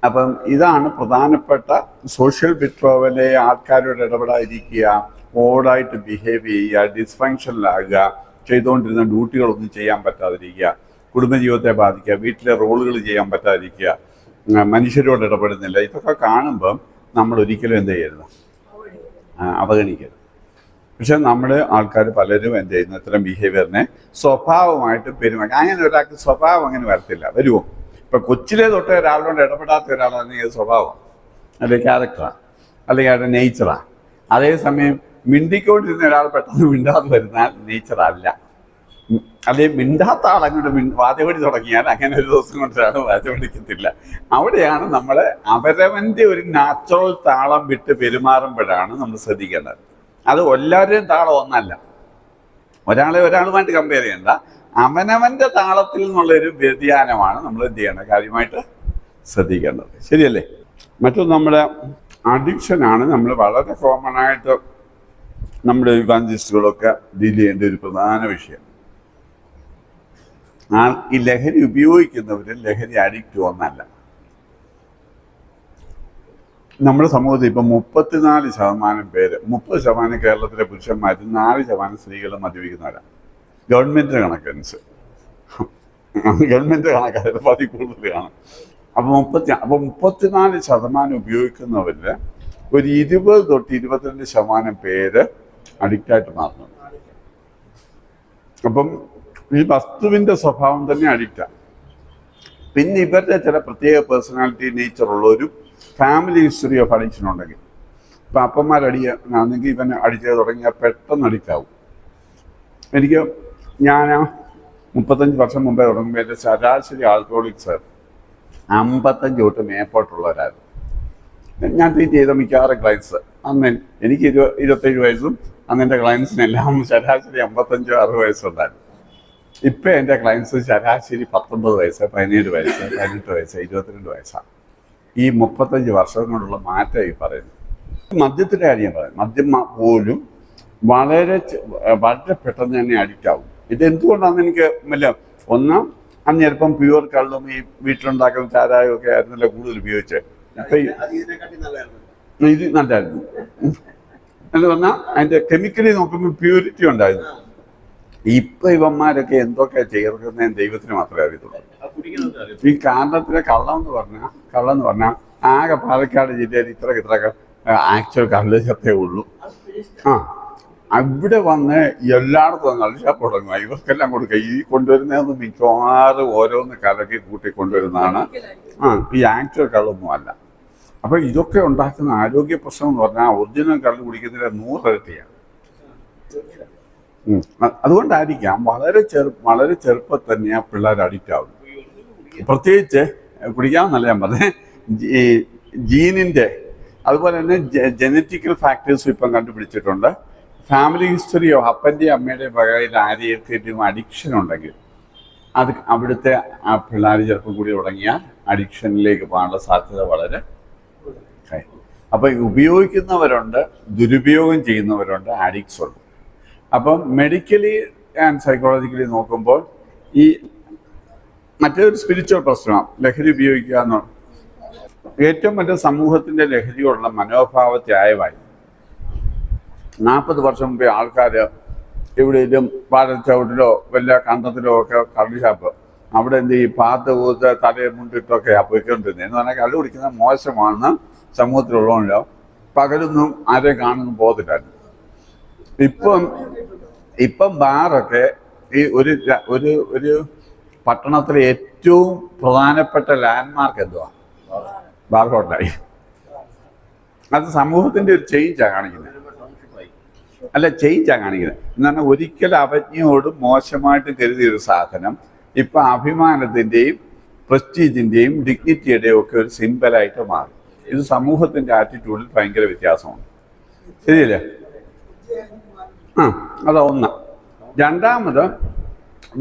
അപ്പം ഇതാണ് പ്രധാനപ്പെട്ട സോഷ്യൽ വിട്രോവലെ. ആൾക്കാരോട് ഇടപെടാതിരിക്കുക, ഓടായിട്ട് ബിഹേവ് ചെയ്യുക, ഡിസ്ഫങ്ഷനിലാകുക, ചെയ്തുകൊണ്ടിരുന്ന ഡ്യൂട്ടികളൊന്നും ചെയ്യാൻ പറ്റാതിരിക്കുക, കുടുംബജീവിതത്തെ ബാധിക്കുക, വീട്ടിലെ റോളുകൾ ചെയ്യാൻ പറ്റാതിരിക്കുക, മനുഷ്യരോട് ഇടപെടുന്നില്ല. ഇതൊക്കെ കാണുമ്പം നമ്മൾ ഒരിക്കലും എന്ത് ചെയ്യരുത്, അവഗണിക്കരുത്. പക്ഷെ നമ്മുടെ ആൾക്കാർ പലരും എന്ത് ചെയ്യുന്നു, ഇത്തരം ബിഹേവിയറിനെ സ്വഭാവമായിട്ട് പെരുമാറി. അങ്ങനെ ഒരാൾക്ക് സ്വഭാവം അങ്ങനെ വരത്തില്ല. വരുമോ? ഇപ്പം കൊച്ചിലെ തൊട്ട് ഒരാളോട് ഇടപെടാത്ത ഒരാളാണെങ്കിൽ അത് സ്വഭാവം, അല്ലെങ്കിൽ ക്യാരക്ടറാണ്, അല്ലെങ്കിൽ അവരുടെ നേച്ചറാണ്. അതേസമയം മിണ്ടിക്കൊണ്ടിരുന്ന ഒരാൾ പെട്ടെന്ന് മിണ്ടാതെ വരുന്നാൽ നേച്ചറല്ല. അല്ലെങ്കിൽ മിണ്ടാത്ത ആൾ അങ്ങോട്ട് വാചകടി തുടങ്ങിയാൽ അങ്ങനെ ഒരു ദിവസം കൊണ്ട് ഒരാൾ വാചകടിക്കത്തില്ല. അവിടെയാണ് നമ്മൾ അവരവൻ്റെ ഒരു നാച്ചുറൽ താളം വിട്ട് പെരുമാറുമ്പോഴാണ് നമ്മൾ ശ്രദ്ധിക്കേണ്ടത്. അത് എല്ലാവരുടെയും താളം ഒന്നല്ല, ഒരാളുമായിട്ട് കമ്പയർ ചെയ്യണ്ട. അവനവൻ്റെ താളത്തിൽ നിന്നുള്ളൊരു വ്യതിയാനമാണ് നമ്മൾ എന്ത് ചെയ്യേണ്ടത്, കാര്യമായിട്ട് ശ്രദ്ധിക്കേണ്ടത്. ശരിയല്ലേ? മറ്റൊന്ന് നമ്മുടെ അഡിക്ഷനാണ്. നമ്മൾ വളരെ കോമൺ ആയിട്ട് നമ്മുടെ ഇവാഞ്ചലിസ്റ്റുകളൊക്കെ ഡീൽ ചെയ്യേണ്ട ഒരു പ്രധാന വിഷയം. ഈ ലഹരി ഉപയോഗിക്കുന്നവർ ലഹരി അഡിക്റ്റ് ഒന്നല്ല. നമ്മുടെ സമൂഹത്തിൽ ഇപ്പം 34% പേര്, 30% കേരളത്തിലെ പുരുഷന്മാരും 4% സ്ത്രീകളും മദ്യപിക്കുന്നവരാണ്. ഗവൺമെൻറ്റിൻ്റെ കണക്കനുസരിച്ച്, ഗവൺമെൻറ് കണക്കായത് പതി കൂടുതൽ കാണും. അപ്പം 34% ഉപയോഗിക്കുന്നവരിൽ ഒരു 20 തൊട്ട് 22% പേര് അഡിക്റ്റായിട്ട് മാറുന്നുണ്ട്. അപ്പം ഈ വസ്തുവിൻ്റെ സ്വഭാവം തന്നെ അഡിക്റ്റാണ്. പിന്നെ ഇവരുടെ ചില പ്രത്യേക പേഴ്സണാലിറ്റി നേച്ചറുള്ളൊരു ഫാമിലി ഹിസ്റ്ററി ഓഫ് അഡിക്ഷൻ ഉണ്ടെങ്കിൽ, ഇപ്പം അപ്പന്മാരടിയാണെങ്കിൽ ഇവൻ അടിച്ച് തുടങ്ങിയാൽ പെട്ടെന്ന് അഡിക്റ്റാവും. ഞാൻ 35 വർഷം മുമ്പേ തുടങ്ങുമ്പോൾ എൻ്റെ ശരാശരി ആൽക്കഹോളിക്സ് 55 തൊട്ട് മേപ്പോട്ടുള്ളവരായിരുന്നു. ഞാൻ ട്രീറ്റ് ചെയ്ത മിക്കവാറും ക്ലയൻസ് അന്ന് എനിക്ക് 27 വയസ്സും അന്നെൻ്റെ ക്ലയൻസിനെല്ലാം ശരാശരി 55-60 വയസ്സുണ്ടായിരുന്നു. ഇപ്പം എൻ്റെ ക്ലയൻസ് ശരാശരി 19 വയസ്സ്, 17 വയസ്സ്, 18 വയസ്സ്, 22 വയസ്സാണ്. ഈ 35 വർഷം കൊണ്ടുള്ള മാറ്റം ഈ പറയുന്നത്. മദ്യത്തിൻ്റെ കാര്യം പറയാം. മദ്യം പോലും വളരെ പെട്ടെന്ന് തന്നെ അഡിക്റ്റ് ആവും. ഇതെന്തുകൊണ്ടാണെന്ന് എനിക്ക് ഒന്ന്, അന്ന് ചിലപ്പം പ്യുവർ കള്ളും ഈ വീട്ടിലുണ്ടാക്കുന്ന ചാരായം ഒക്കെ ആയിരുന്നല്ലോ കൂടുതൽ ഉപയോഗിച്ച്. ഇപ്പം ഇത് നല്ലായിരുന്നു എന്ന് പറഞ്ഞാൽ അതിൻ്റെ കെമിക്കലി നോക്കുമ്പോൾ പ്യൂരിറ്റി ഉണ്ടായിരുന്നു. ഇപ്പം ഇവന്മാരൊക്കെ എന്തൊക്കെ ചേർക്കുന്നതെന്ന് ദൈവത്തിന് മാത്രമേ അറിയത്തുള്ളൂ. ഈ കാരണത്തിലെ കള്ളം എന്ന് പറഞ്ഞാൽ ആകെ പാലക്കാട് ജില്ലയിൽ ഇത്രയൊക്കെ ആക്ച്വൽ കള്ള് ചത്തേ ഉള്ളൂ. അവിടെ വന്ന് എല്ലായിടത്തും കള്ള് ഷാപ്പ് തുടങ്ങുക. ഇവർക്കെല്ലാം കൊടുക്കുക. ഈ കൊണ്ടുവരുന്നതെന്ന് മിക്കവാറും ഓരോന്ന് കലക്കി കൂട്ടി കൊണ്ടുവരുന്നതാണ്. ഈ ആക്ച്വൽ കള്ളൊന്നും അല്ല. അപ്പോൾ ഇതൊക്കെ ഉണ്ടാക്കുന്ന ആരോഗ്യ പ്രശ്നം എന്ന് പറഞ്ഞാൽ ഒറിജിനൽ കള്ള് കുടിക്കുന്നതിന് 100 ഇരട്ടിയാണ്. അതുകൊണ്ടായിരിക്കാം വളരെ ചെറുപ്പം തന്നെ ആ പിള്ളേർ അഡിക്റ്റ് ആവും. പ്രത്യേകിച്ച് കുടിക്കാമെന്നല്ല ഞാൻ പറഞ്ഞത്, ഈ ജീനിൻ്റെ അതുപോലെ തന്നെ ജനറ്റിക്കൽ ഫാക്ടേഴ്സും ഇപ്പം കണ്ടുപിടിച്ചിട്ടുണ്ട്. ഫാമിലി ഹിസ്റ്ററിയോ അപ്പൻ്റെയും അമ്മയുടെയും വകയിൽ ആരെയൊക്കെയും അഡിക്ഷൻ ഉണ്ടെങ്കിൽ അത് അവിടുത്തെ ആ പിള്ളേർ ചെറുപ്പം കൂടി തുടങ്ങിയാൽ അഡിക്ഷനിലേക്ക് പോകാനുള്ള സാധ്യത വളരെ. അപ്പം ഉപയോഗിക്കുന്നവരുണ്ട്, ദുരുപയോഗം ചെയ്യുന്നവരുണ്ട്, അഡിക്ട്സ് ഉണ്ട്. അപ്പം മെഡിക്കലി ആൻഡ് സൈക്കോളജിക്കലി നോക്കുമ്പോൾ ഈ മറ്റൊരു സ്പിരിച്വൽ പ്രശ്നമാണ് ലഹരി ഉപയോഗിക്കുക എന്നുള്ളത്. ഏറ്റവും വലിയ സമൂഹത്തിൻ്റെ ലഹരിയോടുള്ള മനോഭാവത്തെ ആയവായി 40 വർഷം മുമ്പേ ആൾക്കാർ എവിടെയെങ്കിലും പാലച്ചവിട്ടിലോ വല്ല കണ്ടത്തിലോ ഒക്കെ കള്ള് ഷാപ്പ്, അവിടെ എന്ത് ചെയ്യും, പാത്ത് കൂത്ത് തലയെ മുണ്ടിട്ടൊക്കെ പോയിക്കൊണ്ടിരുന്നത്. എന്ന് പറഞ്ഞാൽ കള്ള് കുടിക്കുന്നത് മോശമാണെന്ന് സമൂഹത്തിലുള്ളതുകൊണ്ടോ പകലൊന്നും ആരെയും കാണുന്നു പോകത്തില്ലായിരുന്നു. ഇപ്പം ബാറൊക്കെ ഈ ഒരു പട്ടണത്തിലെ ഏറ്റവും പ്രധാനപ്പെട്ട ലാൻഡ്മാർക്ക് എന്തുവാ? ബാർ ഹോട്ടലായി. അത് സമൂഹത്തിൻ്റെ ഒരു ചേഞ്ചാണ് കാണിക്കുന്നത്. ചേഞ്ചാണ് കാണിക്കുന്നത്. എന്ന് പറഞ്ഞാൽ ഒരിക്കൽ അവജ്ഞയോടും മോശമായിട്ട് കരുതിയൊരു സാധനം ഇപ്പം അഭിമാനത്തിൻ്റെയും പ്രസ്റ്റീജിൻ്റെയും ഡിഗ്നിറ്റിയുടെയും ഒക്കെ ഒരു സിംബലായിട്ട് മാറി. ഇത് സമൂഹത്തിൻ്റെ ആറ്റിറ്റ്യൂഡിൽ ഭയങ്കര വ്യത്യാസമാണ്. ശരിയല്ലേ? അതാ ഒന്ന്. രണ്ടാമത്,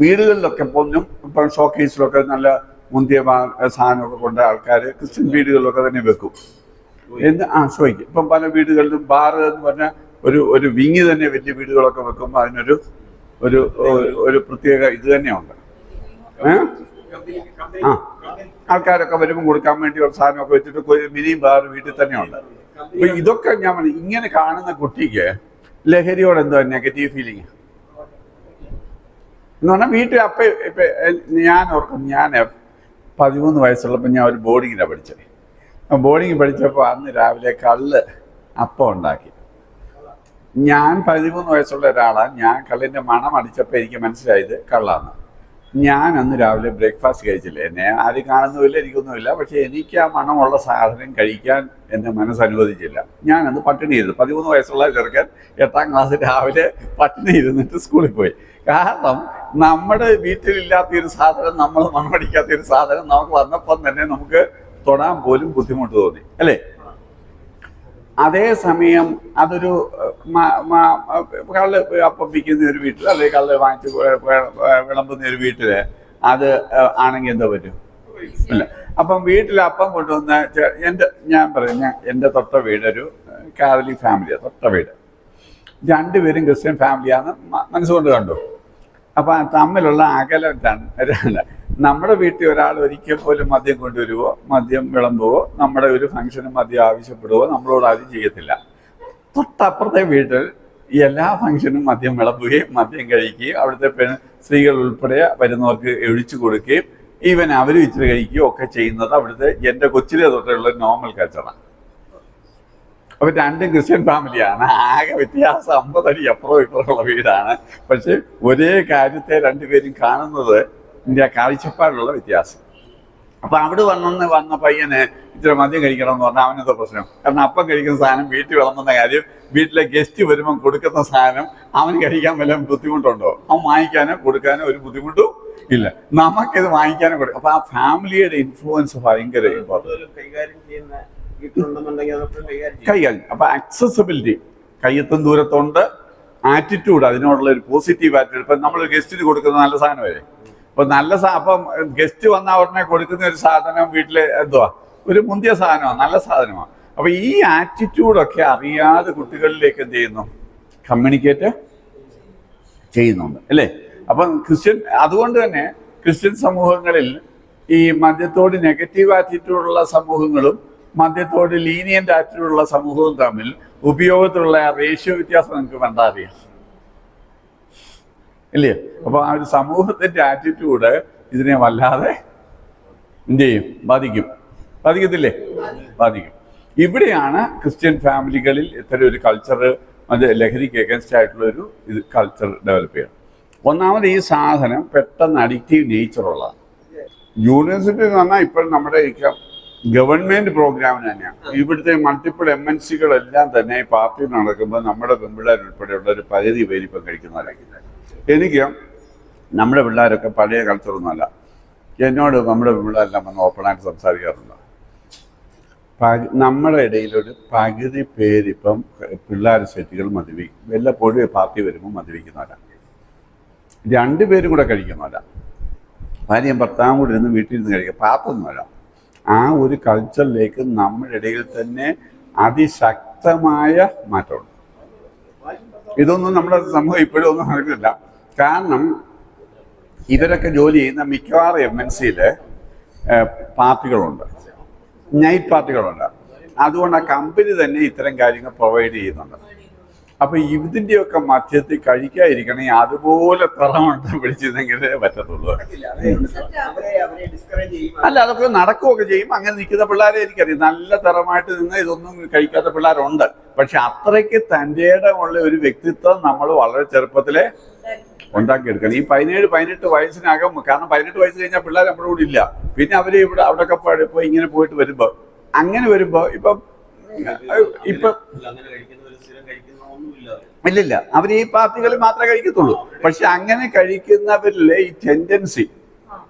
വീടുകളിലൊക്കെ പൊന്നും ഇപ്പം ഷോക്കേസിലൊക്കെ നല്ല മുന്തിയ സാധനമൊക്കെ കൊണ്ട് ആൾക്കാർ ക്രിസ്ത്യൻ വീടുകളിലൊക്കെ തന്നെ വെക്കും. ഷോയ്ക്ക് ഇപ്പം പല വീടുകളിലും ബാറ് എന്ന് പറഞ്ഞാൽ ഒരു വിങ്ങി തന്നെ വലിയ വീടുകളൊക്കെ വെക്കുമ്പോൾ അതിനൊരു ഒരു ഒരു പ്രത്യേക ഇത് തന്നെയുണ്ട്. ആൾക്കാരൊക്കെ വരുമ്പോൾ കൊടുക്കാൻ വേണ്ടി ഒരു സാധനമൊക്കെ വെച്ചിട്ട് മിനിയും വേറെ വീട്ടിൽ തന്നെയുണ്ട്. അപ്പൊ ഇതൊക്കെ ഞാൻ ഇങ്ങനെ കാണുന്ന കുട്ടിക്ക് ലഹരിയോട് എന്തോ നെഗറ്റീവ് ഫീലിംഗ് എന്ന് പറഞ്ഞാൽ വീട്ടിൽ ഇപ്പൊ ഞാൻ ഓർക്കും, ഞാൻ 13 വയസ്സുള്ളപ്പോൾ ഞാൻ ഒരു ബോർഡിങ്ങിലാണ് പഠിച്ചത്. ബോർഡിങ് പഠിച്ചപ്പോൾ അന്ന് രാവിലെ കള്ള് അപ്പം ഉണ്ടാക്കി. ഞാൻ 13 വയസ്സുള്ള ഒരാളാണ്. ഞാൻ കള്ളിൻ്റെ മണം അടിച്ചപ്പോൾ എനിക്ക് മനസ്സിലായത് കള്ളാന്ന്. ഞാൻ അന്ന് രാവിലെ ബ്രേക്ക്ഫാസ്റ്റ് കഴിച്ചില്ല. എന്നെ ആരും കാണുന്നുമില്ല, എനിക്കൊന്നുമില്ല. പക്ഷെ എനിക്ക് ആ മണമുള്ള സാധനം കഴിക്കാൻ എൻ്റെ മനസ്സ് അനുവദിച്ചില്ല. ഞാനന്ന് പട്ടിണി ഇരുന്നു. 13 വയസ്സുള്ള ചെറുക്കൻ 8ാം ക്ലാസ് രാവിലെ പട്ടിണി ഇരുന്നിട്ട് സ്കൂളിൽ പോയി. കാരണം നമ്മുടെ വീട്ടിലില്ലാത്തൊരു സാധനം, നമ്മൾ മണമടിക്കാത്തൊരു സാധനം നമുക്ക് വന്നപ്പം തന്നെ നമുക്ക് തൊടാൻ പോലും ബുദ്ധിമുട്ട് തോന്നി, അല്ലേ? അതേസമയം അതൊരു കള്ള് അപ്പം വിൽക്കുന്ന ഒരു വീട്ടിൽ, അല്ലെങ്കിൽ കള്ള് വാങ്ങിച്ച് വിളമ്പുന്ന ഒരു വീട്ടിൽ അത് ആണെങ്കിൽ എന്താ പറ്റും? ഇല്ല. അപ്പം വീട്ടിൽ അപ്പം കൊണ്ടുവന്ന ഞാൻ പറയും, എൻ്റെ തൊട്ട വീടൊരു കാതലിക് ഫാമിലിയാണ്. തൊട്ട വീട് രണ്ടുപേരും ക്രിസ്ത്യൻ ഫാമിലിയാന്ന് മനസ്സുകൊണ്ട് കണ്ടു. അപ്പം തമ്മിലുള്ള അകലം രണ്ട്. നമ്മുടെ വീട്ടിൽ ഒരാൾ ഒരിക്കൽ പോലും മദ്യം കൊണ്ടുവരുവോ, മദ്യം വിളമ്പുവോ, നമ്മുടെ ഒരു ഫംഗ്ഷനും മദ്യം ആവശ്യപ്പെടുവോ നമ്മളോട് ആരും ചെയ്യത്തില്ല. തൊട്ടപ്പുറത്തെ വീട്ടിൽ എല്ലാ ഫംഗ്ഷനും മദ്യം വിളമ്പുകയും മദ്യം കഴിക്കുകയും അവിടുത്തെ സ്ത്രീകൾ ഉൾപ്പെടെ വരുന്നവർക്ക് ഒഴിച്ചു കൊടുക്കുകയും ഈവൻ അവരും ഇച്ചിരി കഴിക്കുകയും ഒക്കെ ചെയ്യുന്നത് അവിടുത്തെ എൻ്റെ കൊച്ചിലെ തൊട്ടുള്ള നോർമൽ കൾച്ചറാണ്. അപ്പോൾ രണ്ടും ക്രിസ്ത്യൻ ഫാമിലിയാണ്. ആകെ വ്യത്യാസം 50 അടി അപ്പുറവും ഇപ്പുറമുള്ള വീടാണ്. പക്ഷെ ഒരേ കാര്യത്തെ രണ്ടുപേരും കാണുന്നത് കാഴ്ചപ്പാടുള്ള വ്യത്യാസം. അപ്പൊ അവിടെ വന്ന പയ്യന് ഇച്ചിരി മദ്യം കഴിക്കണം എന്ന് പറഞ്ഞാൽ അവനെന്തോ പ്രശ്നം? കാരണം അപ്പം കഴിക്കുന്ന സാധനം വീട്ടിൽ വിളമ്പുന്ന കാര്യം, വീട്ടിലെ ഗസ്റ്റ് വരുമ്പം കൊടുക്കുന്ന സാധനം അവന് കഴിക്കാൻ വല്ല ബുദ്ധിമുട്ടുണ്ടോ? അവൻ വാങ്ങിക്കാനോ കൊടുക്കാനോ ഒരു ബുദ്ധിമുട്ടും ഇല്ല. നമുക്കിത് വാങ്ങിക്കാനോ കൊടുക്കും. അപ്പൊ ആ ഫാമിലിയുടെ ഇൻഫ്ലുവൻസ് ഭയങ്കര കൈകാര്യം. അപ്പൊ ആക്സസിബിലിറ്റി, കയ്യെത്തും ദൂരത്തുണ്ട്. ആറ്റിറ്റ്യൂഡ്, അതിനോടുള്ള ഒരു പോസിറ്റീവ് ആറ്റിറ്റ്യൂഡ്. ഇപ്പൊ നമ്മൾ ഗസ്റ്റിന് കൊടുക്കുന്ന നല്ല സാധനം വരെ, ഇപ്പൊ നല്ല അപ്പം ഗസ്റ്റ് വന്ന ഉടനെ കൊടുക്കുന്ന ഒരു സാധനം വീട്ടില് എന്തുവാ ഒരു മുന്തിയ സാധനമാണ്, നല്ല സാധനമാണ്. അപ്പൊ ഈ ആറ്റിറ്റ്യൂഡൊക്കെ അറിയാതെ കുട്ടികളിലേക്ക് എന്ത് ചെയ്യുന്നു? കമ്മ്യൂണിക്കേറ്റ് ചെയ്യുന്നുണ്ട്, അല്ലേ? അപ്പം അതുകൊണ്ട് തന്നെ ക്രിസ്ത്യൻ സമൂഹങ്ങളിൽ ഈ മദ്യത്തോട് നെഗറ്റീവ് ആറ്റിറ്റ്യൂഡുള്ള സമൂഹങ്ങളും മദ്യത്തോട് ലീനിയൻ്റ് ആറ്റിറ്റ്യൂഡുള്ള സമൂഹവും തമ്മിൽ ഉപയോഗത്തിലുള്ള റേഷ്യോ വ്യത്യാസം നിങ്ങൾക്ക് കണ്ടാൽ അറിയാം, ഇല്ലേ? അപ്പോൾ ആ ഒരു സമൂഹത്തിൻ്റെ ആറ്റിറ്റ്യൂഡ് ഇതിനെ വല്ലാതെ എന്ത് ചെയ്യും? ബാധിക്കത്തില്ലേ? ബാധിക്കും. ഇവിടെയാണ് ക്രിസ്ത്യൻ ഫാമിലികളിൽ ഇത്തരം ഒരു കൾച്ചർ, അത് ലഹരിക്ക് എഗൻസ്റ്റ് ആയിട്ടുള്ള ഒരു കൾച്ചർ ഡെവലപ്പ് ചെയ്യണം. ഒന്നാമത് ഈ സാധനം പെട്ടെന്ന് അഡിക്റ്റീവ് നേച്ചറുള്ളതാണ്. യൂണിവേഴ്സിറ്റി എന്ന് പറഞ്ഞാൽ ഇപ്പോൾ നമ്മുടെ ഗവൺമെൻറ് പ്രോഗ്രാമിന് തന്നെയാണ്. ഇവിടുത്തെ മൾട്ടിപ്പിൾ MNCകളെല്ലാം തന്നെ പാർട്ടി നടക്കുമ്പോൾ നമ്മുടെ പെൺപിള്ളേർ ഉൾപ്പെടെയുള്ള ഒരു പകുതി പേര് ഇപ്പം കഴിക്കുന്നവരാണ്. എനിക്ക് നമ്മുടെ പിള്ളേരൊക്കെ പഴയ കൾച്ചറൊന്നുമല്ല. എന്നോട് നമ്മുടെ പിള്ളേരെല്ലാം വന്ന് ഓപ്പണായിട്ട് സംസാരിക്കാറുണ്ട്. നമ്മുടെ ഇടയിലൊരു പകുതി പേരിപ്പം പിള്ളേർ സെറ്റുകൾ മദ്യപിക്കും. വല്ലപ്പോഴും പാർട്ടി വരുമ്പോൾ മദ്യപിക്കുന്നവരാണ്. 2 പേരും കൂടെ കഴിക്കുന്നവരാ. ഭാര്യയും ഭർത്താവും കൂടെ ഇരുന്ന് വീട്ടിൽ ഇരുന്ന് കഴിക്കുക, പാത്തൊന്നുമല്ല. ആ ഒരു കൾച്ചറിലേക്ക് നമ്മുടെ ഇടയിൽ തന്നെ അതിശക്തമായ മാറ്റമുണ്ട്. ഇതൊന്നും നമ്മുടെ സമൂഹം ഇപ്പോഴും ഒന്നും നടക്കില്ല. കാരണം ഇവരൊക്കെ ജോലി ചെയ്യുന്ന മിക്കവാറും MNCയിൽ പാർട്ടികളുണ്ട്, നൈറ്റ് പാർട്ടികളുണ്ട്. അതുകൊണ്ട് ആ കമ്പനി തന്നെ ഇത്തരം കാര്യങ്ങൾ പ്രൊവൈഡ് ചെയ്യുന്നുണ്ട്. അപ്പൊ ഇതിൻ്റെയൊക്കെ മധ്യത്തിൽ കഴിക്കാതിരിക്കണമെങ്കിൽ അതുപോലെ തറമട്ടം പിടിച്ചിരുന്നെങ്കിലേ പറ്റത്തുള്ളൂ. അല്ല, അതൊക്കെ നടക്കുകയൊക്കെ ചെയ്യും. അങ്ങനെ നിൽക്കുന്ന പിള്ളേരെ എനിക്കറിയാം. നല്ല തറമായിട്ട് നിന്ന് ഇതൊന്നും കഴിക്കാത്ത പിള്ളേരുണ്ട്. പക്ഷെ അത്രയ്ക്ക് തൻ്റെ ഇടമുള്ള ഒരു വ്യക്തിത്വം നമ്മൾ വളരെ ചെറുപ്പത്തിലെ ഉണ്ടാക്കിയെടുക്കണം. ഈ 17-18 വയസ്സിനകം, കാരണം 18 വയസ്സ് കഴിഞ്ഞാൽ പിള്ളേർ നമ്മുടെ കൂടെ ഇല്ല. പിന്നെ അവര് ഇവിടെ അവിടെയൊക്കെ പോയി ഇങ്ങനെ പോയിട്ട് വരുമ്പോൾ ഇപ്പം ഇല്ലില്ല, അവർ ഈ പാർട്ടികളിൽ മാത്രമേ കഴിക്കത്തുള്ളൂ. പക്ഷെ അങ്ങനെ കഴിക്കുന്നവരിലെ ഈ ടെൻഡൻസി,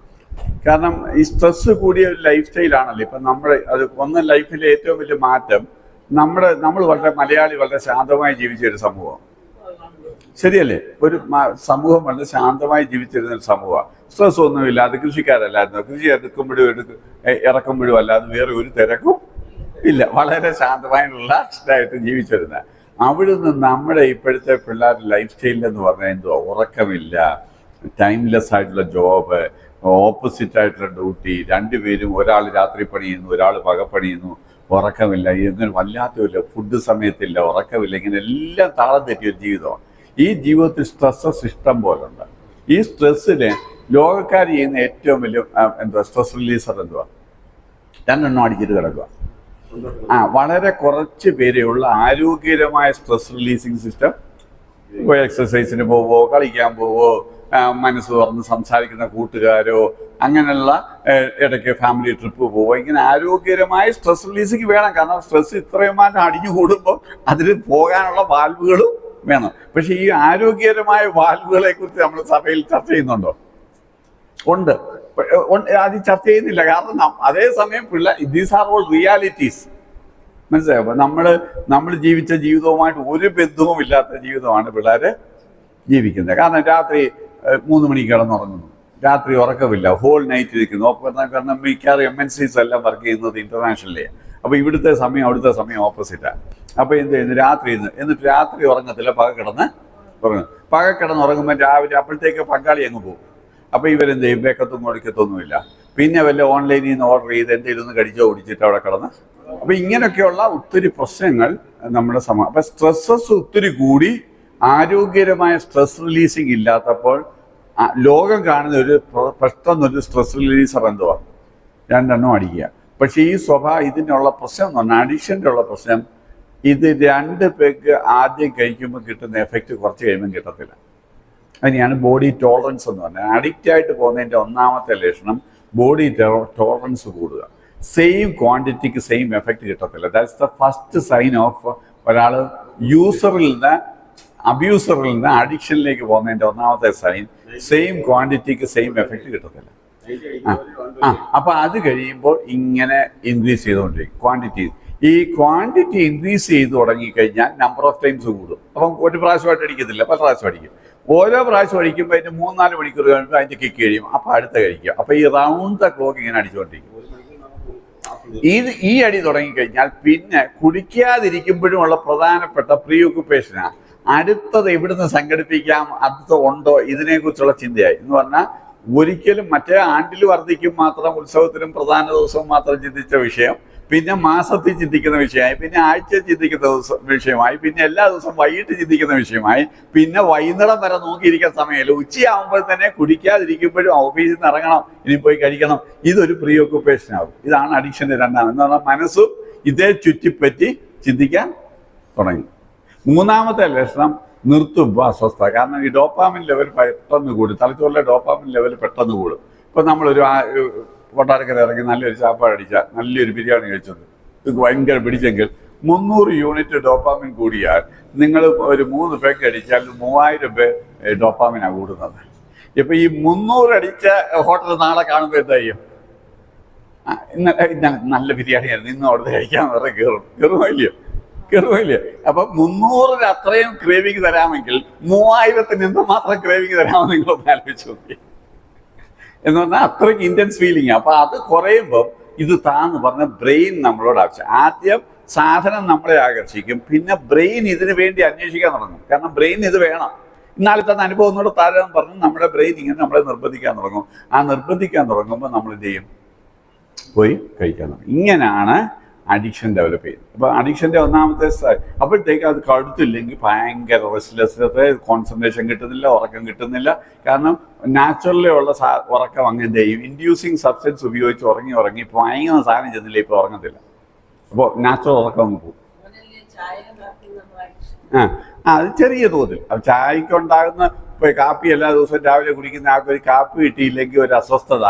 കാരണം ഈ സ്ട്രെസ് കൂടിയ ഒരു ലൈഫ് സ്റ്റൈലാണല്ലോ ഇപ്പം നമ്മുടെ. അത് ലൈഫിലെ ഏറ്റവും വലിയ മാറ്റം നമ്മൾ മലയാളി വളരെ ശാന്തമായി ജീവിച്ച ഒരു സമൂഹം, ശരിയല്ലേ? ഒരു സമൂഹം വളരെ ശാന്തമായി ജീവിച്ചിരുന്ന ഒരു സമൂഹമാണ്. സ്ട്രെസ് ഒന്നുമില്ല. അത് കൃഷിക്കാരല്ലായിരുന്നു. കൃഷി ഇറക്കുമ്പോഴും അല്ലാതെ വേറെ ഒരു തിരക്കും ഇല്ല. വളരെ ശാന്തമായിട്ടുള്ള ഇഷ്ടമായിട്ട് ജീവിച്ചിരുന്ന അവിടുന്ന് നമ്മുടെ ഇപ്പോഴത്തെ പിള്ളേരുടെ ലൈഫ് സ്റ്റൈലെന്ന് പറഞ്ഞാൽ എന്തുവാ? ഉറക്കമില്ല, ടൈംലെസ് ആയിട്ടുള്ള ജോബ്, ഓപ്പോസിറ്റ് ആയിട്ടുള്ള ഡ്യൂട്ടി, രണ്ടുപേരും ഒരാൾ രാത്രി പണിയുന്നു, ഒരാൾ പകപ്പണിയുന്നു, ഉറക്കമില്ല, ഇങ്ങനെ വല്ലാത്തമില്ല, ഫുഡ് സമയത്തില്ല, ഉറക്കമില്ല, ഇങ്ങനെ എല്ലാം താളം തെറ്റിയൊരു ജീവിതമാണ്. ഈ ജീവിതത്തിൽ സ്ട്രെസ്സസ് ഇഷ്ടം പോലെ ഉണ്ട്. ഈ സ്ട്രെസ്സിന് ലോകക്കാർ ചെയ്യുന്ന ഏറ്റവും വലിയ സ്ട്രെസ് റിലീസർ എന്തുവാ? രണ്ടെണ്ണം അടിച്ചിട്ട് കിടക്കുക. വളരെ കുറച്ച് പേരെയുള്ള ആരോഗ്യകരമായ സ്ട്രെസ് റിലീസിങ് സിസ്റ്റം. എക്സസൈസിന് പോവോ, കളിക്കാൻ പോവോ, മനസ്സ് തുറന്ന് സംസാരിക്കുന്ന കൂട്ടുകാരോ, അങ്ങനെയുള്ള ഇടയ്ക്ക് ഫാമിലി ട്രിപ്പ് പോവോ, ഇങ്ങനെ ആരോഗ്യകരമായ സ്ട്രെസ് റിലീസിങ് വേണം. കാരണം സ്ട്രെസ് ഇത്രയുമായിട്ട് അടിഞ്ഞു കൂടുമ്പോൾ അതിന് പോകാനുള്ള വാൽവുകളും വേണം. പക്ഷെ ഈ ആരോഗ്യകരമായ വാൽവുകളെ കുറിച്ച് നമ്മൾ സഭയിൽ ചർച്ച ചെയ്യുന്നുണ്ടോ? ഉണ്ട്. അത് ചർച്ച ചെയ്യുന്നില്ല. കാരണം അതേസമയം ദീസ് ആർ ഓൾ റിയാലിറ്റീസ്. മനസ്സിലായോ? അപ്പൊ നമ്മൾ ജീവിച്ച ജീവിതവുമായിട്ട് ഒരു ബന്ധവും ഇല്ലാത്ത ജീവിതമാണ് പിള്ളേര് ജീവിക്കുന്നത്. കാരണം രാത്രി 3 മണിക്ക് കിടന്നുറങ്ങുന്നു, രാത്രി ഉറക്കമില്ല, ഹോൾ നൈറ്റ് ഇരിക്കുന്നു. കാരണം മിക്കവാറും MNCs എല്ലാം വർക്ക് ചെയ്യുന്നത് ഇന്റർനാഷണലി. അപ്പൊ ഇവിടുത്തെ സമയം അവിടുത്തെ സമയം ഓപ്പോസിറ്റാണ്. അപ്പൊ എന്ത് ചെയ്യുന്നു? എന്നിട്ട് രാത്രി ഉറങ്ങത്തില്ല, പക കിടന്നുറങ്ങുമ്പോൾ രാവിലെ അപ്പോഴത്തേക്ക് പങ്കാളി അങ്ങ് പോകും. അപ്പൊ ഇവരെന്ത് ചെയ്യും? വെക്കത്തും കൊടുക്കത്തൊന്നുമില്ല. പിന്നെ വല്ല ഓൺലൈനിൽ നിന്ന് ഓർഡർ ചെയ്ത് എന്തെങ്കിലും ഒന്ന് കടിച്ചോ കുടിച്ചിട്ട് അവിടെ കിടന്ന്. അപ്പൊ ഇങ്ങനെയൊക്കെയുള്ള ഒത്തിരി പ്രശ്നങ്ങൾ നമ്മുടെ അപ്പൊ സ്ട്രെസ്സസ് ഒത്തിരി കൂടി ആരോഗ്യകരമായ സ്ട്രെസ് റിലീസിങ് ഇല്ലാത്തപ്പോൾ ലോകം കാണുന്ന പെട്ടെന്നൊരു സ്ട്രെസ് റിലീസർ എന്തുവാ? രണ്ടെണ്ണം അടിക്കുക. പക്ഷെ ഈ ഇതിനുള്ള പ്രശ്നം എന്ന് പറഞ്ഞാൽ, അഡിക്ഷൻ്റെ ഉള്ള പ്രശ്നം, ഇത് 2 പേർക്ക് ആദ്യം കഴിക്കുമ്പോൾ കിട്ടുന്ന എഫക്റ്റ് കുറച്ച് കഴിയുമ്പോൾ കിട്ടത്തില്ല. അതിനെയാണ് ബോഡി ടോളറൻസ് എന്ന് പറഞ്ഞാൽ. അഡിക്റ്റ് ആയിട്ട് പോകുന്നതിൻ്റെ ഒന്നാമത്തെ ലക്ഷണം ബോഡി ടോളറൻസ് കൂടുക. സെയിം ക്വാണ്ടിറ്റിക്ക് സെയിം എഫക്റ്റ് കിട്ടത്തില്ല. That's the first sign of ഒരാൾ അബ്യൂസറിൽ നിന്ന് അഡിക്ഷനിലേക്ക് പോകുന്നതിൻ്റെ ഒന്നാമത്തെ സൈൻ. സെയിം ക്വാണ്ടിറ്റിക്ക് സെയിം എഫക്റ്റ് കിട്ടത്തില്ല. അപ്പൊ അത് കഴിയുമ്പോൾ ഇങ്ങനെ ഇൻക്രീസ് ചെയ്തുകൊണ്ടിരിക്കും ക്വാണ്ടിറ്റി. ഈ ക്വാണ്ടിറ്റി ഇൻക്രീസ് ചെയ്ത് തുടങ്ങിക്കഴിഞ്ഞാൽ നമ്പർ ഓഫ് ടൈംസ് കൂടും. അപ്പം ഒരു പ്രാവശ്യമായിട്ട് അടിക്കത്തില്ല, പല പ്രാവശ്യം അടിക്കും. ഓരോ പ്രാവശ്യം അടിക്കുമ്പോൾ അതിന് 3-4 മണിക്കൂർ കഴിയുമ്പോൾ അതിൻ്റെ കിക്ക് കഴിയും. അപ്പൊ അടുത്ത കഴിക്കുക. അപ്പൊ ഈ റൗണ്ട് ദ ക്ലോക്ക് ഇങ്ങനെ അടിച്ചുകൊണ്ടിരിക്കും. ഈ അടി തുടങ്ങിക്കഴിഞ്ഞാൽ പിന്നെ കുടിക്കാതിരിക്കുമ്പോഴുമുള്ള പ്രധാനപ്പെട്ട പ്രീ ഓക്കുപ്പേഷനാണ് അടുത്തത് എവിടുന്ന് സംഘടിപ്പിക്കാം, അടുത്ത ഉണ്ടോ, ഇതിനെക്കുറിച്ചുള്ള ചിന്തയായി. എന്ന് പറഞ്ഞാൽ ഒരിക്കലും മറ്റേ ആണ്ടിൽ വർദ്ധിക്കും മാത്രം, ഉത്സവത്തിനും പ്രധാന ദിവസവും മാത്രം ചിന്തിച്ച വിഷയം പിന്നെ മാസത്തിൽ ചിന്തിക്കുന്ന വിഷയമായി, പിന്നെ ആഴ്ച ചിന്തിക്കുന്ന വിഷയമായി, പിന്നെ എല്ലാ ദിവസവും വൈകിട്ട് ചിന്തിക്കുന്ന വിഷയമായി, പിന്നെ വൈകുന്നേരം വരെ നോക്കിയിരിക്കാൻ സമയമില്ല. ഉച്ചയാകുമ്പോൾ തന്നെ കുടിക്കാതിരിക്കുമ്പോഴും ഓഫീസിൽ നിന്ന് ഇറങ്ങണം, ഇനി പോയി കഴിക്കണം. ഇതൊരു പ്രീ ഓക്കുപ്പേഷൻ ആകും. ഇതാണ് അഡിക്ഷൻ്റെ രണ്ടാമത്. എന്ന് പറഞ്ഞാൽ മനസ്സും ഇതേ ചുറ്റിപ്പറ്റി ചിന്തിക്കാൻ തുടങ്ങി. മൂന്നാമത്തെ ലക്ഷണം നിർത്തുമ്പോൾ അസ്വസ്ഥത. കാരണം ഈ ഡോപ്പാമിൻ ലെവൽ പെട്ടെന്ന് കൂടും. തലച്ചോറിലെ ഡോപ്പാമിൻ ലെവൽ പെട്ടെന്ന് കൂടും. ഇപ്പം നമ്മളൊരു കൊട്ടാരക്കര ഇറങ്ങി നല്ലൊരു ചാപ്പാട് അടിച്ചാൽ, നല്ലൊരു ബിരിയാണി കഴിച്ചത് ഇത് ഭയങ്കര പിടിച്ചെങ്കിൽ 300 യൂണിറ്റ് ഡോപ്പാമിൻ കൂടിയാൽ നിങ്ങൾ ഒരു 3 പേക്ക് അടിച്ചാൽ 3000 ഡോപ്പാമിനാണ് കൂടുന്നത്. ഇപ്പം ഈ 300 അടിച്ച ഹോട്ടൽ നാളെ കാണുമ്പോൾ എന്താ ചെയ്യും? ഇന്നലെ നല്ല ബിരിയാണി ആയിരുന്നു, ഇന്ന് അവിടുത്തെ കഴിക്കാന്ന് പറഞ്ഞാൽ കയറുമില്ല. അപ്പൊ 300 അത്രയും ക്രേവിങ് തരാമെങ്കിൽ 3000 എന്തുമാത്രം ക്രേവിങ് തരാമെന്ന് നിങ്ങളൊന്ന് ആലോചിച്ച് നോക്കി. എന്ന് പറഞ്ഞാൽ അത്രയ്ക്ക് ഇന്റൻസ് ഫീലിംഗ്. അപ്പൊ അത് കുറയുമ്പോൾ ഇത് താന്ന് പറഞ്ഞ ബ്രെയിൻ നമ്മളോട് ആവശ്യം. ആദ്യം സാധനം നമ്മളെ ആകർഷിക്കും, പിന്നെ ബ്രെയിൻ ഇതിനു വേണ്ടി അന്വേഷിക്കാൻ തുടങ്ങും. കാരണം ബ്രെയിൻ ഇത് വേണം, ഇന്നാളെ തന്നെ അനുഭവം ഒന്നുകൂടെ താഴെന്ന് പറഞ്ഞ് നമ്മുടെ ബ്രെയിൻ ഇങ്ങനെ നമ്മളെ നിർബന്ധിക്കാൻ തുടങ്ങും. നിർബന്ധിക്കാൻ തുടങ്ങുമ്പോൾ നമ്മൾ എന്ത് ചെയ്യും? പോയി കഴിക്കാൻ തുടങ്ങും. ഇങ്ങനെയാണ് അഡിക്ഷൻ ഡെവലപ്പ് ചെയ്യുന്നത്. അപ്പോൾ അഡിക്ഷൻ്റെ ഒന്നാമത്തെ അപ്പോഴത്തേക്ക് അത് കടുത്തില്ലെങ്കിൽ ഭയങ്കര റെസ്റ്റ്ലെസ്നെസ്, കോൺസെൻട്രേഷൻ കിട്ടുന്നില്ല, ഉറക്കം കിട്ടുന്നില്ല. കാരണം നാച്ചുറലി ഉള്ള ഉറക്കം അങ്ങനെ ചെയ്യും. ഇൻഡ്യൂസിങ് സബ്സ്റ്റൻസ് ഉപയോഗിച്ച് ഉറങ്ങി ഭയങ്കര സാധനം ചെന്നില്ല, ഇപ്പോൾ ഉറങ്ങത്തില്ല. അപ്പോൾ നാച്ചുറൽ ഉറക്കം അങ്ങ് പോകും. അത് ചെറിയ തോതിൽ. അപ്പോൾ ചായക്ക് ഉണ്ടാകുന്ന ഇപ്പോൾ കാപ്പി എല്ലാ ദിവസവും രാവിലെ കുടിക്കുന്ന ആൾക്കൊരു കാപ്പി കിട്ടിയില്ലെങ്കിൽ ഒരു അസ്വസ്ഥത,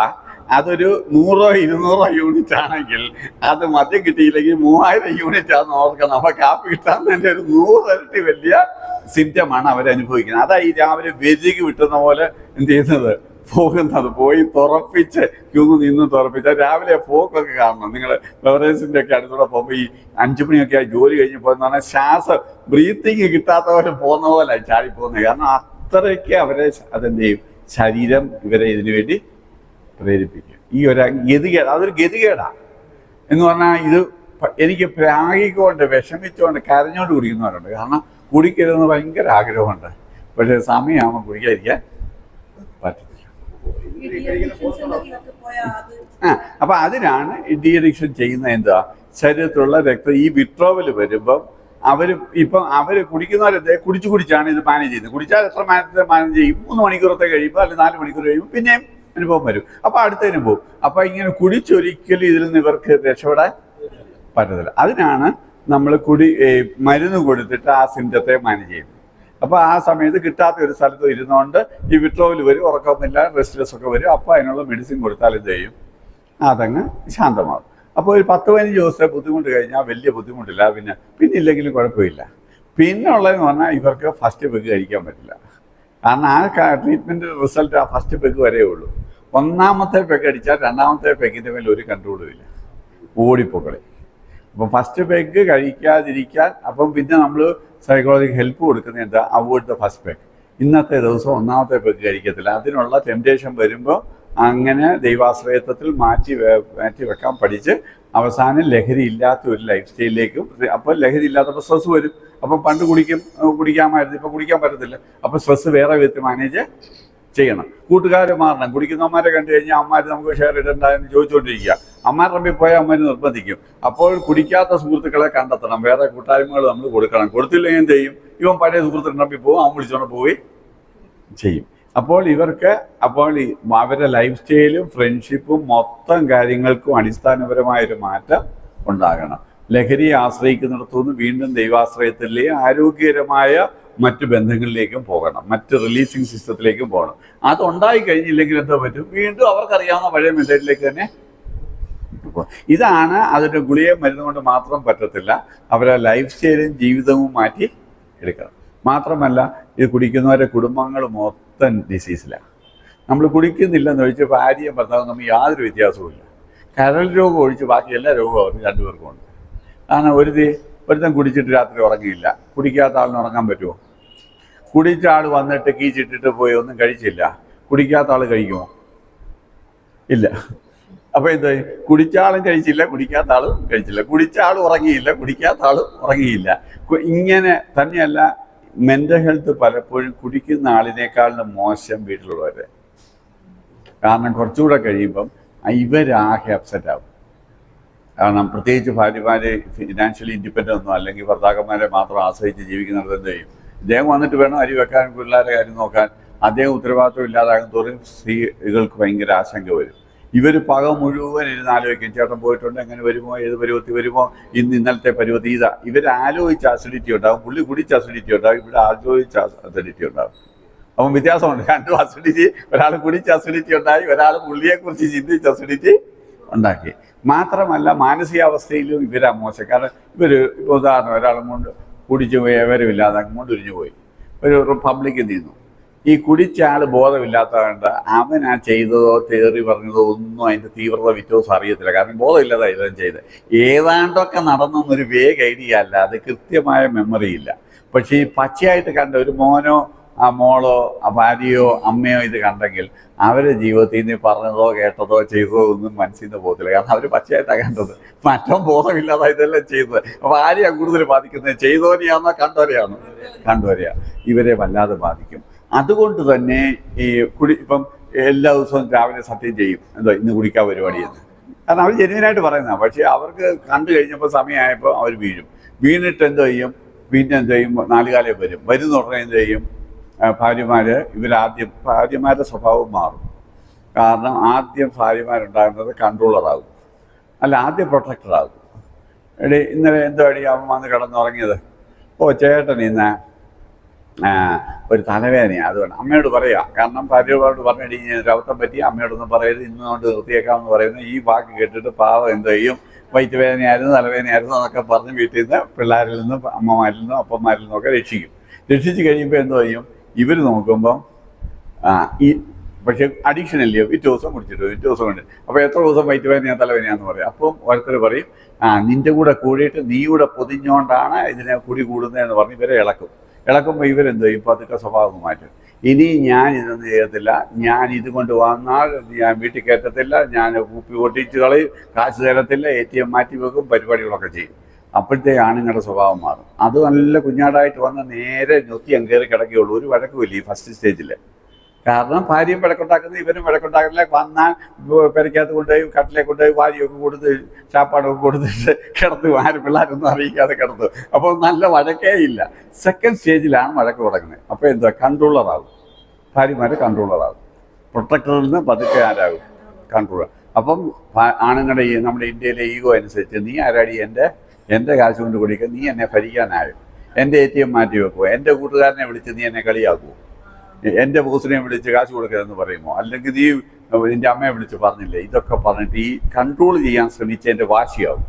അതൊരു 100-200 യൂണിറ്റ് ആണെങ്കിൽ അത് മദ്യം കിട്ടിയില്ലെങ്കിൽ 3000 യൂണിറ്റ് ആണെന്ന് ഓർക്കണം. അപ്പോൾ കാപ്പി കിട്ടാന്നതിൻ്റെ ഒരു 100 ഇരട്ടി വലിയ സിംറ്റമാണ് അവരനുഭവിക്കുന്നത്. അതാ ഈ രാവിലെ വെരുകി വിട്ടുന്ന പോലെ എന്ത് ചെയ്യുന്നത്, പോയി തുറപ്പിച്ച് ക്യൂ നിന്ന് തുറപ്പിച്ച് രാവിലെ പോക്കൊക്കെ കാണണം. നിങ്ങൾ ബെവറേജിൻ്റെ ഒക്കെ അടുത്തൂടെ പോകുമ്പോൾ ഈ 5 മണിയൊക്കെ ജോലി കഴിഞ്ഞ് പോകുന്ന പറഞ്ഞാൽ ബ്രീത്തിങ് കിട്ടാത്ത പോലെ പോകുന്ന പോലെ ചാടിപ്പോകുന്നത്. കാരണം അത്രയ്ക്ക് അവരെ അതെന്ത് ചെയ്യും, ശരീരം ഇവരെ ഇതിനു വേണ്ടി പ്രേരിപ്പിക്കും. ഈ ഒരു ഗതികേട്, അതൊരു ഗതികേടാണ്. എന്ന് പറഞ്ഞാൽ ഇത് എനിക്ക് പ്രാഗിക്കൊണ്ട് വിഷമിച്ചുകൊണ്ട് കരഞ്ഞോണ്ട് കുടിക്കുന്നവരുണ്ട്. കാരണം കുടിക്കരുതെന്ന് ഭയങ്കര ആഗ്രഹമുണ്ട്, പക്ഷേ സമയമാകുമ്പോൾ കുടിക്കാതിരിക്കാൻ പറ്റത്തില്ല. അപ്പൊ അതിനാണ് ഡി അഡിക്ഷൻ ചെയ്യുന്ന എന്താ, ശരീരത്തിലുള്ള രക്തം ഈ വിട്രോവൽ വരുമ്പം അവര് കുടിക്കുന്നവരെ കുടിച്ചാണ് ഇത് മാനേജ് ചെയ്യുന്നത്. കുടിച്ചാൽ എത്ര നേരത്തെ മാനേജ് ചെയ്യും? 3 മണിക്കൂറത്തെ കഴിയുമ്പോൾ അല്ലെങ്കിൽ 4 മണിക്കൂർ കഴിയുമ്പോൾ പിന്നെയും അനുഭവം വരും. അപ്പൊ അടുത്തതിനും പോകും. അപ്പൊ ഇങ്ങനെ കുടിച്ചൊരിക്കലും ഇതിൽ നിന്ന് ഇവർക്ക് രക്ഷപ്പെടാൻ പറ്റത്തില്ല. അതിനാണ് നമ്മൾ മരുന്ന് കൊടുത്തിട്ട് ആ സിംറ്റത്തെ മാനേജ് ചെയ്യുന്നത്. അപ്പൊ ആ സമയത്ത് കിട്ടാത്ത ഒരു സ്ഥലത്ത് ഇരുന്നുകൊണ്ട് ഈ വിട്രോവൽ വരും, ഉറക്കമൊന്നുമില്ല, റെസ്റ്റ്ലെസ് ഒക്കെ വരും. അപ്പോൾ അതിനുള്ള മെഡിസിൻ കൊടുത്താൽ എന്ത് ചെയ്യും? അതങ്ങ് ശാന്തമാകും. അപ്പോൾ ഒരു 10-15 ദിവസത്തെ ബുദ്ധിമുട്ട് കഴിഞ്ഞാൽ വലിയ ബുദ്ധിമുട്ടില്ല. പിന്നെ ഇല്ലെങ്കിലും കുഴപ്പമില്ല. പിന്നെ ഉള്ളതെന്ന് പറഞ്ഞാൽ ഇവർക്ക് ഫസ്റ്റ് പെഗ് കഴിക്കാൻ പറ്റില്ല. കാരണം ആ ട്രീറ്റ്മെൻറ്റ് റിസൾട്ട് ആ ഫസ്റ്റ് പെഗ് വരേ ഉള്ളൂ. 1ാമത്തെ പെഗ് അടിച്ചാൽ 2ാമത്തെ പെഗിൻ്റെ മേലെ ഒരു കൺട്രോളും ഇല്ല, ഓടിപ്പോക്കളെ. അപ്പം ഫസ്റ്റ് പെഗ് കഴിക്കാതിരിക്കാൻ അപ്പം പിന്നെ നമ്മൾ സൈക്കോളജിക്ക് ഹെൽപ്പ് കൊടുക്കുന്നത് എന്താ? Avoid the first peg. ഇന്നത്തെ ദിവസം 1ാമത്തെ പെഗ് കഴിക്കത്തില്ല. അതിനുള്ള ടെംപ്റ്റേഷൻ വരുമ്പോൾ അങ്ങനെ ദൈവാശ്രയത്വത്തിൽ മാറ്റി വെക്കാൻ പഠിച്ച് അവസാനം ലഹരി ഇല്ലാത്ത ഒരു ലൈഫ് സ്റ്റൈലിലേക്കും. അപ്പോൾ ലഹരി ഇല്ലാത്തപ്പോൾ സ്ട്രെസ് വരും. അപ്പം പണ്ട് കുടിക്കാമായിരുന്നു, ഇപ്പം കുടിക്കാൻ പറ്റത്തില്ല. അപ്പോൾ സ്ട്രെസ് വേറെ വിധത്തിൽ മാനേജ് ചെയ്യണം. കൂട്ടുകാർ മാറണം. കുടിക്കുന്നവന്മാരെ കണ്ടു കഴിഞ്ഞാൽ അമ്മമാർ നമുക്ക് ഷെയർ ഇടണ്ടെന്ന് ചോദിച്ചുകൊണ്ടിരിക്കുക. അമ്മമാർ തമ്മിൽ പോയാൽ അമ്മമാർ നിർബന്ധിക്കും. അപ്പോൾ കുടിക്കാത്ത സുഹൃത്തുക്കളെ കണ്ടെത്തണം, വേറെ കൂട്ടായ്മകൾ നമ്മൾ കൊടുക്കണം. കൊടുത്തില്ലെങ്കിൽ എന്ത് ചെയ്യും? ഇവൻ പഴയ സുഹൃത്തുക്കൾ തമ്മിൽ പോകും, അവൻ വിളിച്ചോണ്ട് പോയി ചെയ്യും. അപ്പോൾ ഇവർക്ക് അവരുടെ ലൈഫ് സ്റ്റൈലും ഫ്രണ്ട്ഷിപ്പും മൊത്തം കാര്യങ്ങൾക്കും അടിസ്ഥാനപരമായൊരു മാറ്റം ഉണ്ടാകണം. ലഹരിയെ ആശ്രയിക്കുന്നിടത്തുനിന്ന് വീണ്ടും ദൈവാശ്രയത്തിലേക്ക് ആരോഗ്യകരമായ മറ്റു ബന്ധങ്ങളിലേക്കും പോകണം, മറ്റ് റിലീസിങ് സിസ്റ്റത്തിലേക്കും പോകണം. അതുണ്ടായി കഴിഞ്ഞില്ലെങ്കിൽ എന്താ പറ്റും? വീണ്ടും അവർക്കറിയാവുന്ന പഴയ മെത്തേഡിലേക്ക് തന്നെ. ഇതാണ് അതിൻ്റെ ഗുളിക മരുന്ന് കൊണ്ട് മാത്രം പറ്റത്തില്ല. അവരെ ലൈഫ് സ്റ്റൈലും ജീവിതവും മാറ്റി എടുക്കണം. മാത്രമല്ല ഇത് കുടിക്കുന്നവരെ കുടുംബങ്ങൾ മൊത്തം ഡിസീസിലാണ്. നമ്മൾ കുടിക്കുന്നില്ലെന്ന് ഒഴിച്ച് ഭാര്യയും ഭർത്താവും തമ്മിൽ യാതൊരു വ്യത്യാസവുമില്ല. കരൾ രോഗം ഒഴിച്ച് ബാക്കി എല്ലാ രോഗവും അവർക്ക് 2 പേർക്കും ഉണ്ട്. കാരണം ഒരുത്തൻ കുടിച്ചിട്ട് രാത്രി ഉറങ്ങിയില്ല. കുടിക്കാത്ത ആളിന് ഉറങ്ങാൻ പറ്റുമോ? കുടിച്ച ആൾ വന്നിട്ട് കീച്ചിട്ടിട്ട് പോയി ഒന്നും കഴിച്ചില്ല, കുടിക്കാത്ത ആൾ കഴിക്കുമോ? ഇല്ല. അപ്പോൾ എന്താ? കുടിച്ച ആളും കഴിച്ചില്ല, കുടിക്കാത്ത ആളും കഴിച്ചില്ല. കുടിച്ച ആൾ ഉറങ്ങിയില്ല, കുടിക്കാത്ത ആളും ഉറങ്ങിയില്ല. ഇങ്ങനെ തന്നെയല്ല മെൻ്റൽ ഹെൽത്ത് പലപ്പോഴും കുടിക്കുന്ന ആളിനേക്കാളും മോശം വീട്ടിലുള്ളവരെ. കാരണം കുറച്ചുകൂടെ കഴിയുമ്പം ഇവരാകെ അപ്സെറ്റ് ആവും. കാരണം പ്രത്യേകിച്ച് ഭാര്യമാരെ ഫിനാൻഷ്യലി ഇൻഡിപെൻഡൻ്റ് ഒന്നും അല്ലെങ്കിൽ ഭർത്താക്കന്മാരെ മാത്രം ആശ്രയിച്ച് ജീവിക്കുന്നിടത്ത് എന്ത് ചെയ്യും? ഇദ്ദേഹം വന്നിട്ട് വേണം അരി വെക്കാൻ, പിള്ളേരെ കാര്യം നോക്കാൻ. അദ്ദേഹം ഉത്തരവാദിത്വം ഇല്ലാതാകും തോറും സ്ത്രീകൾക്ക് ഭയങ്കര ആശങ്ക വരും. ഇവർ പക മുഴുവൻ ഇരുന്ന് ആലോചിക്കും, ചേട്ടൻ പോയിട്ടുണ്ട്, എങ്ങനെ വരുമോ, ഏത് പരുവത്തി വരുമോ, ഇന്നലത്തെ പരുവത്തി ഇതാ. ഇവർ ആലോചിച്ച് അസിഡിറ്റി ഉണ്ടാകും, പുള്ളി കുടിച്ച് അസിഡിറ്റി ഉണ്ടാകും, ഇവിടെ ആലോചിച്ച് അസിഡിറ്റി ഉണ്ടാകും. അപ്പം വ്യത്യാസമുണ്ട്. 2 അസിഡിറ്റി, ഒരാൾ കുടിച്ച് അസിഡിറ്റി ഉണ്ടായി, ഒരാൾ പുള്ളിയെക്കുറിച്ച് ചിന്തിച്ച് അസിഡിറ്റി ഉണ്ടാക്കി. മാത്രമല്ല മാനസികാവസ്ഥയിലും ഇവരാ മോശം. കാരണം ഇപ്പോൾ ഉദാഹരണം, ഒരാളും കൊണ്ട് കുടിച്ച് പോയി വിവരമില്ലാതെ അങ്ങോട്ട് ഉരിഞ്ഞു പോയി ഒരു പബ്ലിക്കിൽ നിന്നു. ഈ കുടിച്ച ആൾ ബോധമില്ലാത്തതുകൊണ്ട് അവൻ ആ ചെയ്തതോ തേറി പറഞ്ഞതോ ഒന്നും അതിൻ്റെ തീവ്രത വ്യത്യാസം അറിയത്തില്ല. കാരണം ബോധമില്ലാതെ ഇതെല്ലാം ചെയ്ത് ഏതാണ്ടൊക്കെ നടന്നൊന്നൊരു വേഗ് ഐഡിയ അല്ല, അത് കൃത്യമായ മെമ്മറി ഇല്ല. പക്ഷേ ഈ പച്ചയായിട്ട് കണ്ട ഒരു മോനോ മോളോ ഭാര്യയോ അമ്മയോ ഇത് കണ്ടെങ്കിൽ അവരുടെ ജീവിതത്തിൽ നിന്ന് പറഞ്ഞതോ കേട്ടതോ ചെയ്തതോ ഒന്നും മനസ്സിൽ നിന്ന് പോകത്തില്ല. കാരണം അവർ പച്ചയായിട്ടാണ് കണ്ടത്, മറ്റും ബോധമില്ലാതെ ഇതെല്ലാം ചെയ്തത്. അപ്പോൾ ആരെയാണ് കൂടുതൽ ബാധിക്കുന്നത്? ചെയ്തവരെയാണോ കണ്ടവരെയാണോ? കണ്ടവരെയാ. ഇവരെ വല്ലാതെ ബാധിക്കും. അതുകൊണ്ട് തന്നെ ഈ ഇപ്പം എല്ലാ ദിവസവും രാവിലെ സത്യം ചെയ്യും, എന്തോ ഇന്ന് കുടിക്കാൻ പരിപാടിയെന്ന്. കാരണം അവർ ജെന്യുവനായിട്ട് പറയുന്നതാണ്. പക്ഷേ അവർക്ക് കണ്ടു കഴിഞ്ഞപ്പോൾ സമയമായപ്പോൾ അവർ വീണിട്ട് എന്തോ ചെയ്യും? പിന്നെ എന്ത് ചെയ്യും? 4 കാലം വരുന്ന ഉടനെ എന്ത് ചെയ്യും? ഭാര്യമാരുടെ സ്വഭാവം മാറും. കാരണം ആദ്യം ഭാര്യമാരുണ്ടാകുന്നത് കൺട്രോളറാകും, അല്ല ആദ്യം പ്രൊട്ടക്ടറാകും. ഇന്നലെ എന്തോ അടി അവൻ വന്ന് കിടന്നുറങ്ങിയത്, ചേട്ടൻ ഇന്ന് ഒരു തലവേദനയാണ്, അതുകൊണ്ട് അമ്മയോട് പറയുക. കാരണം ഭാര്യയോട് പറഞ്ഞിട്ട് രവത്തം പറ്റി അമ്മയോടൊന്നും പറയരുത്, ഇന്നുകൊണ്ട് നിർത്തിയേക്കാമെന്ന് പറയുന്നത് ഈ വാക്ക് കേട്ടിട്ട് പാവം എന്തോ ചെയ്യും? വയറ്റുവേദനയായിരുന്നു, തലവേദനയായിരുന്നു എന്നൊക്കെ പറഞ്ഞ് വീട്ടിൽ നിന്ന് പിള്ളേരിൽ നിന്നും അമ്മമാരിൽ നിന്നും അപ്പന്മാരിൽ നിന്നൊക്കെ രക്ഷിച്ച് കഴിയുമ്പോൾ എന്തോ ചെയ്യും? ഇവർ നോക്കുമ്പം പക്ഷേ അഡിക്ഷൻ അല്ലയോ, 2 ദിവസം കുടിച്ചിട്ട് 2 ദിവസം കൊണ്ട്. അപ്പോൾ എത്ര ദിവസം വയറ്റുവേദനയാ തലവേദനയാന്ന് പറയും. അപ്പം ഓരോരുത്തർ പറയും, നിൻ്റെ കൂടെ കൂടിയിട്ട് നീ കൂടെ പൊതിഞ്ഞുകൊണ്ടാണ് ഇതിനെ കുടി കൂടുന്നതെന്ന് പറഞ്ഞ് ഇവരെ ഇളക്കുമ്പോൾ ഇവരെന്തോ ചെയ്യും? പതുക്കെ സ്വഭാവം മാറ്റും. ഇനി ഞാൻ ഇതൊന്നും ചെയ്യത്തില്ല, ഞാൻ ഇതുകൊണ്ട് വന്നാൽ ഞാൻ വീട്ടിൽ കയറ്റത്തില്ല, ഞാൻ കുപ്പി പൊട്ടിച്ച് കളയും, കാശ് തരത്തില്ല, ATM മാറ്റി വെക്കും, പരിപാടികളൊക്കെ ചെയ്യും. അപ്പോഴത്തെ ആണുങ്ങളുടെ സ്വഭാവം മാറും. അത് നല്ല കുഞ്ഞാടായിട്ട് വന്ന് നേരെ ഞൊത്തി കയറി കിടക്കുകയുള്ളൂ. ഒരു വഴക്കുമില്ല ഈ ഫസ്റ്റ് സ്റ്റേജിൽ. കാരണം ഭാര്യയും വഴക്കുണ്ടാക്കുന്നത് ഇവരും വഴക്കുണ്ടാക്കുന്നില്ല. വന്നാൽ പെരക്കകത്ത് കൊണ്ടുപോയി കട്ടിലെ കൊണ്ടുപോയി വാരിയൊക്കെ കൊടുത്ത് ചാപ്പാടൊക്കെ കൊടുത്തിട്ട് കിടന്നു, ആരും പിള്ളേരൊന്നും അറിയിക്കാതെ കിടന്നു. അപ്പോൾ നല്ല വഴക്കേ ഇല്ല. സെക്കൻഡ് സ്റ്റേജിലാണ് വഴക്ക് തുടങ്ങുന്നത്. അപ്പോൾ എന്താ, കൺട്രോളറാകും, ഭാര്യമാർ കൺട്രോളറാകും. പ്രൊട്ടക്ടറിൽ നിന്ന് പതുക്കെ ആരാകും, കൺട്രോളർ. അപ്പം ആണുങ്ങളുടെ നമ്മുടെ ഇന്ത്യയിലെ ഈഗോ അനുസരിച്ച് നീ ആരാടി എൻ്റെ കാശ് കൊണ്ട് കുടിക്കുക, നീ എന്നെ ഭരിക്കാനായോ, എൻ്റെ ATM മാറ്റി വെക്കുമോ, എൻ്റെ കൂട്ടുകാരനെ വിളിച്ച് നീ എന്നെ കളിയാക്കുമോ, എൻ്റെ ബോസിനെ വിളിച്ച് കാശ് കൊടുക്കരുതെന്ന് പറയുമോ, അല്ലെങ്കിൽ നീ നിൻ്റെ അമ്മയെ വിളിച്ച് പറഞ്ഞില്ലേ, ഇതൊക്കെ പറഞ്ഞിട്ട് ഈ കൺട്രോൾ ചെയ്യാൻ ശ്രമിച്ചതിൻ്റെ വാശിയാവും.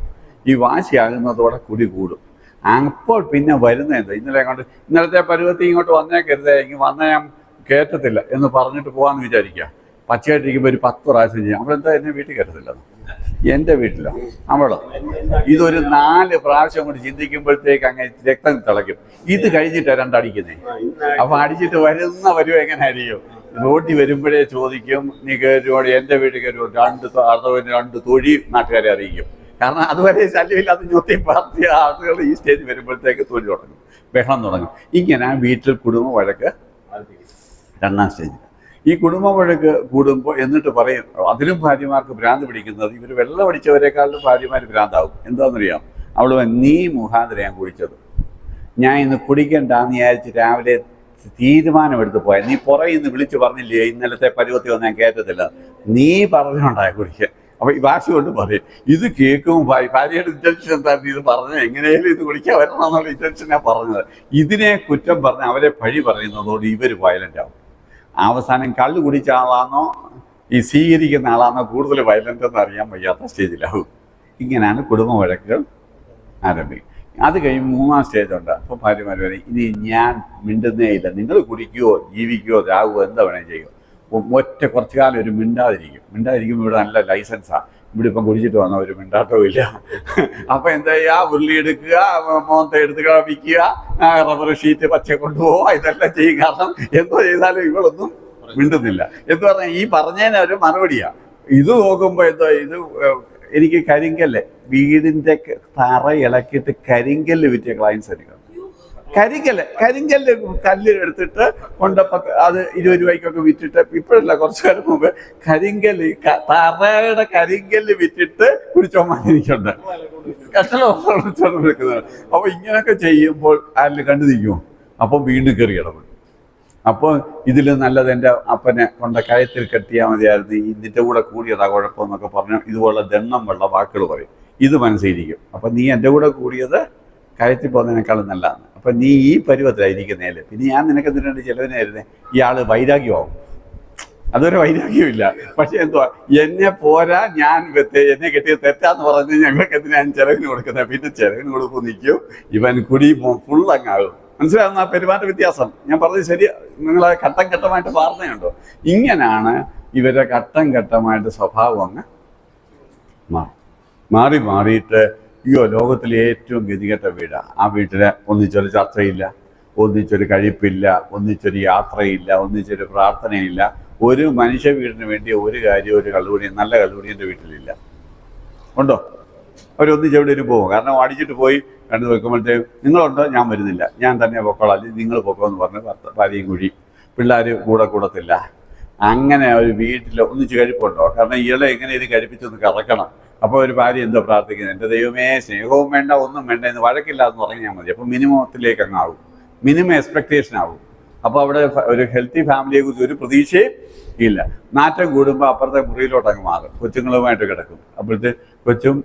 ഈ വാശിയാകുന്നതോടെ കുടി കൂടും. അപ്പോൾ പിന്നെ വരുന്ന എന്താ, ഇന്നലത്തെ പരുവത്തിൽ ഇങ്ങോട്ട് വന്നേക്കരുതേ, ഇങ്ങനെ വന്നാൽ ഞാൻ കയറ്റത്തില്ല എന്ന് പറഞ്ഞിട്ട് പോകാമെന്ന് വിചാരിക്കുക. പച്ചയായിട്ടിരിക്കുമ്പോൾ ഒരു 10 പ്രാവശ്യം ചെയ്യാം. അവളെന്താ എന്നെ വീട്ടിൽ കയറ്റത്തില്ല, എൻ്റെ വീട്ടിലാണ് അവള്. ഇതൊരു 4 പ്രാവശ്യം കൊണ്ട് ചിന്തിക്കുമ്പോഴത്തേക്ക് അങ്ങനെ രക്തം തിളയ്ക്കും. ഇത് കഴിഞ്ഞിട്ടാണ് രണ്ടടിക്കുന്നേ. അപ്പൊ അടിച്ചിട്ട് വരുവോ എങ്ങനെയായിരിക്കും, റോഡിൽ വരുമ്പോഴേ ചോദിക്കും, നീ കയറുമോ, എൻ്റെ വീട്ടിൽ കയറുമോ, 2 തൊഴി നാട്ടുകാരെ അറിയിക്കും. കാരണം അതുവരെ ശല്യമില്ലാത്ത ഞൊത്തി പാർട്ടി ആളുകൾ ഈ സ്റ്റേജ് വരുമ്പോഴത്തേക്ക് തൊഴി തുടങ്ങും, ബഹളം തുടങ്ങും. ഇങ്ങനെ വീട്ടിൽ കുടുംബ വഴക്ക് 2ാം സ്റ്റേജിൽ. ഈ കുടുംബ വഴക്ക് കൂടുമ്പോൾ എന്നിട്ട് പറയും, അതിലും ഭാര്യമാർക്ക് ഭ്രാന്ത് പിടിക്കുന്നത്, ഇവർ വെള്ളം അടിച്ചവരെക്കാളും ഭാര്യമാർ ഭ്രാന്താവും. എന്താണെന്നറിയാം, അവൾ നീ മുഖാന്തരം ഞാൻ കുടിച്ചത്, ഞാൻ ഇന്ന് കുടിക്കണ്ടെന്ന് വിചാരിച്ച് രാവിലെ തീരുമാനമെടുത്ത് പോയാൽ, നീ പുറകെ ഇന്ന് വിളിച്ച് പറഞ്ഞില്ലേ ഇന്നലത്തെ പരുവത്തി വന്ന് ഞാൻ കയറ്റത്തില്ല, നീ പറഞ്ഞുകൊണ്ടായ കുടിക്കാൻ. അപ്പോൾ ഈ ഭാഷ കൊണ്ട് പറയും. ഇത് കേൾക്കുമ്പോൾ ഭാര്യയുടെ ഇൻറ്റൻഷൻ എന്തായിരുന്നു, ഇത് പറഞ്ഞത് എങ്ങനെയാലും ഇത് കുടിക്കാൻ വരണം എന്നുള്ള ഇൻറ്റൻഷനാണ് പറഞ്ഞത്. ഇതിനെ കുറ്റം പറഞ്ഞ് അവരെ പഴി പറയുന്നതോട് ഇവർ വയലൻ്റ് ആവും. അവസാനം കള്ള് കുടിച്ച ആളാണോ ഈ സ്വീകരിക്കുന്ന ആളാണോ കൂടുതൽ വയലൻ്റ് എന്ന് അറിയാൻ വയ്യാത്ത സ്റ്റേജിലാവും. ഇങ്ങനെയാണ് കുടുംബ വഴക്കുകൾ ആരംഭിക്കും. അത് കഴിയുമ്പോൾ 3ാം സ്റ്റേജുണ്ട്. അപ്പോൾ ഭാര്യമാർ പറയും, ഇനി ഞാൻ മിണ്ടുന്നേ ഇല്ല, നിങ്ങൾ കുടിക്കുകയോ ജീവിക്കുകയോ രാകുകയോ എന്താ വേണേൽ ചെയ്യുമോ, കുറച്ചു കാലം ഒരു മിണ്ടാതിരിക്കുമ്പോൾ ഇവിടെ നല്ല ലൈസൻസാണ്. ഇവിടെ ഇപ്പം കുടിച്ചിട്ട് വന്ന ഒരു മിണ്ടാട്ടവും ഇല്ല. അപ്പം എന്താ ചെയ്യുക, ഉരുളി എടുക്കുക, മോന്ത എടുത്ത് കളിക്കുക, റബ്ബർ ഷീറ്റ് പച്ച കൊണ്ടുപോവുക, ഇതെല്ലാം ചെയ്യും. കാരണം എന്തോ ചെയ്താലും ഇവളൊന്നും മിണ്ടുന്നില്ല എന്ന് പറഞ്ഞാൽ ഈ പറഞ്ഞതിന് ഒരു മറുപടിയാണ്. ഇത് നോക്കുമ്പോൾ എന്തോ ഇത് എനിക്ക് കരിങ്കല്ല്, വീടിൻ്റെ തറ ഇളക്കിയിട്ട് കരിങ്കല്ല് വിറ്റിയ ക്ലയൻസ് എനിക്ക്. കരിങ്കല്ല് കല്ല് എടുത്തിട്ട് അത് 20 രൂപയ്ക്കൊക്കെ വിറ്റിട്ട്, ഇപ്പോഴല്ല കുറച്ചു കാലം മുമ്പ് തറയുടെ കരിങ്കല്ല് വിറ്റിട്ട് കുടിച്ചോമാൻ എനിക്കുണ്ട്, കഷ്ടം എടുക്കുന്നത്. അപ്പോൾ ഇങ്ങനെയൊക്കെ ചെയ്യുമ്പോൾ ആരിൽ കണ്ടു നിൽക്കുമോ, അപ്പോൾ വീണ്ടും കയറി ഇടപെടും. അപ്പോൾ ഇതിൽ നല്ലത് എൻ്റെ അപ്പനെ കൊണ്ട കയത്തിൽ കെട്ടിയാൽ മതിയായിരുന്നു, ഇതിൻ്റെ കൂടെ കൂടിയതാ കുഴപ്പമെന്നൊക്കെ പറഞ്ഞു ഇതുപോലെ ദണ്ണം വെള്ള വാക്കുകൾ പറയും. ഇത് മനസ്സിലിരിക്കും. അപ്പം നീ എൻ്റെ കൂടെ കൂടിയത് കയത്തിൽ പോകുന്നതിനേക്കാളും നല്ലതാണ്. അപ്പം നീ ഈ പരുവത്തിലായിരിക്കുന്നതിൽ പിന്നെ ഞാൻ നിനക്ക് എന്തിനാണ് ചിലവിനായിരുന്നേ, ഇയാൾ വൈരാഗ്യമാവും. അതൊരു വൈരാഗ്യമില്ല. പക്ഷെ എന്തുവാ, എന്നെ പോരാ, എന്നെ കെട്ടിയത് തെറ്റാന്ന് പറഞ്ഞ് ഞങ്ങൾക്ക് എന്തിനാണ് ചിലവിന് കൊടുക്കുന്നത്. പിന്നെ ചിലവിന് കൊടുക്കും നിൽക്കും, ഇവൻ കുടി ഫുള്ളങ്ങാകും. മനസ്സിലാകുന്ന ആ പെരുമാറ്റ വ്യത്യാസം ഞാൻ പറഞ്ഞത് ശരി. നിങ്ങളെ ഘട്ടം ഘട്ടമായിട്ട് വാർത്തയുണ്ടോ? ഇങ്ങനെയാണ് ഇവരുടെ ഘട്ടം ഘട്ടമായിട്ട് സ്വഭാവം അങ്ങ് മാറിയിട്ട് ലോകത്തിലെ ഏറ്റവും ഗതികെട്ട വീടാണ്. ആ വീട്ടിൽ ഒന്നിച്ചൊരു ചർച്ചയില്ല, ഒന്നിച്ചൊരു കഴിപ്പില്ല, ഒന്നിച്ചൊരു യാത്രയില്ല, ഒന്നിച്ചൊരു പ്രാർത്ഥനയില്ല. ഒരു മനുഷ്യ വീടിന് വേണ്ടി ഒരു കാര്യം, ഒരു കള്ളുകൂടി, നല്ല കള്ളുകൂടി എൻ്റെ വീട്ടിലില്ല. ഉണ്ടോ? അവരൊന്നിച്ചെവിടെയും പോകും. കാരണം അടിച്ചിട്ട് പോയി കണ്ടു വെക്കുമ്പോഴത്തേക്കും നിങ്ങളുണ്ടോ, ഞാൻ വരുന്നില്ല, ഞാൻ തന്നെ പൊക്കോളാം, അല്ലെങ്കിൽ നിങ്ങൾ പൊക്കോന്ന് പറഞ്ഞ് ഭാര്യയും കുഴി, പിള്ളേർ കൂടത്തില്ല. അങ്ങനെ ഒരു വീട്ടിൽ ഒന്നിച്ച് കഴിപ്പുണ്ടോ? കാരണം ഇയാളെ എങ്ങനെ ഇത് കഴിപ്പിച്ചൊന്ന് കറക്കണം. അപ്പോൾ ഒരു ഭാര്യ എന്തോ പ്രാർത്ഥിക്കുന്നത്, എൻ്റെ ദൈവമേ സ്നേഹവും വേണ്ട ഒന്നും വേണ്ട എന്ന് വഴക്കില്ലാന്ന് പറഞ്ഞാൽ മതി. അപ്പോൾ മിനിമത്തിലേക്ക് അങ്ങാവും, മിനിമം എക്സ്പെക്റ്റേഷൻ ആവും. അപ്പോൾ അവിടെ ഒരു ഹെൽത്തി ഫാമിലിയെ കുറിച്ച് ഒരു പ്രതീക്ഷയും ഇല്ല. നാറ്റം കൂടുമ്പോൾ അപ്പുറത്തെ മുറിയിലോട്ട് അങ്ങ് മാറും, കൊച്ചുങ്ങളുമായിട്ട് കിടക്കും. അപ്പോഴത്തെ കൊച്ചും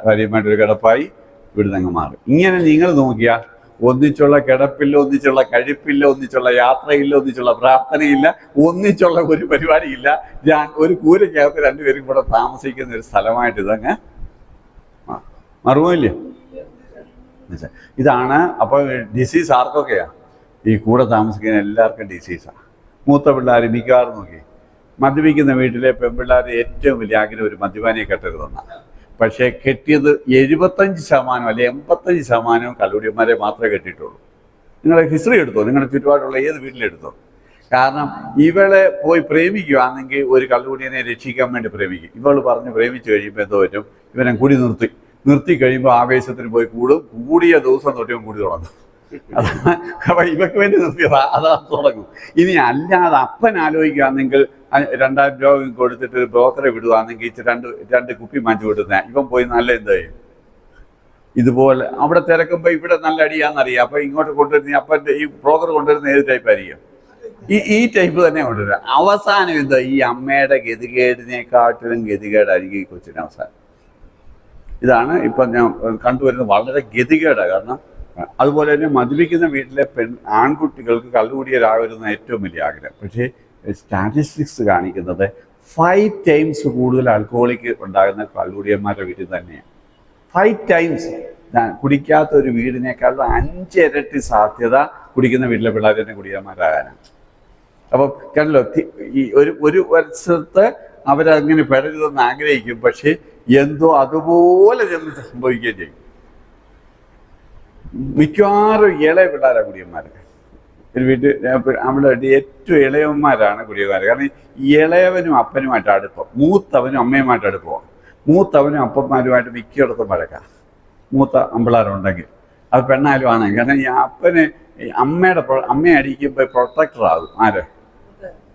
ഭാര്യയുമായിട്ടൊരു കിടപ്പായി ഇവിടുന്ന് അങ്ങ് മാറും. ഇങ്ങനെ നിങ്ങൾ നോക്കിയാൽ ഒന്നിച്ചുള്ള കിടപ്പില്ല, ഒന്നിച്ചുള്ള കഴിപ്പില്ല, ഒന്നിച്ചുള്ള യാത്രയില്ല, ഒന്നിച്ചുള്ള പ്രാർത്ഥനയില്ല, ഒന്നിച്ചുള്ള ഒരു പരിപാടിയില്ല. ഒരു കൂരയ്ക്കകത്ത് 2 പേരും കൂടെ താമസിക്കുന്ന ഒരു സ്ഥലമായിട്ട് ഇതങ്ങ് മറുപടില്ലേ. ഇതാണ്. അപ്പോൾ ഡിസീസ് ആർക്കൊക്കെയാണ്? ഈ കൂടെ താമസിക്കുന്ന എല്ലാവർക്കും ഡിസീസാണ്. മൂത്ത പിള്ളേർ മിക്കവാറും നോക്കി മദ്യപിക്കുന്ന വീട്ടിലെ പെൺപിള്ളേർ ഏറ്റവും വലിയ ആഗ്രഹം ഒരു മദ്യപാനിയെ കെട്ടരുതെന്നാണ്. പക്ഷേ കെട്ടിയത് 75% അല്ലെ 85% കള്ളുകുടിയന്മാരെ മാത്രമേ കെട്ടിയിട്ടുള്ളൂ. നിങ്ങളുടെ ഹിസ്റ്ററി എടുത്തോ, നിങ്ങളുടെ ചുറ്റുപാടുള്ള ഏത് വീട്ടിലെടുത്തോ. കാരണം ഇവളെ പോയി പ്രേമിക്കുകയാണെങ്കിൽ ഒരു കള്ളുകുടിയനെ രക്ഷിക്കാൻ വേണ്ടി പ്രേമിക്കും. ഇവൾ പറഞ്ഞ് പ്രേമിച്ച് കഴിയുമ്പോൾ എന്തോ പറ്റും, ഇവനെ കൂടി നിർത്തി കഴിയുമ്പോൾ ആവേശത്തിന് പോയി കൂടും. കൂടിയ ദിവസം തൊട്ട് കൂടി തുടങ്ങും. അപ്പൊ ഇവക്ക് വേണ്ടി നിർത്തിയതാ, അതാ തുടങ്ങും. ഇനി അല്ലാതെ അപ്പൻ ആലോചിക്കുകയാണെങ്കിൽ 2000 രൂപ കൊടുത്തിട്ട് ഒരു ബ്രോക്കറെ വിടുകയാണെങ്കിൽ രണ്ട് കുപ്പി മാറ്റി കൊടുക്കുന്ന ഇവൻ പോയി നല്ല എന്ത് ചെയ്യും? ഇതുപോലെ അവിടെ തിരക്കുമ്പോൾ ഇവിടെ നല്ല അടിയാന്നറിയാം. അപ്പൊ ഇങ്ങോട്ട് കൊണ്ടുവരുന്ന അപ്പൻ്റെ ഈ ബ്രോക്കർ കൊണ്ടുവരുന്ന ഏത് ടൈപ്പ് ആയിരിക്കും? ഈ ടൈപ്പ് തന്നെ കൊണ്ടുവരിക. അവസാനം എന്താ? ഈ അമ്മയുടെ ഗതികേടിനെക്കാട്ടിലും ഗതികേടായിരിക്കും ഈ കൊച്ചിന് അവസാനം. ഇതാണ് ഇപ്പം ഞാൻ കണ്ടുവരുന്നത്. വളരെ ഗതികേടാണ്. കാരണം അതുപോലെ തന്നെ മദ്യപിക്കുന്ന വീട്ടിലെ ആൺകുട്ടികൾക്ക് കള്ളുകുടിയരാകരുന്ന ഏറ്റവും വലിയ ആഗ്രഹം. പക്ഷേ സ്റ്റാറ്റിസ്റ്റിക്സ് കാണിക്കുന്നത് 5 ടൈംസ് കൂടുതൽ ആൽക്കഹോളിക്ക് ഉണ്ടാകുന്ന കള്ളുകുടിയന്മാരുടെ വീട്ടിൽ തന്നെയാണ്. 5 ടൈംസ്. കുടിക്കാത്ത ഒരു വീടിനേക്കാളും 5 ഇരട്ടി സാധ്യത കുടിക്കുന്ന വീട്ടിലെ പിള്ളേർ തന്നെ കുടിയന്മാരാകാനാണ്. അപ്പോൾ കണ്ടല്ലോ, ഈ ഒരു വർഷത്ത് അവരങ്ങനെ പെടരുതെന്ന് ആഗ്രഹിക്കും, പക്ഷേ എന്തോ അതുപോലെ ചെന്ന് സംഭവിക്കുകയും ചെയ്യും. മിക്കവാറും ഇളയ പിള്ളേരാണ് കുടിയന്മാർ. ഒരു വീട്ടിൽ അവിടെ ഏറ്റവും ഇളയവന്മാരാണ് കുടിയന്മാർ. കാരണം ഇളയവനും അപ്പനുമായിട്ട് അടുപ്പം, മൂത്തവനും അമ്മയുമായിട്ട് അടുപ്പമാണ്. മൂത്തവനും അപ്പന്മാരുമായിട്ട് മിക്കയിടത്തും വഴക്കാം, മൂത്ത അമ്പിളാരുണ്ടെങ്കിൽ. അത് പെണ്ണായാലും ആണെങ്കിൽ. കാരണം ഈ അപ്പന് അമ്മയെ അടിക്കുമ്പോൾ പ്രൊട്ടക്ടറാകും. ആര്?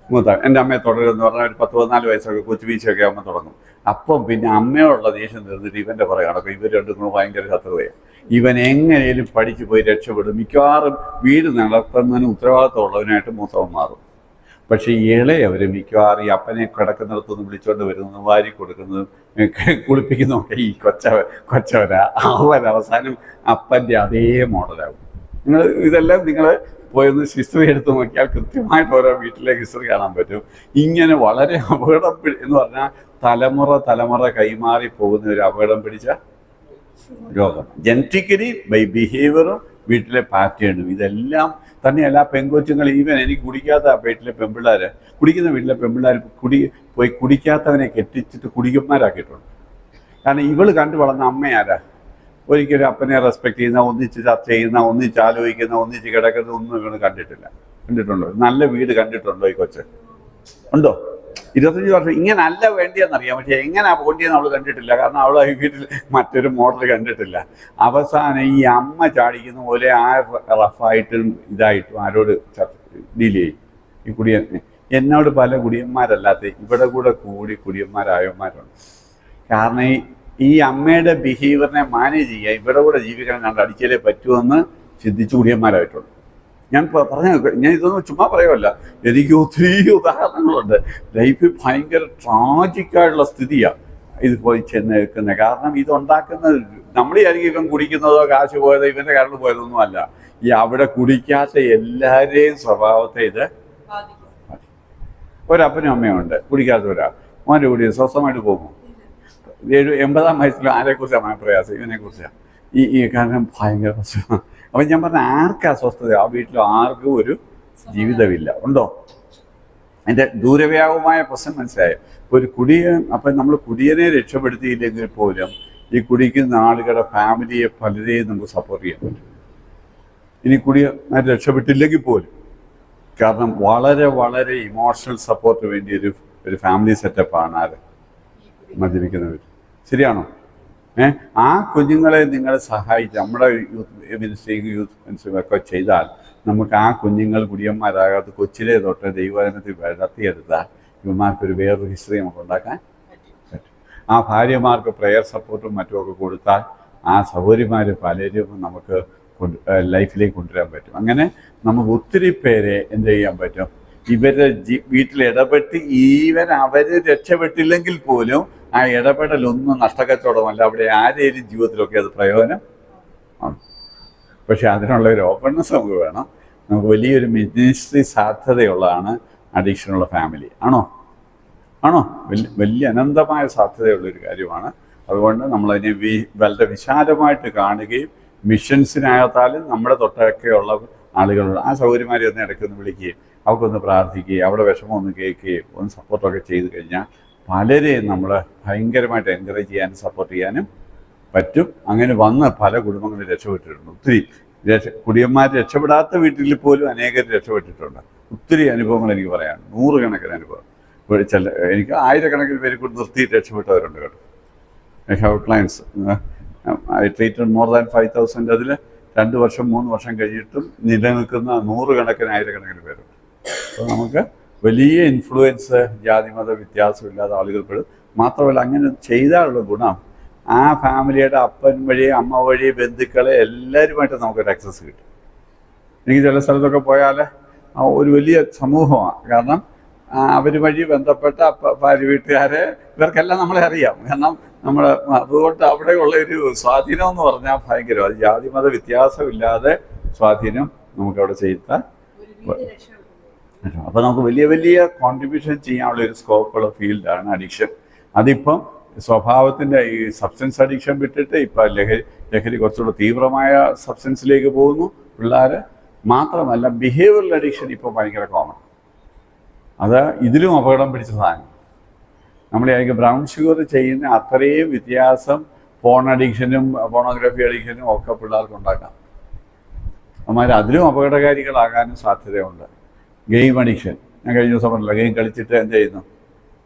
മൂത്ത. എൻ്റെ അമ്മയെ തുടരുമെന്ന് പറഞ്ഞാൽ ഒരു 10-14 വയസ്സൊക്കെ കൊച്ചുവീഴ്ചയൊക്കെ ആകുമ്പോൾ തുടങ്ങും. അപ്പം പിന്നെ അമ്മയോടുള്ള ദേഷ്യം തീർന്നിട്ട് ഇവൻ്റെ പുറകെ നടക്കും. ഇവർ രണ്ടും കൂടെ ഭയങ്കര ശത്രുതയാണ്. ഇവൻ എങ്ങനെയും പഠിച്ചു പോയി രക്ഷപ്പെടും. മിക്കവാറും വീട് നടത്തുന്നതിന് ഉത്തരവാദിത്തമുള്ളവനായിട്ട് മൂത്തവൻ മാറും. പക്ഷേ ഇളയവർ മിക്കവാറും ഈ അപ്പനെ കിടക്കുന്നിടത്തുനിന്ന് വിളിച്ചുകൊണ്ട് വരുന്നതും വാരി കൊടുക്കുന്നതും കുളിപ്പിക്കുന്നതൊക്കെ ഈ കൊച്ചവരാ. അവരവസാനം അപ്പൻ്റെ അതേ മോഡലാകും. ഇതെല്ലാം നിങ്ങൾ പോയൊന്ന് ഹിസ്റ്ററി എടുത്ത് നോക്കിയാൽ കൃത്യമായിട്ട് ഓരോ വീട്ടിലെ ഹിസ്റ്ററി കാണാൻ പറ്റും. ഇങ്ങനെ വളരെ അപകടം എന്ന് പറഞ്ഞാൽ തലമുറ കൈമാറി പോകുന്ന ഒരു അപകടം പിടിച്ച രോഗം. ജനറ്റിക്കലി ബൈ ബിഹേവിയറും വീട്ടിലെ പാറ്റേണും. ഇതെല്ലാം തന്നെയല്ല പെൺകൊച്ചുങ്ങൾ. ഈവൻ എനിക്ക് കുടിക്കാത്ത വീട്ടിലെ പെൺപിള്ളേർ, കുടിക്കുന്ന വീട്ടിലെ പെൺപിള്ളേർ പോയി കുടിക്കാത്തവനെ കെട്ടിച്ചിട്ട് കുടിക്കന്മാരാക്കിയിട്ടുണ്ട്. കാരണം ഇവള് കണ്ടു വളർന്ന അമ്മയാരാ? ഒരിക്കലും അപ്പനെ റെസ്പെക്ട് ചെയ്യുന്ന, ഒന്നിച്ച് ചർച്ച ചെയ്യുന്ന, ഒന്നിച്ച് ആലോചിക്കുന്ന, ഒന്നിച്ച് കിടക്കുന്ന ഒന്നും ഇവള് കണ്ടിട്ടുണ്ടോ? നല്ല വീട് കണ്ടിട്ടുണ്ടോ ഈ കൊച്ച്? ഉണ്ടോ? 25 വർഷം ഇങ്ങനെ അല്ല വേണ്ടിയെന്നറിയാം. പക്ഷെ എങ്ങനെ പോണ്ടിയെന്ന് അവൾ കണ്ടിട്ടില്ല. കാരണം അവൾ ഈ വീട്ടിൽ മറ്റൊരു മോഡൽ കണ്ടിട്ടില്ല. അവസാനം ഈ അമ്മ ചാടിക്കുന്ന പോലെ ആ റഫായിട്ടും ഇതായിട്ടും ആരോട് ഡീൽ ചെയ്യും ഈ കുടിയൻ. എന്നോട് പല കുടിയന്മാരല്ലാത്ത ഇവിടെ കൂടെ കൂടി കുടിയന്മാരായവന്മാരുണ്ട്. കാരണം ഈ അമ്മയുടെ ബിഹേവിയറിനെ മാനേജ് ചെയ്യുക, ഇവിടെ കൂടെ ജീവിക്കാൻ കണ്ട് അടിച്ചാലേ പറ്റുമെന്ന് ചിന്തിച്ചു കുടിയന്മാരായിട്ടുണ്ട്. ഞാൻ ഇതൊന്നും ചുമ്മാ പറയുമല്ല. എനിക്ക് ഒത്തിരി ഉദാഹരണങ്ങളുണ്ട്. ലൈഫിൽ ഭയങ്കര ട്രാജിക്കായിട്ടുള്ള സ്ഥിതിയാണ് ഇത് പോയി ചെന്ന് നിൽക്കുന്നത്. കാരണം ഇതുണ്ടാക്കുന്നത് നമ്മൾ വിചാരിക്കും ഇവൻ കുടിക്കുന്നതോ കാശ് പോയതോ ഇവൻ്റെ കരണ്ട് പോയതൊന്നും അല്ല. ഈ അവിടെ കുടിക്കാത്ത എല്ലാവരെയും സ്വഭാവത്തെ ഇത്. ഒരപ്പനും അമ്മയുണ്ട് കുടിക്കാത്തവരാ. മോൻ്റെ കൂടി സ്വസ്ഥമായിട്ട് പോകുമോ? 80-ആം വയസ്സിൽ ആരെക്കുറിച്ചാണ് പ്രയാസം? ഇവനെക്കുറിച്ചാണ്. ഈ കാരണം ഭയങ്കര പ്രശ്നമാണ്. അപ്പം ഞാൻ പറഞ്ഞ ആർക്കാ സ്വസ്ഥത? ആ വീട്ടിൽ ആർക്കും ഒരു ജീവിതമില്ല. ഉണ്ടോ? അതിൻ്റെ ദൂരവ്യാപകമായ പ്രശ്നം മനസ്സിലായോ? ഒരു അപ്പം നമ്മൾ കുടിയനെ രക്ഷപ്പെടുത്തിയില്ലെങ്കിൽ പോലും ഈ കുടിക്കുന്ന ആളുകളുടെ ഫാമിലിയെ പലരെയും നമുക്ക് സപ്പോർട്ട് ചെയ്യാൻ പറ്റും. ഇനി കുടിയനെ രക്ഷപ്പെട്ടില്ലെങ്കിൽ പോലും. കാരണം വളരെ വളരെ ഇമോഷണൽ സപ്പോർട്ട് വേണ്ടി ഒരു ഫാമിലി സെറ്റപ്പാണ് ആര്? മദ്യപിക്കുന്നവർ. ശരിയാണോ? ആ കുഞ്ഞുങ്ങളെ നിങ്ങൾ സഹായിച്ച് നമ്മുടെ യൂത്ത് മിനിസ്ട്രിയും യൂത്ത് മിനിസ്ട്രിയും ഒക്കെ ചെയ്താൽ നമുക്ക് ആ കുഞ്ഞുങ്ങൾ കുടിയന്മാരാകാത്ത കൊച്ചിലെ തൊട്ട് ദൈവവചനത്തിൽ വളർത്തിയെടുത്താൽ ഇവന്മാർക്കൊരു വേറൊരു ഹിസ്റ്ററി നമുക്ക് ഉണ്ടാക്കാൻ പറ്റും. ആ ഭാര്യമാർക്ക് പ്രെയർ സപ്പോർട്ടും മറ്റുമൊക്കെ കൊടുത്താൽ ആ സഹോദരിമാർ പലരും നമുക്ക് ലൈഫിലേക്ക് കൊണ്ടുവരാൻ പറ്റും. അങ്ങനെ നമുക്ക് ഒത്തിരി പേരെ എന്ത് ചെയ്യാൻ പറ്റും? ഇവരുടെ വീട്ടിൽ ഇടപെട്ട് ഈവൻ അവർ രക്ഷപ്പെട്ടില്ലെങ്കിൽ പോലും ആ ഇടപെടലൊന്നും നഷ്ടക്കച്ചവടമല്ല. അവിടെ ആരെയും ജീവിതത്തിലൊക്കെ അത് പ്രയോജനം ആണ്. പക്ഷെ അതിനുള്ള ഒരു ഓപ്പൺനെസ് നമുക്ക് വേണം. നമുക്ക് വലിയൊരു മിനിസ്ട്രി സാധ്യതയുള്ളതാണ് അഡിക്ഷനുള്ള ഫാമിലി. ആണോ? വലിയ അനന്തമായ സാധ്യതയുള്ളൊരു കാര്യമാണ്. അതുകൊണ്ട് നമ്മളതിനെ വളരെ വിശാലമായിട്ട് കാണുകയും മിഷൻസിനകത്താലും നമ്മുടെ തൊട്ടൊക്കെയുള്ള ആളുകളുണ്ട്. ആ സൗകര്യമാരെ ഒന്ന് ഇടയ്ക്കൊന്ന് വിളിക്കുകയും അവർക്കൊന്ന് പ്രാർത്ഥിക്കുകയും അവിടെ വിഷമം ഒന്ന് കേൾക്കുകയും ഒന്ന് സപ്പോർട്ടൊക്കെ ചെയ്ത് കഴിഞ്ഞാൽ പലരെയും നമ്മൾ ഭയങ്കരമായിട്ട് എൻകറേജ് ചെയ്യാനും സപ്പോർട്ട് ചെയ്യാനും പറ്റും. അങ്ങനെ വന്ന് പല കുടുംബങ്ങളും രക്ഷപ്പെട്ടിട്ടുണ്ട്. ഒത്തിരി കുടിയന്മാർ രക്ഷപ്പെടാത്ത വീട്ടിൽ പോലും അനേകം രക്ഷപ്പെട്ടിട്ടുണ്ട്. ഒത്തിരി അനുഭവങ്ങൾ എനിക്ക് പറയാം, 100 കണക്കിന് അനുഭവം. എനിക്ക് 1000 പേര് കൂടി നിർത്തി രക്ഷപ്പെട്ടവരുണ്ട് കേട്ടോ. I have clients. I treated more than 5000. അതിൽ 2 വർഷം 3 വർഷം കഴിഞ്ഞിട്ടും നിലനിൽക്കുന്ന 100 കണക്കിന് ആയിരക്കണക്കിന് പേരുണ്ട്. അപ്പോൾ നമുക്ക് വലിയ ഇൻഫ്ലുവൻസ് ജാതിമത വ്യത്യാസമില്ലാതെ ആളുകൾ പെടും. മാത്രമല്ല അങ്ങനെ ചെയ്താലുള്ള ഗുണം ആ ഫാമിലിയുടെ അപ്പൻ വഴി അമ്മ വഴി ബന്ധുക്കളെ എല്ലാവരുമായിട്ട് നമുക്കൊരു ആക്സസ് കിട്ടും. എനിക്ക് ചില സ്ഥലത്തൊക്കെ പോയാൽ ഒരു വലിയ സമൂഹമാണ്. കാരണം അവർ വഴി ബന്ധപ്പെട്ട ഭാര്യ വീട്ടുകാരെ ഇവർക്കെല്ലാം നമ്മളെ അറിയാം. കാരണം നമ്മൾ അതുകൊണ്ട് അവിടെയുള്ള ഒരു സ്വാധീനം എന്ന് പറഞ്ഞാൽ ഭയങ്കരം. അത് ജാതിമത വ്യത്യാസമില്ലാതെ സ്വാധീനം നമുക്കവിടെ ചെയ്താൽ അപ്പോൾ നമുക്ക് വലിയ വലിയ കോൺട്രിബ്യൂഷൻ ചെയ്യാനുള്ള ഒരു സ്കോപ്പുള്ള ഫീൽഡാണ് അഡിക്ഷൻ. അതിപ്പം സ്വഭാവത്തിൻ്റെ ഈ സബ്സ്റ്റൻസ് അഡിക്ഷൻ വിട്ടിട്ട് ഇപ്പം ലഹരി കുറച്ചുകൂടെ തീവ്രമായ സബ്സ്റ്റൻസിലേക്ക് പോകുന്നു പിള്ളേർ. മാത്രമല്ല ബിഹേവിയറൽ അഡിക്ഷൻ ഇപ്പോൾ ഭയങ്കര കോമൺ. അത് ഇതിലും അപകടം പിടിച്ച സാധനം. നമ്മൾ ബ്രൗൺ ഷുഗർ ചെയ്യുന്ന അത്രയും വ്യത്യാസം ഫോൺ അഡിക്ഷനും ഫോണോഗ്രാഫി അഡിക്ഷനും ഒക്കെ പിള്ളേർക്ക് ഉണ്ടാക്കാം. അമ്മമാർ അതിലും അപകടകാരികളാകാനും സാധ്യതയുണ്ട്. ഗെയിം അഡിക്ഷൻ, ഞാൻ കഴിഞ്ഞ ദിവസം പറഞ്ഞില്ല, ഗെയിം കളിച്ചിട്ട് എന്ത് ചെയ്യുന്നു,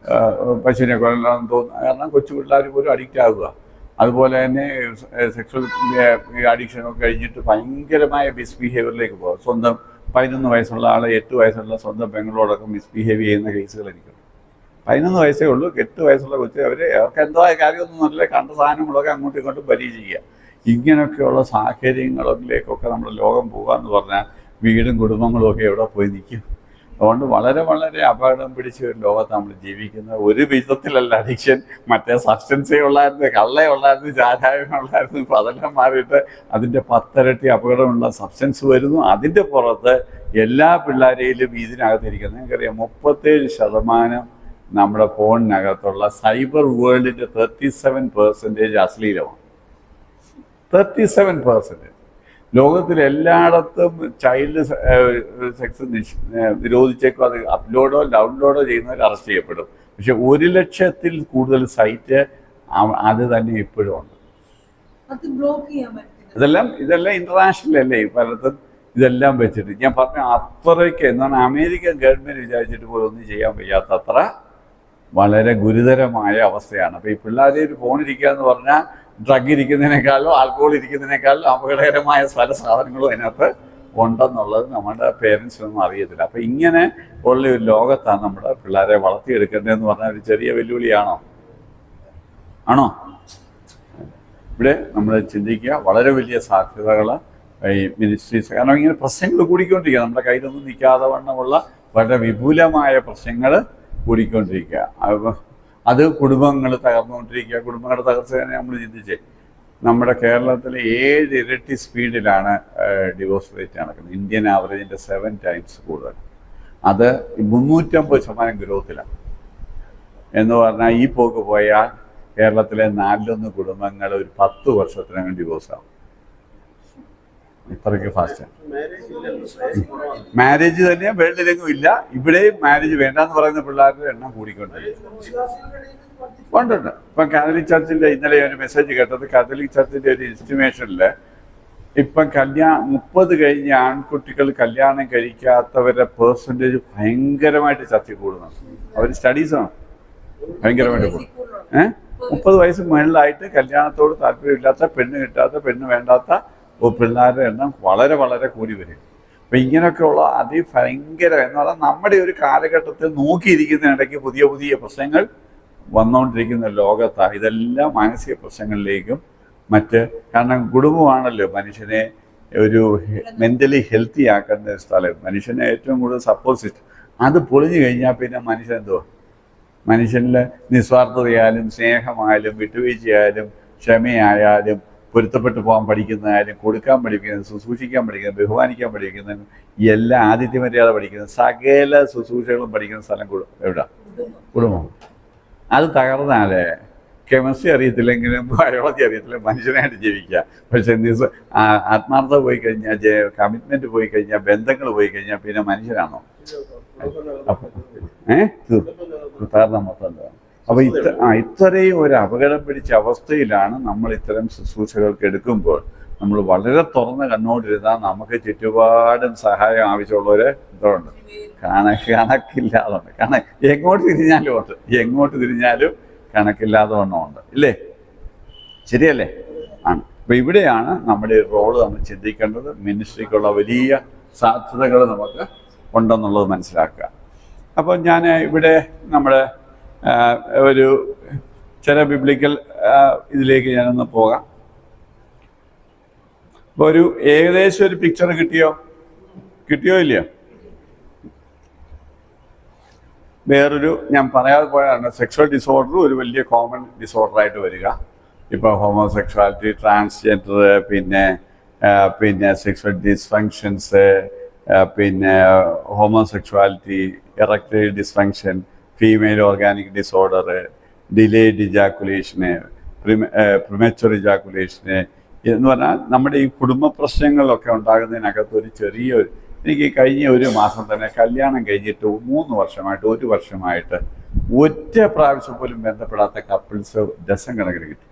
പശുവിനെ കൊല്ലാന്ന് തോന്നുന്നു. കാരണം കൊച്ചു പിള്ളേർ പോലും അഡിക്റ്റ് ആകുക. അതുപോലെ തന്നെ സെക്ഷൽ അഡിക്ഷനൊക്കെ കഴിഞ്ഞിട്ട് ഭയങ്കരമായ മിസ്ബിഹേവിയറിലേക്ക് പോകും. സ്വന്തം 11 വയസ്സുള്ള ആളെ 8 വയസ്സുള്ള സ്വന്തം പെങ്ങളോടൊക്കെ മിസ്ബിഹേവ് ചെയ്യുന്ന കേസുകൾ എനിക്കുണ്ട്. 11 വയസ്സേ ഉള്ളൂ, 8 വയസ്സുള്ള കൊച്ചു അവർക്ക് എന്തോ കാര്യമൊന്നും നല്ല കണ്ട സാധനങ്ങളൊക്കെ അങ്ങോട്ടും ഇങ്ങോട്ടും പരീക്ഷിക്കുക. ഇങ്ങനെയൊക്കെയുള്ള സാഹചര്യങ്ങളിലേക്കൊക്കെ നമ്മുടെ ലോകം പോകാമെന്ന് പറഞ്ഞാൽ വീടും കുടുംബങ്ങളും ഒക്കെ എവിടെ പോയി നിൽക്കും. അതുകൊണ്ട് വളരെ വളരെ അപകടം പിടിച്ച ഒരു ലോകത്ത് നമ്മൾ ജീവിക്കുന്നത്. ഒരു വിധത്തിലല്ല അഡിക്ഷൻ. മറ്റേ സബ്സ്റ്റൻസേ ഉള്ളായിരുന്നു, കള്ളേ ഉള്ളായിരുന്നു, ചാരായമേ ഉള്ളായിരുന്നു. ഇപ്പം അതെല്ലാം മാറിയിട്ട് അതിൻ്റെ 10 ഇരട്ടി അപകടമുള്ള സബ്സ്റ്റൻസ് വരുന്നു. അതിൻ്റെ പുറത്ത് എല്ലാ പിള്ളേരെയും ഇതിനകത്തിരിക്കുന്നത് നിങ്ങൾക്കറിയാം 37% നമ്മുടെ ഫോണിനകത്തുള്ള സൈബർ വേൾഡിൻ്റെ 37% അശ്ലീലമാണ്. 37%. ലോകത്തിലെല്ലായിടത്തും ചൈൽഡ് സെക്സ് നിരോധിച്ചേക്കും. അത് അപ്ലോഡോ ഡൗൺലോഡോ ചെയ്യുന്നവർ അറസ്റ്റ് ചെയ്യപ്പെടും. പക്ഷെ 1 ലക്ഷത്തിൽ കൂടുതൽ സൈറ്റ് അത് തന്നെ ഇപ്പോഴും ഉണ്ട്. ഇതെല്ലാം ഇന്റർനാഷണൽ അല്ലേ പലതും ഇതെല്ലാം വെച്ചിട്ട്. ഞാൻ പറഞ്ഞ അത്രയ്ക്ക് എന്താണ് അമേരിക്കൻ ഗവൺമെൻറ് വിചാരിച്ചിട്ട് പോലും ഒന്നും ചെയ്യാൻ വയ്യാത്തത്ര വളരെ ഗുരുതരമായ അവസ്ഥയാണ്. അപ്പോൾ ഈ പിള്ളേരെ ഒരു ഫോണിരിക്കുക എന്ന് പറഞ്ഞാൽ ഡ്രഗ് ഇരിക്കുന്നതിനേക്കാളും ആൽക്കഹോൾ ഇരിക്കുന്നതിനേക്കാളും അപകടകരമായ പല സാധനങ്ങളും അതിനകത്ത് ഉണ്ടെന്നുള്ളത് നമ്മുടെ പേരൻസിനൊന്നും അറിയത്തില്ല. അപ്പോൾ ഇങ്ങനെ ഉള്ള ഒരു ലോകത്താണ് നമ്മുടെ പിള്ളേരെ വളർത്തിയെടുക്കേണ്ടതെന്ന് പറഞ്ഞാൽ ഒരു ചെറിയ വെല്ലുവിളിയാണോ? ഇവിടെ നമ്മൾ ചിന്തിക്കുക, വളരെ വലിയ സാധ്യതകൾ ഈ മിനിസ്ട്രീസ്, കാരണം ഇങ്ങനെ പ്രശ്നങ്ങൾ കൂടിക്കൊണ്ടിരിക്കുക. നമ്മുടെ കയ്യിലൊന്നും നിൽക്കാതെ വണ്ണമുള്ള വളരെ വിപുലമായ പ്രശ്നങ്ങൾ കൂടിക്കൊണ്ടിരിക്കുക. അത് കുടുംബങ്ങൾ തകർന്നുകൊണ്ടിരിക്കുക. കുടുംബങ്ങളുടെ തകർച്ച തന്നെ നമ്മൾ ചിന്തിച്ചേ. നമ്മുടെ കേരളത്തിൽ 7 ഇരട്ടി സ്പീഡിലാണ് ഡിവോഴ്സ് റേറ്റ് നടക്കുന്നത്. ഇന്ത്യൻ ആവറേജിൻ്റെ 7 ടൈംസ് കൂടുതൽ. അത് 350% ഗ്രോത്തിലാണ് എന്ന് പറഞ്ഞാൽ ഈ പോക്ക് പോയാൽ കേരളത്തിലെ 4-1 കുടുംബങ്ങൾ ഒരു 10 വർഷത്തിനകം ഡിവോഴ്സ് ആവും. ഇത്രയ്ക്ക് ഫാസ്റ്റാണ്. മാരേജ് തന്നെ വേൾഡിലെങ്ങും ഇല്ല. ഇവിടെയും മാരേജ് വേണ്ടെന്ന് പറയുന്ന പിള്ളേരുടെ എണ്ണം കൂടിക്കൊണ്ടിരിക്കും. ഉണ്ടുണ്ട്. ഇപ്പം കാത്തലിക് ചർച്ചിൻ്റെ ഇന്നലെ ഒരു മെസ്സേജ് കേട്ടത്, കാത്തലിക് ചർച്ചിൻ്റെ ഒരു എസ്റ്റിമേഷനിൽ ഇപ്പം 30 കഴിഞ്ഞ ആൺകുട്ടികൾ കല്യാണം കഴിക്കാത്തവരുടെ പേഴ്സൻറ്റേജ് ഭയങ്കരമായിട്ട് ചർച്ച കൂടുന്നുണ്ട്. അവർ സ്റ്റഡീസാണ് ഭയങ്കരമായിട്ട് കൂടും. 30 വയസ്സ് മുകളിലായിട്ട് കല്യാണത്തോട് താല്പര്യമില്ലാത്ത, പെണ്ണ് കിട്ടാത്ത, പെണ്ണ് വേണ്ടാത്ത പിള്ളേരുടെ എണ്ണം വളരെ വളരെ കൂടി വരും. അപ്പം ഇങ്ങനെയൊക്കെയുള്ള അതിഭയങ്കര എന്ന് പറഞ്ഞാൽ നമ്മുടെ ഒരു കാലഘട്ടത്തിൽ നോക്കിയിരിക്കുന്നതിനിടയ്ക്ക് പുതിയ പുതിയ പ്രശ്നങ്ങൾ വന്നുകൊണ്ടിരിക്കുന്ന ലോകത്താണ്. ഇതെല്ലാം മാനസിക പ്രശ്നങ്ങളിലേക്കും കാരണം കുടുംബമാണല്ലോ മനുഷ്യനെ ഒരു മെൻ്റലി ഹെൽത്തി ആക്കേണ്ട ഒരു സ്ഥലം. മനുഷ്യനെ ഏറ്റവും കൂടുതൽ സപ്പോർട്ട് സിസ്റ്റം. അത് പൊളിഞ്ഞു കഴിഞ്ഞാൽ പിന്നെ മനുഷ്യനിൽ നിസ്വാർത്ഥതയായാലും സ്നേഹമായാലും വിട്ടുവീഴ്ചയായാലും ക്ഷമയായാലും പൊരുത്തപ്പെട്ടു പോകാൻ പഠിക്കുന്നതായാലും കൊടുക്കാൻ പഠിക്കുന്നത്, ശുശ്രൂഷിക്കാൻ പഠിക്കുന്നത്, ബഹുമാനിക്കാൻ പഠിക്കുന്നത്, എല്ലാ ആതിഥ്യമര്യാദ പഠിക്കുന്നത്, സകല ശുശ്രൂഷകളും പഠിക്കുന്ന സ്ഥലം എവിടെ? കുടുംബം. അത് തകർന്നാലേ കെമിസ്ട്രി അറിയത്തില്ലെങ്കിലും ബയോളജി അറിയത്തില്ല മനുഷ്യനായിട്ട് ജീവിക്കുക. പക്ഷെ ആത്മാർത്ഥത പോയി കഴിഞ്ഞാൽ, കമ്മിറ്റ്മെൻറ്റ് പോയി കഴിഞ്ഞാൽ, ബന്ധങ്ങൾ പോയി കഴിഞ്ഞാൽ പിന്നെ മനുഷ്യനാണോ? തകർന്ന മൊത്തം. അപ്പോൾ ഇത്രയും ഒരു അപകടം പിടിച്ച അവസ്ഥയിലാണ് നമ്മൾ ഇത്തരം ശുശ്രൂഷകൾക്ക് എടുക്കുമ്പോൾ നമ്മൾ വളരെ തുറന്ന് കണ്ണോണ്ടിരുന്നാൽ നമുക്ക് ചുറ്റുപാടും സഹായം ആവശ്യമുള്ളവർ ഇതുണ്ട്, കണക്കില്ലാതുണ്ട്. എങ്ങോട്ട് തിരിഞ്ഞാലും കണക്കില്ലാതെ വണ്ണമുണ്ട്. ഇല്ലേ? ശരിയല്ലേ? ആണ്. അപ്പോൾ ഇവിടെയാണ് നമ്മുടെ റോള് നമ്മൾ ചിന്തിക്കേണ്ടത്. മിനിസ്ട്രിക്കുള്ള വലിയ സാധ്യതകൾ നമുക്ക് ഉണ്ടെന്നുള്ളത് മനസ്സിലാക്കുക. അപ്പോൾ ഞാൻ ഇവിടെ നമ്മുടെ ഒരു ചില ബിബ്ലിക്കൽ ഇതിലേക്ക് ഞാനൊന്ന് പോകാം. അപ്പോൾ ഒരു ഏകദേശം ഒരു പിക്ചർ കിട്ടിയോ ഇല്ലയോ? വേറൊരു ഞാൻ പറയാതെ പോയാണ്, സെക്ഷൽ ഡിസോർഡർ ഒരു വലിയ കോമൺ ഡിസോർഡറായിട്ട് വരിക. ഇപ്പോൾ ഹോമോസെക്ഷുവാലിറ്റി, ട്രാൻസ്ജെൻഡർ, പിന്നെ സെക്ഷൽ ഡിസ്ഫങ്ഷൻസ്, പിന്നെ homosexuality, erectile dysfunction, female organic disorder, delayed ഇജാക്കുലേഷന്, പ്രിമച്വർ ഇജാക്കുലേഷന് എന്ന് പറഞ്ഞാൽ നമ്മുടെ ഈ കുടുംബ പ്രശ്നങ്ങളിലൊക്കെ ഉണ്ടാകുന്നതിനകത്ത് ഒരു ചെറിയൊരു, എനിക്ക് കഴിഞ്ഞ ഒരു മാസം തന്നെ കല്യാണം കഴിഞ്ഞിട്ട് 3 വർഷമായിട്ട് 1 വർഷമായിട്ട് ഒറ്റ പ്രാവശ്യം പോലും ബന്ധപ്പെടാത്ത കപ്പിൾസ് ഡസൻ കണക്കിന് കിട്ടി.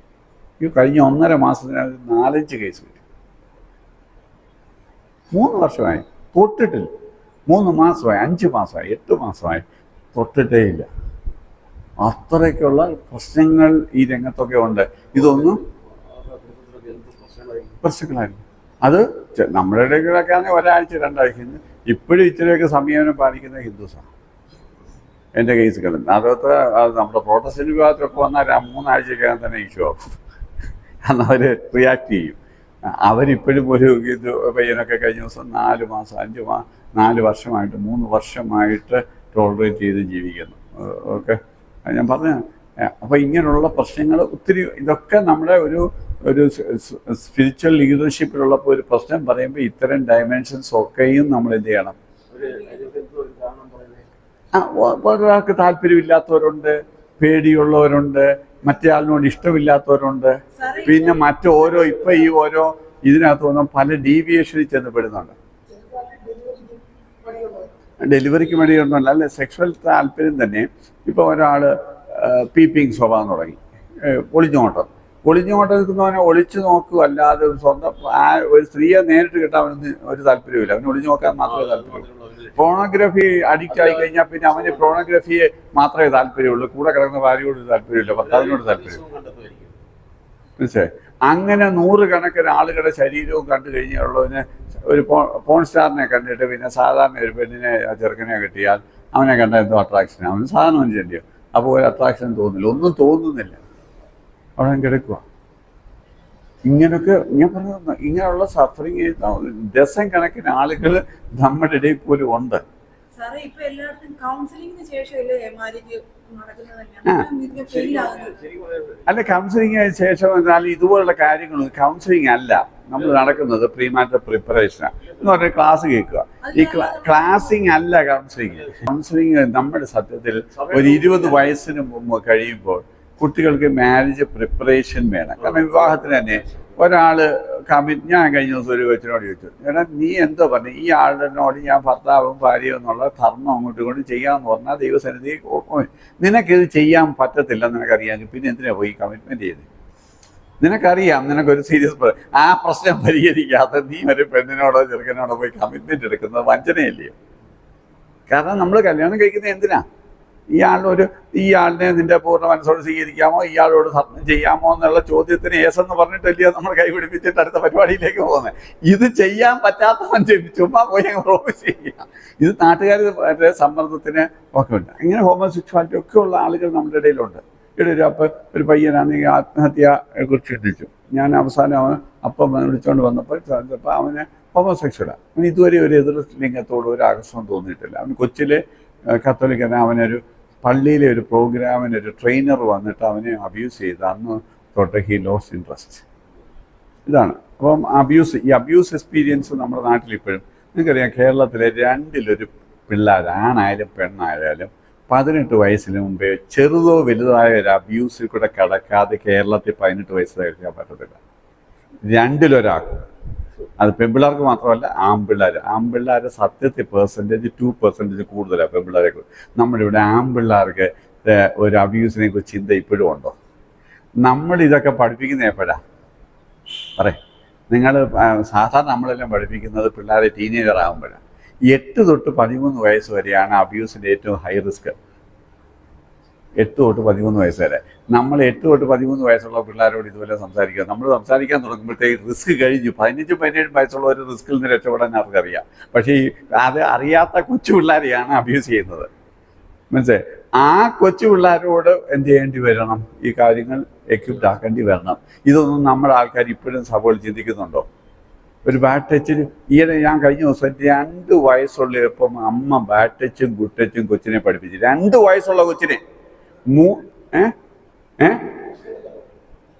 ഈ കഴിഞ്ഞ 1.5 മാസത്തിനകത്ത് 4-5 കേസ് കിട്ടി. 3 വർഷമായി തൊട്ടിട്ടില്ല. 3 മാസമായി, 5 മാസമായി, 8 മാസമായി തൊട്ടിട്ടേ ഇല്ല. അത്രയ്ക്കുള്ള പ്രശ്നങ്ങൾ ഈ രംഗത്തൊക്കെ ഉണ്ട്. ഇതൊന്നും പ്രശ്നങ്ങളായിരുന്നു. അത് നമ്മുടെ ഇടയ്ക്കിടയ്ക്ക് ആണെങ്കിൽ 1-2 ആഴ്ച ഇപ്പോഴും ഇച്ചിരിയൊക്കെ സമീപനം പാലിക്കുന്ന ഹിന്ദുസാണ് എൻ്റെ കേസുകൾ. അതോട്ട് നമ്മുടെ പ്രൊട്ടസ്റ്റന്റ് വിഭാഗത്തിലൊക്കെ വന്നാൽ 3 ആഴ്ചക്കകം തന്നെ ഇഷ്യൂ ആവും. കാരണം അവർ റിയാക്ട് ചെയ്യും. അവരിപ്പോഴും ഒരു ഇത് പയ്യനൊക്കെ കഴിഞ്ഞ ദിവസം 4 മാസം 4 വർഷമായിട്ട് 3 വർഷമായിട്ട് ടോളറേറ്റ് ചെയ്ത് ജീവിക്കുന്നു. ഓക്കെ, ഞാൻ പറഞ്ഞു. അപ്പോൾ ഇങ്ങനെയുള്ള പ്രശ്നങ്ങൾ ഒത്തിരി, ഇതൊക്കെ നമ്മുടെ ഒരു സ്പിരിച്വൽ ലീഡർഷിപ്പിലുള്ളപ്പോൾ ഒരു പ്രശ്നം പറയുമ്പോൾ ഇത്തരം ഡയമെൻഷൻസ് ഒക്കെയും നമ്മൾ എന്ത് ചെയ്യണം. ഒരാൾക്ക് താല്പര്യമില്ലാത്തവരുണ്ട്, പേടിയുള്ളവരുണ്ട്, മറ്റേ ആളിനോട് ഇഷ്ടമില്ലാത്തവരുണ്ട്, പിന്നെ മറ്റോരോ ഇപ്പം ഈ ഓരോ ഇതിനകത്ത് വന്ന പല ഡീവിയേഷനിൽ ചെന്ന് പെടുന്നുണ്ട്. ഡെലിവറിക്ക് വേണ്ടിയൊന്നുമല്ല, അല്ലെ സെക്ഷൽ താല്പര്യം തന്നെ. ഇപ്പോൾ ഒരാൾ പീപ്പിങ് സ്വഭാവം തുടങ്ങി, ഒളിഞ്ഞോട്ടം നിൽക്കുന്നവനെ ഒളിച്ചു നോക്കുക, അല്ലാതെ സ്വന്തം ഒരു സ്ത്രീയെ നേരിട്ട് കിട്ടാൻ അവന് ഒരു താല്പര്യമില്ല. അവന് ഒളിഞ്ഞു നോക്കാൻ മാത്രമേ താല്പര്യമുള്ളൂ. പോണോഗ്രഫി അഡിക്റ്റ് ആയി കഴിഞ്ഞാൽ പിന്നെ അവന് പോണോഗ്രഫിയെ മാത്രമേ താല്പര്യമുള്ളൂ. കൂടെ കിടക്കുന്ന ഭാര്യയോട് താല്പര്യമില്ല, ഭർത്താവിനോട് താല്പര്യം. മനസ്സിലായി? അങ്ങനെ 100 കണക്കിന് ആളുകളുടെ ശരീരവും കണ്ടു കഴിഞ്ഞുള്ളതിന് ഒരു പോൺ സ്റ്റാറിനെ കണ്ടിട്ട് പിന്നെ സാധാരണ ഒരു പെണ്ണിനെ ചെറുക്കനെ കിട്ടിയാൽ അവനെ കണ്ട എന്തോ അട്രാക്ഷൻ, അവന് സാധാരണ മനുഷ്യൻ്റെയോ. അപ്പോൾ ഒരു അട്രാക്ഷൻ തോന്നില്ല, ഒന്നും തോന്നുന്നില്ല, അവിടെ കിടക്കുക. ഇങ്ങനൊക്കെ ഞാൻ പറഞ്ഞു, ഇങ്ങനെയുള്ള സഫറിങ് ഡസൻ കണക്കിന് ആളുകൾ നമ്മുടെ ഇടയിൽ പോലും ഉണ്ട്. അല്ല, കൗൺസിലിംഗിന് ശേഷം എന്നാൽ ഇതുപോലുള്ള കാര്യങ്ങൾ കൗൺസിലിംഗ് അല്ല നമ്മൾ നടക്കുന്നത്, പ്രീമാറ്റർ പ്രിപ്പറേഷനാണ് എന്ന് പറഞ്ഞാൽ ക്ലാസ് കേൾക്കുക. ഈ ക്ലാസിങ് അല്ല കൗൺസിലിംഗ്. നമ്മുടെ സത്യത്തിൽ ഒരു 20 വയസ്സിന് മുമ്പ് കഴിയുമ്പോൾ കുട്ടികൾക്ക് മാരേജ് പ്രിപ്പറേഷൻ വേണം. കാരണം വിവാഹത്തിന് തന്നെ ഒരാൾ ഞാൻ കഴിഞ്ഞ ദിവസം ഒരു കൊച്ചിനോട് ചോദിച്ചു, എടാ നീ എന്തോ പറഞ്ഞു, ഈ ആളിനോട് ഞാൻ ഭർത്താവും ഭാര്യയും എന്നുള്ള ധർമ്മം അങ്ങോട്ടും ഇങ്ങോട്ടും ചെയ്യാമെന്ന് പറഞ്ഞാൽ ദൈവസന്നിധി നിനക്കിത് ചെയ്യാൻ പറ്റത്തില്ല നിനക്കറിയാമെങ്കിൽ പിന്നെ എന്തിനാ പോയി കമ്മിറ്റ്മെൻറ്റ് ചെയ്ത്? നിനക്കറിയാം നിനക്കൊരു സീരിയസ് ആ പ്രശ്നം പരിഹരിക്കാതെ നീ ഒരു പെണ്ണിനോടോ ചെറുക്കനോടോ പോയി കമ്മിറ്റ്മെൻറ്റ് എടുക്കുന്നത് വഞ്ചനയല്ലയോ? കാരണം നമ്മൾ കല്യാണം കഴിക്കുന്നത് എന്തിനാ? ഇയാളിനെ നിന്റെ പൂർണ്ണ മനസ്സോട് സ്വീകരിക്കാമോ, ഇയാളോട് സത്യം ചെയ്യാമോ എന്നുള്ള ചോദ്യത്തിന് ഏസെന്ന് പറഞ്ഞിട്ടല്ലയോ നമ്മൾ കൈപിടിപ്പിച്ചിട്ട് അടുത്ത പരിപാടിയിലേക്ക് പോകുന്നത്. ഇത് ചെയ്യാൻ പറ്റാത്തവൻ ചുമ്മാ പോയി റോബ് ചെയ്യാം. ഇത് നാട്ടുകാരുടെ സമ്മർദ്ദത്തിന് ഒക്കെ ഉണ്ട്. ഇങ്ങനെ ഹോമോസെക്ഷുവാലിറ്റി ഒക്കെ ഉള്ള ആളുകൾ നമ്മുടെ ഇടയിലുണ്ട്. അപ്പോൾ ഒരു പയ്യനാണെങ്കിൽ ആത്മഹത്യയെ കുറിച്ച് ചിന്തിച്ചു. ഞാൻ അവസാനം അപ്പം വിളിച്ചുകൊണ്ട് വന്നപ്പോൾ അവന് ഹോമോസെക്ഷലാണ്. അവന് ഇതുവരെ ഒരു എതിർ ലിംഗത്തോട് ഒരു ആകർഷണം തോന്നിയിട്ടില്ല. അവന് കൊച്ചിലെ കത്തോലിക്കനെ അവനൊരു പള്ളിയിലെ ഒരു പ്രോഗ്രാമിന് ഒരു ട്രെയിനർ വന്നിട്ട് അവനെ അബ്യൂസ് ചെയ്ത് അന്ന് തൊട്ട് ഹി ലോസ്റ്റ് ഇൻട്രസ്റ്റ്. ഇതാണ്. അപ്പം ഈ അബ്യൂസ് എക്സ്പീരിയൻസ് നമ്മുടെ നാട്ടിൽ ഇപ്പോഴും നിങ്ങൾക്കറിയാം. കേരളത്തിലെ 2-1 പിള്ളേർ, ആണായാലും പെണ്ണായാലും 18 വയസ്സിന് മുമ്പേ ചെറുതോ വലുതായ ഒരു അബ്യൂസിൽ കൂടെ കടക്കാതെ കേരളത്തിൽ 18 വയസ്സ് കഴിക്കാൻ പറ്റത്തില്ല. 2-1 അത് പെൺപിള്ളേർക്ക് മാത്രമല്ല, ആൺപിള്ളേർ സത്യത്തിൽ 2% കൂടുതലാണ് പെൺപിള്ളേരെ. നമ്മുടെ ഇവിടെ ആൺപിള്ളേർക്ക് ഒരു അബ്യൂസിനെ കുറിച്ച് ചിന്ത ഇപ്പോഴും ഉണ്ടോ? നമ്മളിതൊക്കെ പഠിപ്പിക്കുന്നത് എപ്പോഴാണ് പറയും? നിങ്ങൾ സാധാരണ നമ്മളെല്ലാം പഠിപ്പിക്കുന്നത് പിള്ളേരെ ടീനേജർ ആകുമ്പോഴാണ്. 8 തൊട്ട് 13 വയസ്സ് വരെയാണ് അബ്യൂസിൻ്റെ ഏറ്റവും ഹൈ റിസ്ക്. 8 തൊട്ട് 13 വയസ്സ് വരെ. നമ്മൾ 8 തൊട്ട് 13 വയസ്സുള്ള പിള്ളേരോട് ഇതുപോലെ സംസാരിക്കുക. നമ്മൾ സംസാരിക്കാൻ തുടങ്ങുമ്പോഴത്തേക്ക് റിസ്ക് കഴിഞ്ഞു. 15-17 വയസ്സുള്ള ഒരു റിസ്കിൽ നിന്ന് രക്ഷപ്പെടാൻ ആർക്കറിയാം. പക്ഷേ ഈ അത് അറിയാത്ത കൊച്ചു പിള്ളേരെയാണ് അബ്യൂസ് ചെയ്യുന്നത്. മനസ്സിലായി? ആ കൊച്ചു പിള്ളേരോട് എന്ത് ചെയ്യേണ്ടി വരണം? ഈ കാര്യങ്ങൾ എക്വിപ്ഡ് ആക്കേണ്ടി വരണം. ഇതൊന്നും നമ്മുടെ ആൾക്കാർ ഇപ്പോഴും സഭയിൽ ചിന്തിക്കുന്നുണ്ടോ? ഒരു ബാഡ് ടച്ചിന് ഈയിടെ ഞാൻ കഴിഞ്ഞ ദിവസം 2 വയസ്സുള്ളപ്പം അമ്മ ബാഡ് ടച്ചും ഗുഡ് ടച്ചും കൊച്ചിനെ പഠിപ്പിച്ചു. 2 വയസ്സുള്ള കൊച്ചിനെ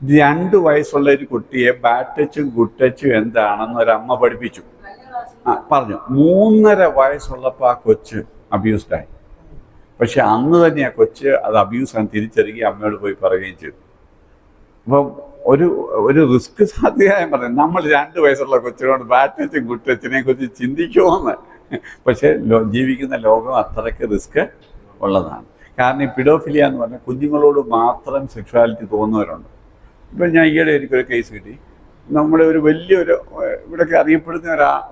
2 വയസ്സുള്ള ഒരു കുട്ടിയെ ബാഡ് ടച്ചും ഗുഡ് ടച്ചും എന്താണെന്ന് ഒരമ്മ പഠിപ്പിച്ചു. പറഞ്ഞു 3.5 വയസ്സുള്ളപ്പോൾ ആ കൊച്ച് അബ്യൂസ്ഡായി. പക്ഷെ അന്ന് തന്നെ ആ കൊച്ച് അത് അബ്യൂസാണ് തിരിച്ചറിയുകയും അമ്മയോട് പോയി പറയുകയും ചെയ്തു. അപ്പം ഒരു റിസ്ക് സാധ്യതയായി പറഞ്ഞു. നമ്മൾ 2 വയസ്സുള്ള കൊച്ചിനോട് ബാഡ് ടച്ചും ഗുഡ് ടച്ചിനെ കുറിച്ച് ചിന്തിക്കുമോന്ന്. പക്ഷെ ജീവിക്കുന്ന ലോകം അത്രയ്ക്ക് റിസ്ക് ഉള്ളതാണ്. കാരണം ഈ പിഡോഫിലിയ എന്ന് പറഞ്ഞാൽ കുഞ്ഞുങ്ങളോട് മാത്രം സെക്ഷുവാലിറ്റി തോന്നുന്നവരുണ്ട്. ഇപ്പം ഞാൻ ഈയിടെ എനിക്കൊരു കേസ് കിട്ടി. നമ്മുടെ ഒരു വലിയൊരു ഇവിടെയൊക്കെ അറിയപ്പെടുന്ന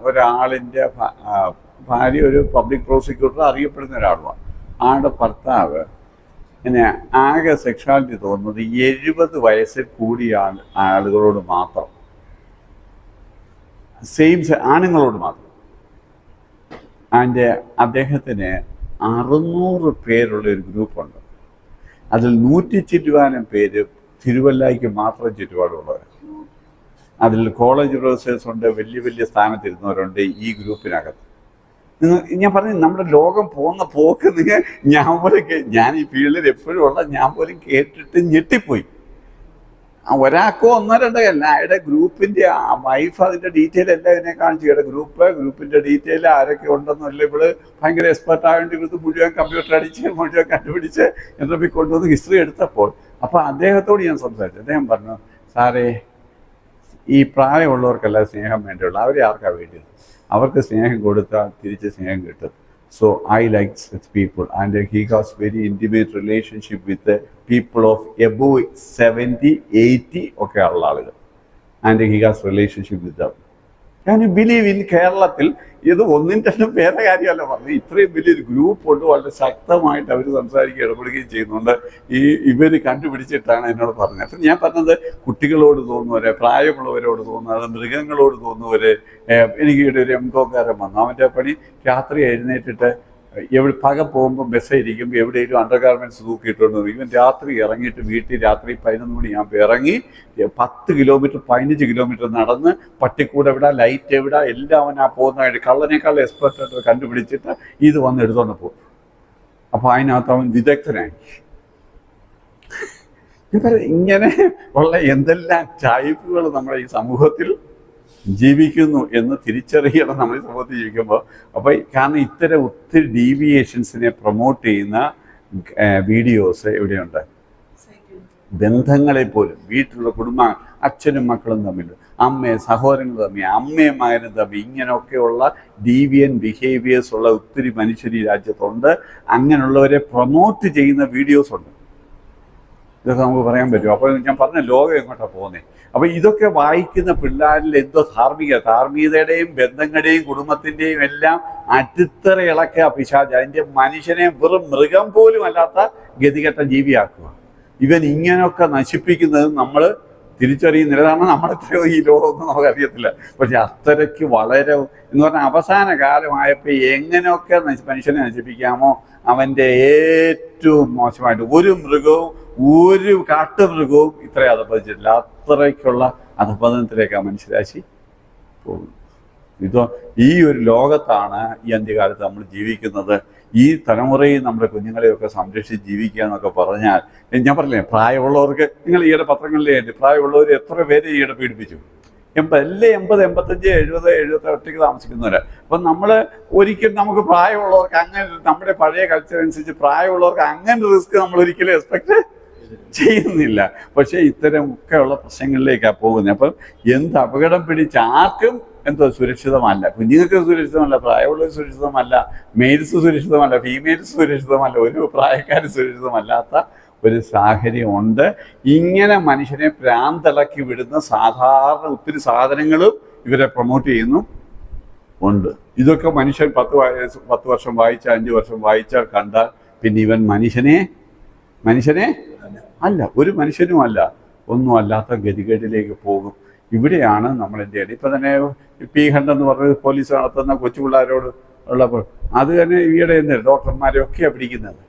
ഒരാളിൻ്റെ ഭാര്യ ഒരു പബ്ലിക് പ്രോസിക്യൂട്ടർ അറിയപ്പെടുന്ന ഒരാളുമാണ്. ആളുടെ ഭർത്താവ് പിന്നെ ആകെ സെക്ഷുവാലിറ്റി തോന്നുന്നത് 70 വയസ്സിൽ കൂടിയ ആളുകളോട് മാത്രം, ആണുങ്ങളോട് മാത്രം. അദ്ദേഹത്തിന് 600 പേരുള്ള ഒരു ഗ്രൂപ്പുണ്ട്. അതിൽ 100 ചിറ്റുവാനം പേര് തിരുവല്ലയ്ക്ക് മാത്രം ചുറ്റുപാടുള്ളവർ. അതിൽ കോളേജ് പ്രൊഫസേഴ്സ് ഉണ്ട്, വലിയ വലിയ സ്ഥാനത്തിരുന്നവരുണ്ട് ഈ ഗ്രൂപ്പിനകത്ത്. ഞാൻ പറഞ്ഞു നമ്മുടെ ലോകം പോകുന്ന പോക്ക് ഞാൻ ഈ ഫീൽഡിൽ എപ്പോഴും ഉള്ള ഞാൻ പോലും കേട്ടിട്ട് ഞെട്ടിപ്പോയി. ഒരാൾക്കോ 1-2 അല്ല, അയാളുടെ ഗ്രൂപ്പിൻ്റെ വൈഫ് അതിൻ്റെ ഡീറ്റെയിൽ എല്ലാം ഇതിനെ കാണിച്ചു. ഇവിടെ ഗ്രൂപ്പിൻ്റെ ഡീറ്റെയിൽ ആരൊക്കെ ഉണ്ടെന്നല്ല. ഇവിടെ ഭയങ്കര എക്സ്പെർട്ട് ആവേണ്ടി കൊടുത്ത് മുഴുവൻ കമ്പ്യൂട്ടർ അടിച്ച് മുഴുവൻ കണ്ടുപിടിച്ച് എന്നിട്ട് കൊണ്ടുവന്ന് ഹിസ്റ്ററി എടുത്തപ്പോൾ അപ്പോൾ അദ്ദേഹത്തോട് ഞാൻ സംസാരിച്ചു. അദ്ദേഹം പറഞ്ഞു, സാറേ ഈ പ്രായമുള്ളവർക്കല്ല സ്നേഹം വേണ്ടിയുള്ളൂ, അവരെ ആർക്കാണ് വേണ്ടത്? അവർക്ക് സ്നേഹം കൊടുത്താൽ തിരിച്ച് സ്നേഹം കിട്ടും. So I like such people, and he has very intimate relationship with the people of above 70, 80 ഒക്കെ ഉള്ള ആളുകൾ, and he has relationship with them. Can you believe in കേരളത്തിൽ ഇത് 1-2 പേരുടെ കാര്യമല്ല പറഞ്ഞു. ഇത്രയും വലിയൊരു ഗ്രൂപ്പ് ഉണ്ട്, വളരെ ശക്തമായിട്ട് അവർ സംസാരിക്കുകയും ഇടപെടുകയും ചെയ്യുന്നുണ്ട്. ഇവർ കണ്ടുപിടിച്ചിട്ടാണ് എന്നോട് പറഞ്ഞത്. അപ്പം ഞാൻ പറഞ്ഞത് കുട്ടികളോട് തോന്നുന്നവരെ, പ്രായമുള്ളവരോട് തോന്നുന്നത്, മൃഗങ്ങളോട് തോന്നുന്നവർ. എനിക്ക് ഇവിടെ ഒരു എംകോക്കാരൻ വന്നു. അവൻ്റെ പണി രാത്രി എഴുന്നേറ്റിട്ട് പക പോകുമ്പോൾ ബസ്സായിരിക്കുമ്പോൾ എവിടെയെങ്കിലും അണ്ടർ ഗാർമെൻറ്റ്സ് തൂക്കിയിട്ടുണ്ട്. ഇവൻ രാത്രി ഇറങ്ങിയിട്ട് വീട്ടിൽ രാത്രി 11 മണിയാകുമ്പോൾ ഇറങ്ങി 10 കിലോമീറ്റർ 15 കിലോമീറ്റർ നടന്ന് പട്ടിക്കൂടെ എവിടെ, ലൈറ്റ് എവിടെ, എല്ലാം അവൻ ആ പോകുന്നതായിട്ട് കള്ളനേക്കാൾ എക്സ്പെർട്ടായിട്ട് കണ്ടുപിടിച്ചിട്ട് ഇത് വന്ന് എടുത്തോണ്ട് പോകും. അപ്പോൾ അതിനകത്ത് അവൻ വിദഗ്ധനായി. ഇങ്ങനെ ഉള്ള എന്തെല്ലാം ടൈപ്പുകൾ നമ്മുടെ ഈ സമൂഹത്തിൽ ജീവിക്കുന്നു എന്ന് തിരിച്ചറിയണം നമ്മൾ സമൂഹത്തിൽ ജീവിക്കുമ്പോൾ. അപ്പോൾ കാരണം ഇത്തരം ഒത്തിരി ഡീവിയേഷൻസിനെ പ്രൊമോട്ട് ചെയ്യുന്ന വീഡിയോസ് എവിടെയുണ്ട്? ബന്ധങ്ങളെ പോലും, വീട്ടിലുള്ള അച്ഛനും മക്കളും തമ്മിൽ, അമ്മയും സഹോദരങ്ങൾ തമ്മിൽ, അമ്മയും മകനും തമ്മിൽ, ഇങ്ങനെയൊക്കെയുള്ള ഡീവിയൻ ബിഹേവിയേഴ്സ് ഉള്ള ഒത്തിരി മനുഷ്യർ ഈ രാജ്യത്തുണ്ട്. അങ്ങനെയുള്ളവരെ പ്രൊമോട്ട് ചെയ്യുന്ന വീഡിയോസ് ഉണ്ട്. ഇതൊക്കെ നമുക്ക് പറയാൻ പറ്റും. അപ്പോൾ ഞാൻ പറഞ്ഞ ലോകം എങ്ങോട്ടാണ് പോകുന്നത്. അപ്പോൾ ഇതൊക്കെ വായിക്കുന്ന പിള്ളേരിൽ എന്തോ ധാർമ്മികതയുടെയും ബന്ധങ്ങളുടെയും കുടുംബത്തിൻ്റെയും എല്ലാം അടിത്തറ ഇളക്കുക പിശാച്. അതിൻ്റെ മനുഷ്യനെ വെറും മൃഗം പോലും അല്ലാത്ത ഗതികെട്ട ജീവിയാക്കുക. ഇവൻ ഇങ്ങനെയൊക്കെ നശിപ്പിക്കുന്നത് നമ്മൾ തിരിച്ചറിയുന്നില്ല. കാരണം നമ്മളെത്രയോ ഈ ലോകമൊന്നും നമുക്കറിയത്തില്ല. പക്ഷെ അത്രയ്ക്ക് വളരെ എന്ന് പറഞ്ഞാൽ അവസാന കാലമായപ്പോൾ എങ്ങനെയൊക്കെ മനുഷ്യനെ നശിപ്പിക്കാമോ അവൻ്റെ ഏറ്റവും മോശമായിട്ട് ഒരു മൃഗവും ഒരു കാട്ടുമൃഗവും ഇത്രയും അധപ്പതിച്ചിട്ടില്ല. അത്രയ്ക്കുള്ള അധപ്പതനത്തിലേക്കാണ് മനുഷ്യരാശി പോകുന്നത്. ഈ ഒരു ലോകത്താണ് ഈ അന്ത്യകാലത്ത് നമ്മൾ ജീവിക്കുന്നത്. ഈ തലമുറയിൽ നമ്മുടെ കുഞ്ഞുങ്ങളെയൊക്കെ സംരക്ഷിച്ച് ജീവിക്കുക എന്നൊക്കെ പറഞ്ഞാൽ, ഞാൻ പറഞ്ഞില്ലേ പ്രായമുള്ളവർക്ക്, നിങ്ങൾ ഈയിടെ പത്രങ്ങളിലേ പ്രായമുള്ളവർ എത്ര പേര് ഈയിടെ പീഡിപ്പിച്ചു? 80, 85, 70, 78 താമസിക്കുന്നവർ. അപ്പം നമ്മൾ ഒരിക്കലും നമുക്ക് പ്രായമുള്ളവർക്ക് അങ്ങനെ, നമ്മുടെ പഴയ കൾച്ചർ അനുസരിച്ച് പ്രായമുള്ളവർക്ക് അങ്ങനെ റിസ്ക് നമ്മൾ ഒരിക്കലും എക്സ്പെക്ട് ചെയ്യുന്നില്ല. പക്ഷേ ഇത്തരം ഒക്കെയുള്ള പ്രശ്നങ്ങളിലേക്കാണ് പോകുന്നത്. അപ്പം എന്ത് അപകടം പിടിച്ച് ആർക്കും എന്തോ സുരക്ഷിതമല്ല. കുഞ്ഞുങ്ങൾക്ക് സുരക്ഷിതമല്ല, പ്രായമുള്ളവർ സുരക്ഷിതമല്ല, മെയിൽസ് സുരക്ഷിതമല്ല, ഫീമെയിൽസ് സുരക്ഷിതമല്ല, ഒരു പ്രായക്കാർ സുരക്ഷിതമല്ലാത്ത ഒരു സാഹചര്യമുണ്ട്. ഇങ്ങനെ മനുഷ്യനെ ഭ്രാന്തളക്കി വിടുന്ന സാധാരണ ഒത്തിരി സാധനങ്ങളും ഇവരെ പ്രൊമോട്ട് ചെയ്യുന്നു ഉണ്ട്. ഇതൊക്കെ മനുഷ്യൻ 10 വർഷം വായിച്ചാൽ 5 വർഷം വായിച്ചാൽ കണ്ടാൽ പിന്നെ ഇവൻ മനുഷ്യനെ മനുഷ്യനെ അല്ല, ഒരു മനുഷ്യനും അല്ല, ഒന്നും അല്ലാത്ത ഗതികേടിലേക്ക് പോകും. ഇവിടെയാണ് നമ്മൾ എന്ത് ചെയ്യേണ്ടത്. ഇപ്പം തന്നെ പി ഹണ്ടെന്ന് പറഞ്ഞത് പോലീസ് നടത്തുന്ന കൊച്ചു പിള്ളേരോട് ഉള്ളപ്പോൾ അത് തന്നെ ഈയിടെ എന്ത് ഡോക്ടർമാരെയൊക്കെയാണ് പിടിക്കുന്നത്.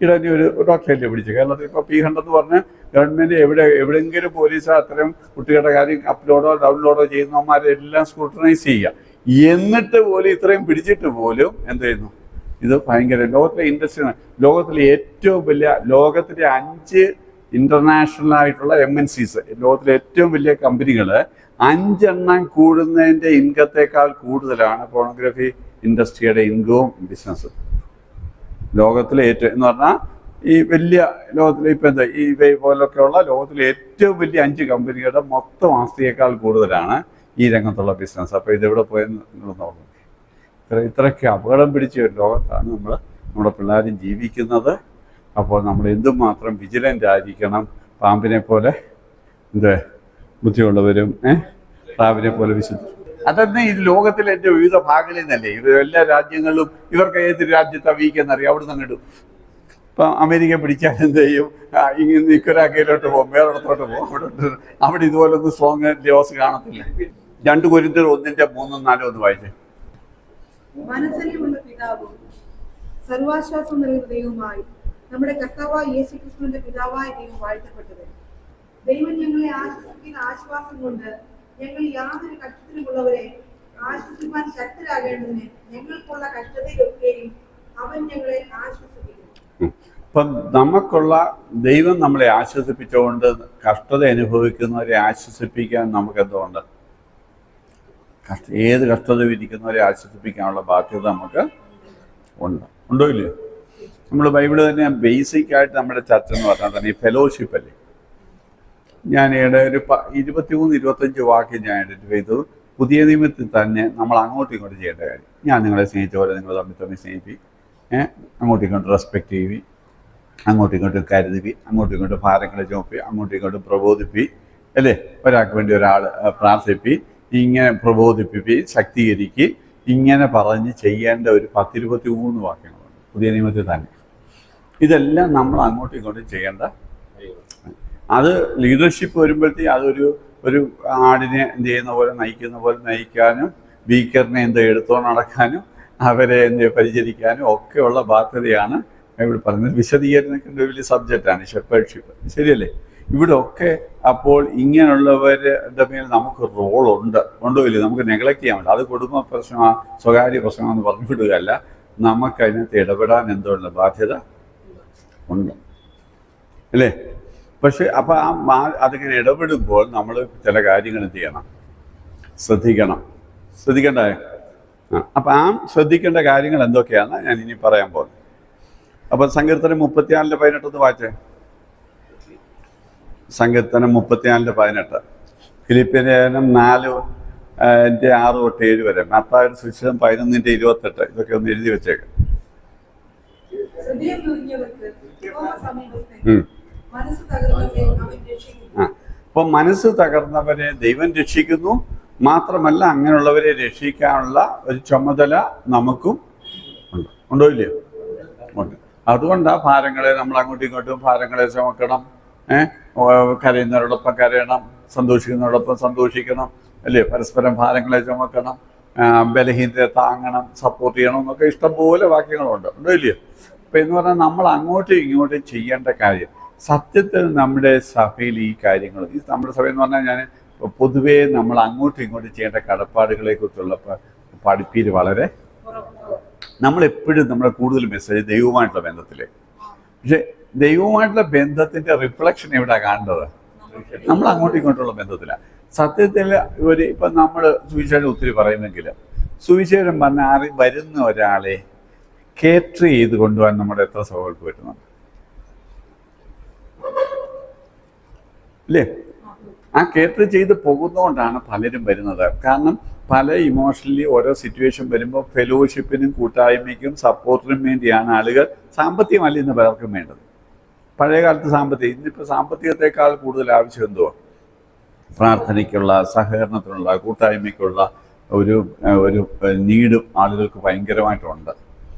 ഇവിടെ തന്നെ ഒരു ഡോക്ടറല്ലേ പിടിച്ചു കേരളത്തിൽ. ഇപ്പോൾ പി ഹണ്ടെന്ന് പറഞ്ഞ് ഗവൺമെൻറ് എവിടെയെങ്കിലും പോലീസ് അത്തരം കുട്ടികളുടെ കാര്യം അപ്ലോഡോ ഡൗൺലോഡോ ചെയ്യുന്നവന്മാരെല്ലാം സ്ക്രൂട്ടനൈസ് ചെയ്യുക. എന്നിട്ട് പോലും ഇത്രയും പിടിച്ചിട്ട് പോലും എന്ത് ചെയ്യുന്നു? ഇത് ഭയങ്കര ലോകത്തിലെ ഇൻഡസ്ട്രി, ലോകത്തിലെ ഏറ്റവും വലിയ, ലോകത്തിലെ 5 ഇന്റർനാഷണൽ ആയിട്ടുള്ള MNCs, ലോകത്തിലെ ഏറ്റവും വലിയ കമ്പനികൾ 5 എണ്ണം കൂടുന്നതിൻ്റെ ഇൻകത്തേക്കാൾ കൂടുതലാണ് പോണോഗ്രഫി ഇൻഡസ്ട്രിയുടെ ഇൻകവും ബിസിനസ്. ലോകത്തിലെ ഏറ്റവും എന്ന് പറഞ്ഞാൽ ഈ വലിയ ലോകത്തിലെ ഇപ്പം എന്താ ഈ പോലൊക്കെയുള്ള ലോകത്തിലെ ഏറ്റവും വലിയ 5 കമ്പനികളുടെ മൊത്തം ആസ്തിയേക്കാൾ കൂടുതലാണ് ഈ രംഗത്തുള്ള ബിസിനസ്. അപ്പോൾ ഇതെവിടെ പോയെന്ന് നിങ്ങൾ നോക്കും. ഇത്രയ്ക്ക് അപകടം പിടിച്ച ഒരു ലോകത്താണ് നമ്മുടെ പിള്ളേരും ജീവിക്കുന്നത്. അപ്പോൾ നമ്മൾ എന്തുമാത്രം വിജിലൻ്റ് ആയിരിക്കണം. പാമ്പിനെ പോലെ ബുദ്ധിയുള്ളവരും പാമ്പിനെ പോലെ വിശുദ്ധ. അതന്നെ ഈ ലോകത്തിലെ എൻ്റെ വിവിധ ഭാഗങ്ങളിൽ നിന്നല്ലേ ഇത് എല്ലാ രാജ്യങ്ങളിലും. ഇവർക്ക് ഏത് രാജ്യത്തെ വീക്കെന്നറിയാം, അവിടെ നിന്ന് ഇടും. ഇപ്പം അമേരിക്ക പിടിച്ചാൽ എന്ത് ചെയ്യും? ഇങ്ങനെ നിക്കരാക്കയിലോട്ട് പോകും, വേറെടത്തോട്ട് പോകും. അവിടെ ഇതുപോലൊന്നും സ്ട്രോങ് ലോസ് കാണത്തില്ല. 2 കൊരിന്ത്യർ 1:3-4 ഒന്ന് വായിച്ചേ. മനസ്സലിയുള്ള പിതാവും സർവാശ്വാസം നൽകുന്ന ദൈവമായി നമ്മുടെ കർത്താവായ യേശുക്രിസ്തുവിന്റെ പിതാവായ ദൈവം വാഴ്ത്തപ്പെട്ടത്. ദൈവം ഞങ്ങളെ ആശ്വസിക്കുന്ന ആശ്വാസം കൊണ്ട് ഞങ്ങൾ യാതൊരു കഷ്ടത്തിലുമുള്ളവരെ ആശ്വസിപ്പാൻ ശക്തരാകേണ്ടതിന് ഞങ്ങൾക്കുള്ള കഷ്ടതയിലൊക്കെയും അവൻ ഞങ്ങളെ ആശ്വസിപ്പിക്കുന്നു. ഇപ്പം നമുക്കുള്ള ദൈവം നമ്മളെ ആശ്വസിപ്പിച്ചുകൊണ്ട് കഷ്ടത അനുഭവിക്കുന്നവരെ ആശ്വസിപ്പിക്കാൻ നമുക്ക് എന്തുകൊണ്ട്? ഏത് കഷ്ടത വിധിക്കുന്നവരെ ആശ്വസിപ്പിക്കാനുള്ള ബാധ്യത നമുക്ക് ഉണ്ടോ ഇല്ലയോ? നമ്മൾ ബൈബിള് തന്നെ ബേസിക്കായിട്ട് നമ്മുടെ ചർച്ച എന്ന് പറഞ്ഞാൽ തന്നെ ഈ ഫെലോഷിപ്പ് അല്ലേ. ഞാൻ ഇവിടെ ഒരു 23-25 വാക്യം ഞാൻ ഐഡൻറ്റിഫൈ ചെയ്തു. പുതിയ നിയമത്തിൽ തന്നെ നമ്മൾ അങ്ങോട്ടും ഇങ്ങോട്ടും ചെയ്യേണ്ട കാര്യം. ഞാൻ നിങ്ങളെ സ്നേഹിച്ച പോലെ നിങ്ങൾ തമ്മിൽ സ്നേഹിപ്പി, അങ്ങോട്ടും ഇങ്ങോട്ടും റെസ്പെക്റ്റ് ചെയ്യുവി, അങ്ങോട്ടും ഇങ്ങോട്ടും കരുതുവി, അങ്ങോട്ടും ഇങ്ങോട്ടും ഭാരങ്ങളെ ചുമപ്പി, അങ്ങോട്ടും ഇങ്ങോട്ടും പ്രബോധിപ്പി അല്ലേ. ഒരാൾക്ക് വേണ്ടി ഒരാൾ പ്രാർത്ഥിപ്പി, ഇങ്ങനെ പ്രബോധിപ്പിപ്പി, ശക്തീകരിക്കുക, ഇങ്ങനെ പറഞ്ഞ് ചെയ്യേണ്ട ഒരു 10-23 വാക്യങ്ങളുണ്ട് പുതിയ നിയമത്തിൽ തന്നെ. ഇതെല്ലാം നമ്മൾ അങ്ങോട്ടും ഇങ്ങോട്ടും ചെയ്യേണ്ട. അത് ലീഡർഷിപ്പ് വരുമ്പോഴത്തേക്ക് ഒരു ആടിനെ എന്ത് ചെയ്യുന്ന പോലെ നയിക്കുന്ന പോലെ നയിക്കാനും, ബീക്കറിനെ എടുത്തോണ്ട് നടക്കാനും, അവരെ പരിചരിക്കാനും ഒക്കെയുള്ള ബാധ്യതയാണ് ഇവിടെ പറയുന്നത്. വിശദീകരണത്തിൻ്റെ വലിയ സബ്ജക്റ്റാണ് ഷെപ്പേർഡ്ഷിപ്പ്, ശരിയല്ലേ? ഇവിടെ ഒക്കെ അപ്പോൾ ഇങ്ങനെയുള്ളവരുടെ മേൽ നമുക്ക് ഉണ്ടോ ഇല്ലേ? നമുക്ക് നെഗ്ലക്ട് ചെയ്യാൻ പറ്റില്ല. അത് കുടുംബ പ്രശ്നമാണ്, സ്വകാര്യ പ്രശ്നമാണെന്ന് പറഞ്ഞു വിടുകയല്ല. നമുക്കതിനകത്ത് ഇടപെടാൻ എന്തുള്ള ബാധ്യത ഉണ്ട് അല്ലേ? പക്ഷെ അപ്പം അതിങ്ങനെ ഇടപെടുമ്പോൾ നമ്മൾ ചില കാര്യങ്ങൾ എന്ത് ചെയ്യണം? ശ്രദ്ധിക്കണ്ടേ? അപ്പം ശ്രദ്ധിക്കേണ്ട കാര്യങ്ങൾ എന്തൊക്കെയാണ് ഞാൻ ഇനി പറയാൻ പോകുന്നത്. അപ്പം സങ്കീർത്തനം 34:18 വായിച്ചേ. സങ്കീർത്തനം 34:18, ഫിലിപ്പിയനും 4:6-7 വരെ, മത്തായിയുടെ സുവിശേഷം 11:28. ഇതൊക്കെ ഒന്ന് എഴുതി വെച്ചേക്കാം. അപ്പം മനസ്സ് തകർന്നവരെ ദൈവം രക്ഷിക്കുന്നു. മാത്രമല്ല അങ്ങനെയുള്ളവരെ രക്ഷിക്കാനുള്ള ഒരു ചുമതല നമുക്കും ഉണ്ടോ ഇല്ലയോ? ഉണ്ട്. അതുകൊണ്ടാണ് ഭാരങ്ങളെ നമ്മൾ അങ്ങോട്ടും ഇങ്ങോട്ടും ഭാരങ്ങളെ ചുമക്കണം. കരയുന്നവരോടൊപ്പം കരയണം, സന്തോഷിക്കുന്നവരോടൊപ്പം സന്തോഷിക്കണം അല്ലേ? പരസ്പരം ഭാരങ്ങളെ ചുമക്കണം, ബലഹീനതയെ താങ്ങണം, സപ്പോർട്ട് ചെയ്യണം എന്നൊക്കെ ഇഷ്ടംപോലെ വാക്യങ്ങളുണ്ട്, ഉണ്ടോ ഇല്ലയോ? അപ്പം എന്ന് പറഞ്ഞാൽ നമ്മൾ അങ്ങോട്ടും ഇങ്ങോട്ടും ചെയ്യേണ്ട കാര്യം. സത്യത്തിൽ നമ്മുടെ സഭയിൽ ഈ കാര്യങ്ങൾ, നമ്മുടെ സഭ എന്ന് പറഞ്ഞാൽ ഞാൻ പൊതുവേ നമ്മൾ അങ്ങോട്ടും ഇങ്ങോട്ടും ചെയ്യേണ്ട കടപ്പാടുകളെ കുറിച്ചുള്ള പഠിപ്പീര് വളരെ, നമ്മളെപ്പോഴും നമ്മുടെ കൂടുതൽ മെസ്സേജ് ദൈവവുമായിട്ടുള്ള ബന്ധത്തിലേക്ക്. പക്ഷെ ദൈവവുമായിട്ടുള്ള ബന്ധത്തിൻ്റെ റിഫ്ലക്ഷൻ എവിടെ കാണേണ്ടത്? നമ്മൾ അങ്ങോട്ടും ഇങ്ങോട്ടുള്ള ബന്ധത്തിലാണ്. സത്യത്തിൽ ഇപ്പം നമ്മൾ സുവിശേഷം ഒത്തിരി പറയുമെങ്കിൽ സുവിശേഷം പറഞ്ഞാൽ വരുന്ന ഒരാളെ കേറ്റർ ചെയ്ത് കൊണ്ടുപോകാൻ നമ്മുടെ എത്ര സഭകൾക്ക് പറ്റുന്നുണ്ട് അല്ലേ? ആ കേറ്റർ ചെയ്ത് പോകുന്നതുകൊണ്ടാണ് പലരും വരുന്നത്. കാരണം പല ഇമോഷണലി ഓരോ സിറ്റുവേഷൻ വരുമ്പോൾ ഫെലോഷിപ്പിനും കൂട്ടായ്മയ്ക്കും സപ്പോർട്ടിനും വേണ്ടിയാണ് ആളുകൾ. സാമ്പത്തികമല്ല ഇന്ന് പലർക്കും വേണ്ടത്. പഴയ കാലത്ത് സാമ്പത്തികം, ഇന്നിപ്പോൾ സാമ്പത്തികത്തെക്കാൾ കൂടുതൽ ആവശ്യം എന്തുവാ? പ്രാർത്ഥനയ്ക്കുള്ള, സഹകരണത്തിനുള്ള, കൂട്ടായ്മയ്ക്കുള്ള ഒരു നീഡും ആളുകൾക്ക് ഭയങ്കരമായിട്ടുണ്ട്.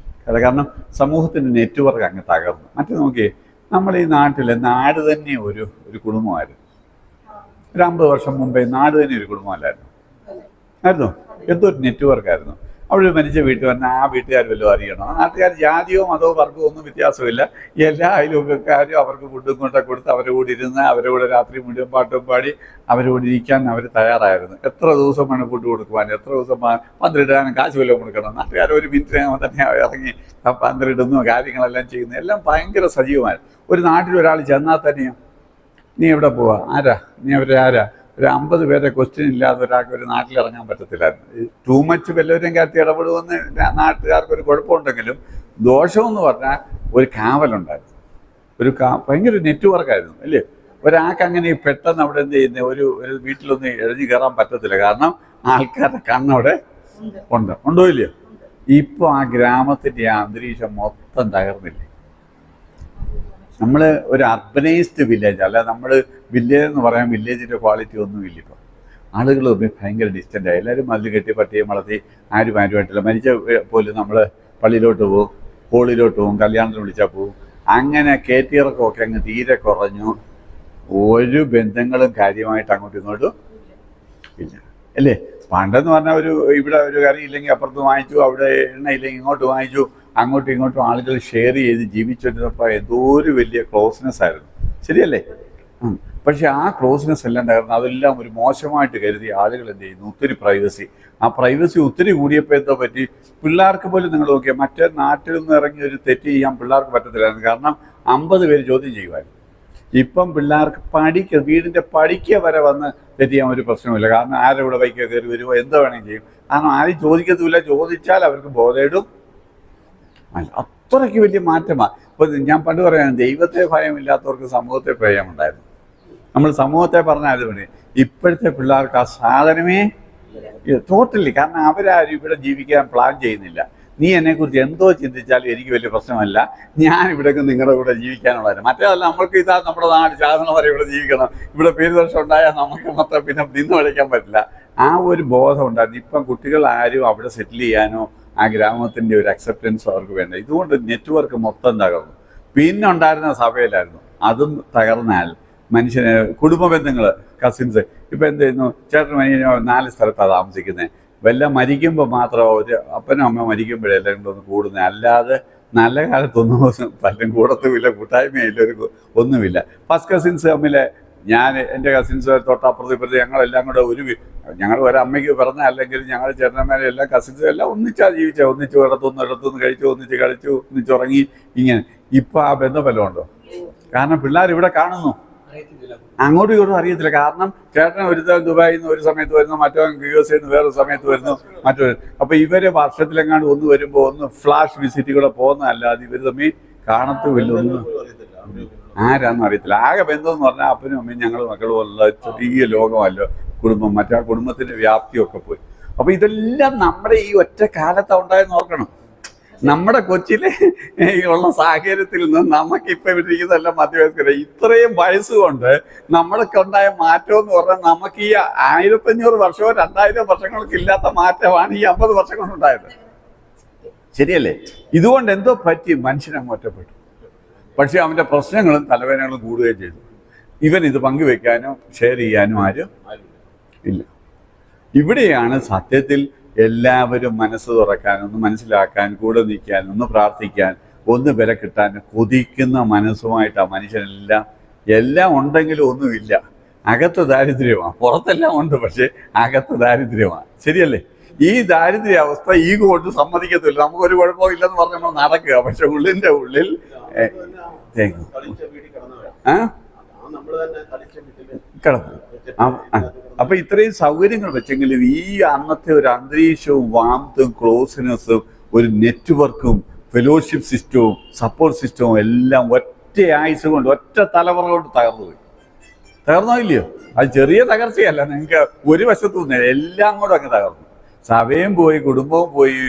കാരണം സമൂഹത്തിൻ്റെ നെറ്റ്വർക്ക് അങ്ങ് തകർന്നു. മറ്റേ നോക്കിയേ, നമ്മൾ ഈ നാട്ടിലെ നാട് തന്നെ ഒരു കുടുംബമായിരുന്നു. ഒരു 50 വർഷം മുമ്പേ നാട് തന്നെ ഒരു കുടുംബമല്ലായിരുന്നു. ആയിരുന്നു. എന്തൊരു നെറ്റ്വർക്കായിരുന്നു. അവിടെ മരിച്ച വീട്ടിൽ വന്നാൽ ആ വീട്ടുകാർ വല്ലതും അറിയണം. ആ നാട്ടുകാർ ജാതിയോ മതമോ വർഗമോ ഒന്നും വ്യത്യാസമില്ല. എല്ലാ അയൽവക്കക്കാരും അവർക്ക് ഫുഡും കൊണ്ടൊക്കെ കൊടുത്ത് അവരുടെ കൂടെ ഇരുന്ന് അവരുടെ കൂടെ രാത്രി മുഴുവൻ പാട്ടും പാടി അവരുടെ കൂടെ ഇരിക്കാൻ അവർ തയ്യാറായിരുന്നു. എത്ര ദിവസം വേണം ഫുഡ് കൊടുക്കുവാൻ, എത്ര ദിവസം പന്തിരിടാനും കാശ് വല്ലതും കൊടുക്കണം. നാട്ടുകാർ ഒരു മിനിറ്റിനകം തന്നെ ഇറങ്ങി പന്തിരിടുന്നു, കാര്യങ്ങളെല്ലാം ചെയ്യുന്നു. എല്ലാം ഭയങ്കര സജീവമായിരുന്നു. ഒരു നാട്ടിൽ ഒരാൾ ചെന്നാൽ തന്നെയോ നീ എവിടെ പോവാ, ആരാ നീ, അവരെ ആരാ, ഒരു 50 പേരെ ക്വസ്റ്റ്യൻ ഇല്ലാതെ ഒരാൾക്ക് ഒരു നാട്ടിലിറങ്ങാൻ പറ്റത്തില്ലായിരുന്നു. ടൂ മച്ച് വല്ലവരും കാര്യത്തിൽ ഇടപെടുമെന്ന് നാട്ടുകാർക്കൊരു കുഴപ്പമുണ്ടെങ്കിലും ദോഷമെന്ന് പറഞ്ഞാൽ ഒരു കാവലുണ്ടായിരുന്നു. ഭയങ്കര നെറ്റ്വർക്കായിരുന്നു അല്ലേ. ഒരാൾക്ക് അങ്ങനെ പെട്ടെന്ന് അവിടെ എന്ത് ചെയ്യുന്നത്, ഒരു വീട്ടിലൊന്നും എഴുതി കയറാൻ പറ്റത്തില്ല. കാരണം ആൾക്കാരുടെ കണ്ണവിടെ ഉണ്ടോ ഇല്ലയോ. ഇപ്പോൾ ആ ഗ്രാമത്തിൻ്റെ ആ അന്തരീക്ഷം മൊത്തം തകർന്നില്ലേ. നമ്മൾ ഒരു അർബനൈസ്ഡ് വില്ലേജ് അല്ല, നമ്മൾ വില്ലേജ് എന്ന് പറയാൻ വില്ലേജിൻ്റെ ക്വാളിറ്റി ഒന്നുമില്ല. ഇപ്പോൾ ആളുകൾ ഭയങ്കര ഡിസ്റ്റൻ്റായി. എല്ലാവരും അതിൽ കെട്ടി പട്ടിയെ വളർത്തി ആരുമായിട്ടില്ല. മരിച്ച പോലും നമ്മൾ പള്ളിയിലോട്ട് പോകും, ഹോളിലോട്ട് പോകും, കല്യാണത്തിന് വിളിച്ചാൽ പോകും. അങ്ങനെ കയറ്റിയിറക്കമൊക്കെ അങ്ങ് തീരെ കുറഞ്ഞു. ഒരു ബന്ധങ്ങളും കാര്യമായിട്ട് അങ്ങോട്ടും ഇങ്ങോട്ടും ഇല്ല അല്ലേ. പണ്ടെന്ന് പറഞ്ഞാൽ ഇവിടെ ഒരു കറി ഇല്ലെങ്കിൽ അപ്പുറത്ത് വാങ്ങിച്ചു, അവിടെ എണ്ണ ഇല്ലെങ്കിൽ ഇങ്ങോട്ട് വാങ്ങിച്ചു, അങ്ങോട്ടും ഇങ്ങോട്ടും ആളുകൾ ഷെയർ ചെയ്ത് ജീവിച്ചിരുന്നപ്പോൾ എന്തോ ഒരു വലിയ ക്ലോസ്നെസ് ആയിരുന്നു. ശരിയല്ലേ. പക്ഷെ ആ ക്ലോസ്നെസ് എല്ലാം തകർന്ന് അതെല്ലാം ഒരു മോശമായിട്ട് കരുതി ആളുകൾ എന്ത് ചെയ്യുന്നു, ഒത്തിരി പ്രൈവസി. ആ പ്രൈവസി ഒത്തിരി കൂടിയപ്പോൾ എന്തോ പറ്റി, പിള്ളേർക്ക് പോലും നിങ്ങൾ നോക്കിയാൽ മറ്റേ നാട്ടിൽ നിന്ന് ഇറങ്ങി ഒരു തെറ്റ് ചെയ്യാൻ പിള്ളേർക്ക് പറ്റത്തില്ലായിരുന്നു. കാരണം 50 പേര് ചോദ്യം ചെയ്യുമായിരുന്നു. ഇപ്പം പിള്ളേർക്ക് വീടിൻ്റെ പടിക്ക വരെ വന്ന് തെറ്റ് ചെയ്യാൻ ഒരു പ്രശ്നമില്ല. കാരണം ആരുടെ കൂടെ ബൈക്ക് കയറി വരുമോ എന്തോ വേണമെങ്കിൽ ചെയ്യും. കാരണം ആരും ചോദിക്കത്തുമില്ല. ചോദിച്ചാൽ അവർക്ക് ബോധേടും അല്ല. അത്രയ്ക്ക് വലിയ മാറ്റമാണ്. ഇപ്പോൾ ഞാൻ പണ്ട് പറയാം, ദൈവത്തെ ഭയമില്ലാത്തവർക്ക് സമൂഹത്തെ ഭയമുണ്ടായിരുന്നു. നമ്മൾ സമൂഹത്തെ പറഞ്ഞാൽ മതി. ഇപ്പോഴത്തെ പിള്ളേർക്ക് ആ സാധനമേ ടോട്ടലി. കാരണം അവരാരും ഇവിടെ ജീവിക്കാൻ പ്ലാൻ ചെയ്യുന്നില്ല. നീ എന്നെക്കുറിച്ച് എന്തോ ചിന്തിച്ചാലും എനിക്ക് വലിയ പ്രശ്നമല്ല, ഞാൻ ഇവിടേക്ക് നിങ്ങളുടെ കൂടെ ജീവിക്കാനുള്ളതാണ്. മറ്റേതല്ല, നമ്മൾക്ക് ഇതാ നമ്മുടെ നാട് ചാകണം വരെ ഇവിടെ ജീവിക്കണം, ഇവിടെ പേരുദോഷം ഉണ്ടായാൽ നമുക്ക് മൊത്തം പിന്നെ നിന്ന് വിളിക്കാൻ പറ്റില്ല. ആ ഒരു ബോധം ഉണ്ടായിരുന്നു. ഇപ്പം കുട്ടികൾ ആരും അവിടെ സെറ്റിൽ ചെയ്യാനോ ആ ഗ്രാമത്തിൻ്റെ ഒരു അക്സെപ്റ്റൻസോ അവർക്ക് വേണ്ട. ഇതുകൊണ്ട് നെറ്റ്വർക്ക് മൊത്തം തകർന്നു. പിന്നെ ഉണ്ടായിരുന്ന സഭയിലായിരുന്നു, അതും തകർന്നാൽ മനുഷ്യന് കുടുംബ ബന്ധങ്ങൾ, കസിൻസ്. ഇപ്പം എന്ത് ചെയ്യുന്നു, ചേട്ടൻ 4 സ്ഥലത്താണ് താമസിക്കുന്നത്. വല്ല മരിക്കുമ്പോൾ മാത്രം ഒരു അപ്പനും അമ്മ മരിക്കുമ്പോഴെല്ലാം കൊണ്ടൊന്ന് കൂടുന്നത്, അല്ലാതെ നല്ല കാലത്തൊന്നും പലരും കൂടത്തുമില്ല, കൂട്ടായ്മയില്ല, ഒന്നുമില്ല. ഫസ്റ്റ് കസിൻസ് തമ്മിൽ എൻ്റെ കസിൻസ് തൊട്ടപ്പുറത്ത് ഞങ്ങളെല്ലാം കൂടെ ഞങ്ങൾ ഒരമ്മയ്ക്ക് പിറന്ന, അല്ലെങ്കിൽ ഞങ്ങൾ ചേട്ടന്മാരെ എല്ലാ കസിൻസും എല്ലാം ഒന്നിച്ചാണ് ജീവിച്ചത്. ഒന്നിച്ച് ഇടത്തുനിന്ന് കഴിച്ചു, ഒന്നിച്ച് കളിച്ചു, ഒന്നിച്ചുറങ്ങി. ഇങ്ങനെ ഇപ്പം ആ ബന്ധം വല്ലതും ഉണ്ടോ? കാരണം പിള്ളേർ ഇവിടെ കാണുന്നു, അങ്ങോട്ടും ഇങ്ങോട്ടും അറിയത്തില്ല. കാരണം ചേട്ടൻ ഒരുത്തൻ ദുബായിൽ നിന്ന് ഒരു സമയത്ത് വരുന്നു, മറ്റവൻ USA നിന്ന് വേറൊരു സമയത്ത് വരുന്നു, മറ്റൊരു. അപ്പോൾ ഇവര് വർഷത്തിലെങ്ങാണ്ട് ഒന്ന് വരുമ്പോൾ ഒന്ന് ഫ്ലാഷ് വിസിറ്റ് കൂടെ പോകുന്നതല്ലാതെ ഇവർ തമ്മിൽ കാണത്തുമില്ല, ഒന്നും ആരാന്നും അറിയത്തില്ല. ആകെ ബന്ധം എന്ന് പറഞ്ഞാൽ അപ്പനും അമ്മയും ഞങ്ങൾ മക്കളും ഉള്ള ചെറിയ ലോകമല്ലോ കുടുംബം. മറ്റേ കുടുംബത്തിന്റെ വ്യാപ്തിയൊക്കെ പോയി. അപ്പോൾ ഇതെല്ലാം നമ്മുടെ ഈ ഒറ്റ കാലത്താണ് ഉണ്ടായെന്ന് ഓർക്കണം. നമ്മുടെ കൊച്ചിലെ ഉള്ള സാഹചര്യത്തിൽ നിന്ന് നമുക്കിപ്പോൾ ഇരിക്കുന്നതെല്ലാം മധ്യവയസ്കര. ഇത്രയും വയസ്സുകൊണ്ട് നമ്മൾക്ക് ഉണ്ടായ മാറ്റം എന്ന് പറഞ്ഞാൽ നമുക്ക് ഈ 1500 വർഷമോ 2000 വർഷങ്ങൾക്ക് ഇല്ലാത്ത മാറ്റമാണ് ഈ 50 വർഷം കൊണ്ടുണ്ടായത്. ശരിയല്ലേ? ഇതുകൊണ്ട് എന്തോ പറ്റി, മനുഷ്യനങ്ങ് ഒറ്റപ്പെട്ടു. പക്ഷെ അവൻ്റെ പ്രശ്നങ്ങളും തലവേദനകളും കൂടുകയും ചെയ്തു. ഇവൻ ഇത് പങ്കുവെക്കാനോ ഷെയർ ചെയ്യാനോ ആരും ഇല്ല. ഇവിടെയാണ് സത്യത്തിൽ എല്ലാവരും മനസ്സ് തുറക്കാൻ, ഒന്ന് മനസ്സിലാക്കാൻ, കൂടെ നിൽക്കാൻ, ഒന്ന് പ്രാർത്ഥിക്കാൻ, ഒന്ന് വില കിട്ടാൻ കൊതിക്കുന്ന മനസ്സുമായിട്ടാണ് എല്ലാം ഉണ്ടെങ്കിലും ഒന്നുമില്ല. അകത്ത് ദാരിദ്ര്യമാണ്. പുറത്തെല്ലാം ഉണ്ട്, പക്ഷേ അകത്ത് ദാരിദ്ര്യമാണ്. ശരിയല്ലേ? ഈ ദാരിദ്ര്യ അവസ്ഥ ഈഗോ കൊണ്ട് സമ്മതിക്കത്തില്ല. നമുക്കൊരു കുഴപ്പവും ഇല്ലെന്ന് പറഞ്ഞ് നമ്മൾ നടക്കുക. പക്ഷെ ഉള്ളിൻ്റെ ഉള്ളിൽ കിടന്നു. അപ്പൊ ഇത്രയും സൗകര്യങ്ങൾ വെച്ചെങ്കിലും ഈ അന്നത്തെ ഒരു അന്തരീക്ഷവും വാംത്തും ക്ലോസ്നെസ്സും ഒരു നെറ്റ്വർക്കും ഫെലോഷിപ്പ് സിസ്റ്റവും സപ്പോർട്ട് സിസ്റ്റവും എല്ലാം ഒറ്റ ആയുസ് കൊണ്ട്, ഒറ്റ തലമുറ കൊണ്ട് തകർന്നോ ഇല്ലയോ? അത് ചെറിയ തകർച്ചയല്ല. നിങ്ങൾക്ക് ഒരു വശത്തു നിന്ന് എല്ലാം കൂടെ അങ്ങ് തകർന്നു. സഭയും പോയി, കുടുംബവും പോയി,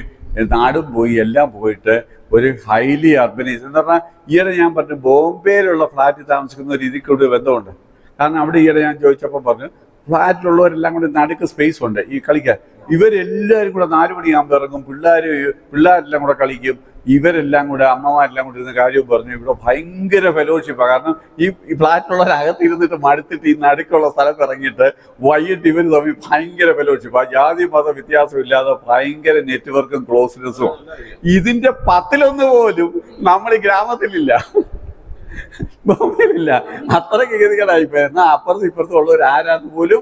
നാടും പോയി, എല്ലാം പോയിട്ട് ഒരു ഹൈലി അർബനൈസ് എന്ന് പറഞ്ഞാൽ, ഈയിടെ ഞാൻ പറഞ്ഞു ബോംബെയിലുള്ള ഫ്ലാറ്റിൽ താമസിക്കുന്ന ഒരു രീതിക്കൂടി ബന്ധമുണ്ട്. കാരണം അവിടെ ഈയിടെ ഞാൻ ചോദിച്ചപ്പോൾ പറഞ്ഞു, ഫ്ലാറ്റിലുള്ളവരെല്ലാം കൂടി നടുക്ക് സ്പേസ് ഉണ്ട് ഈ കളിക്കാൻ. ഇവരെല്ലാവരും കൂടെ 4 മണിയാകുമ്പോൾ ഇറങ്ങും. പിള്ളേരെല്ലാം കൂടെ കളിക്കും. ഇവരെല്ലാം കൂടെ അമ്മമാരെല്ലാം കൂടെ ഇരുന്ന് കാര്യവും പറഞ്ഞു. ഇവിടെ ഭയങ്കര ഫെലോഷിപ്പാണ്. കാരണം ഈ ഫ്ലാറ്റിലുള്ളവരകത്ത് ഇരുന്നിട്ട് മടുത്തിട്ട് ഈ നടുക്കുള്ള സ്ഥലത്ത് ഇറങ്ങിയിട്ട് വൈകിട്ട് ഇവർ തമ്മിൽ ഭയങ്കര ഫെലോഷിപ്പാണ്. ജാതി മത വ്യത്യാസമില്ലാതെ ഭയങ്കര നെറ്റ്വർക്കും ക്ലോസ്നെസ്സും. ഇതിന്റെ 10 പോലും നമ്മൾ ഈ ഗ്രാമത്തിലില്ല, ബോംബെയിലില്ല. അത്രയ്ക്ക് ഗതികളായിപ്പോയി. എന്നാൽ അപ്പുറത്തും ഇപ്പുറത്തും ഉള്ളവർ ആരാന്ന് പോലും.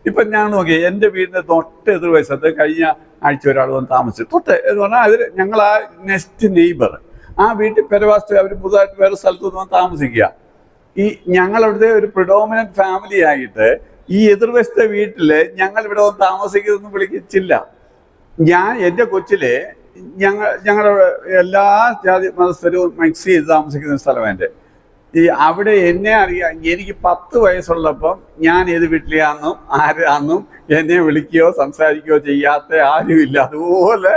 ഇപ്പം ഞാൻ നോക്കി എൻ്റെ വീടിൻ്റെ തൊട്ട് എതിർവശത്ത് കഴിഞ്ഞ ആഴ്ച ഒരാൾ വന്ന് താമസിച്ചു. തൊട്ട് എന്ന് പറഞ്ഞാൽ അതിൽ ഞങ്ങൾ ആ നെക്സ്റ്റ് നെയ്ബർ ആ വീട്ടിൽ പെരവാസ്റ്റ് അവർ പുതുതായിട്ട് വേറെ സ്ഥലത്ത് വന്ന് താമസിക്കുക. ഈ ഞങ്ങളവിടുത്തെ ഒരു പ്രിഡോമിനന്റ് ഫാമിലി ആയിട്ട് ഈ എതിർവശത്തെ വീട്ടിൽ ഞങ്ങൾ ഇവിടെ വന്ന് താമസിക്കുന്നതൊന്നും വിളിച്ചില്ല. ഞാൻ എൻ്റെ കൊച്ചിലെ ഞങ്ങളുടെ എല്ലാ ജാതി മതസ്ഥരും മിക്സ് ചെയ്ത് താമസിക്കുന്ന സ്ഥലമാണ് എൻ്റെ. അവിടെ എന്നെ അറിയാം. എനിക്ക് 10 വയസ്സുള്ളപ്പം ഞാൻ ഏത് വീട്ടിലാണെന്നും ആരാന്നും എന്നെ വിളിക്കുകയോ സംസാരിക്കുകയോ ചെയ്യാത്ത ആരുമില്ല. അതുപോലെ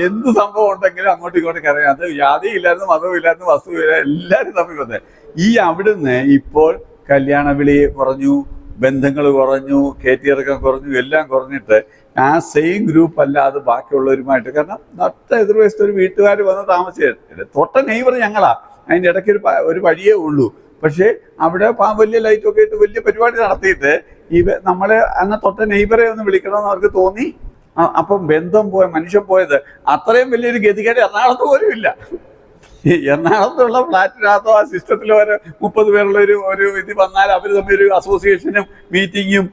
എന്ത് സംഭവം ഉണ്ടെങ്കിലും അങ്ങോട്ടും ഇങ്ങോട്ടും അറിയാം. അത് ജാതിയില്ലായിരുന്നു, മതവും ഇല്ലായിരുന്നു, വസ്തുവില്ല, എല്ലാവരും തമ്മിൽ വന്നേ. ഈ അവിടുന്ന് ഇപ്പോൾ കല്യാണ വിളി കുറഞ്ഞു, ബന്ധങ്ങൾ കുറഞ്ഞു, കയറ്റിയിറക്കം കുറഞ്ഞു, എല്ലാം കുറഞ്ഞിട്ട് ആ സെയിം ഗ്രൂപ്പ് അല്ലാതെ ബാക്കിയുള്ളവരുമായിട്ട്. കാരണം തൊട്ട എതിർവശത്ത് ഒരു വീട്ടുകാർ വന്ന് താമസിച്ചിട്ട് തൊട്ട നെയ്ബർ ഞങ്ങളാ. അതിൻ്റെ ഇടയ്ക്ക് ഒരു വഴിയേ ഉള്ളൂ. പക്ഷേ അവിടെ വലിയ ലൈറ്റൊക്കെ ഇട്ട് വലിയ പരിപാടി നടത്തിയിട്ട് നമ്മളെ അന്ന് തൊട്ട നെയ്ബറെ ഒന്ന് വിളിക്കണമെന്ന് അവർക്ക് തോന്നി. അപ്പം ബന്ധം മനുഷ്യൻ പോയത് അത്രയും വലിയൊരു ഗതികേട് എറണാകുളത്ത് പോലും ഇല്ല. എറണാകുളത്തുള്ള ഫ്ലാറ്റിനകത്തോ ആ സിസ്റ്റത്തിലോ 30 പേരുള്ള ഒരു ഇത് വന്നാൽ അവർ തമ്മിൽ ഒരു അസോസിയേഷനും മീറ്റിങ്ങും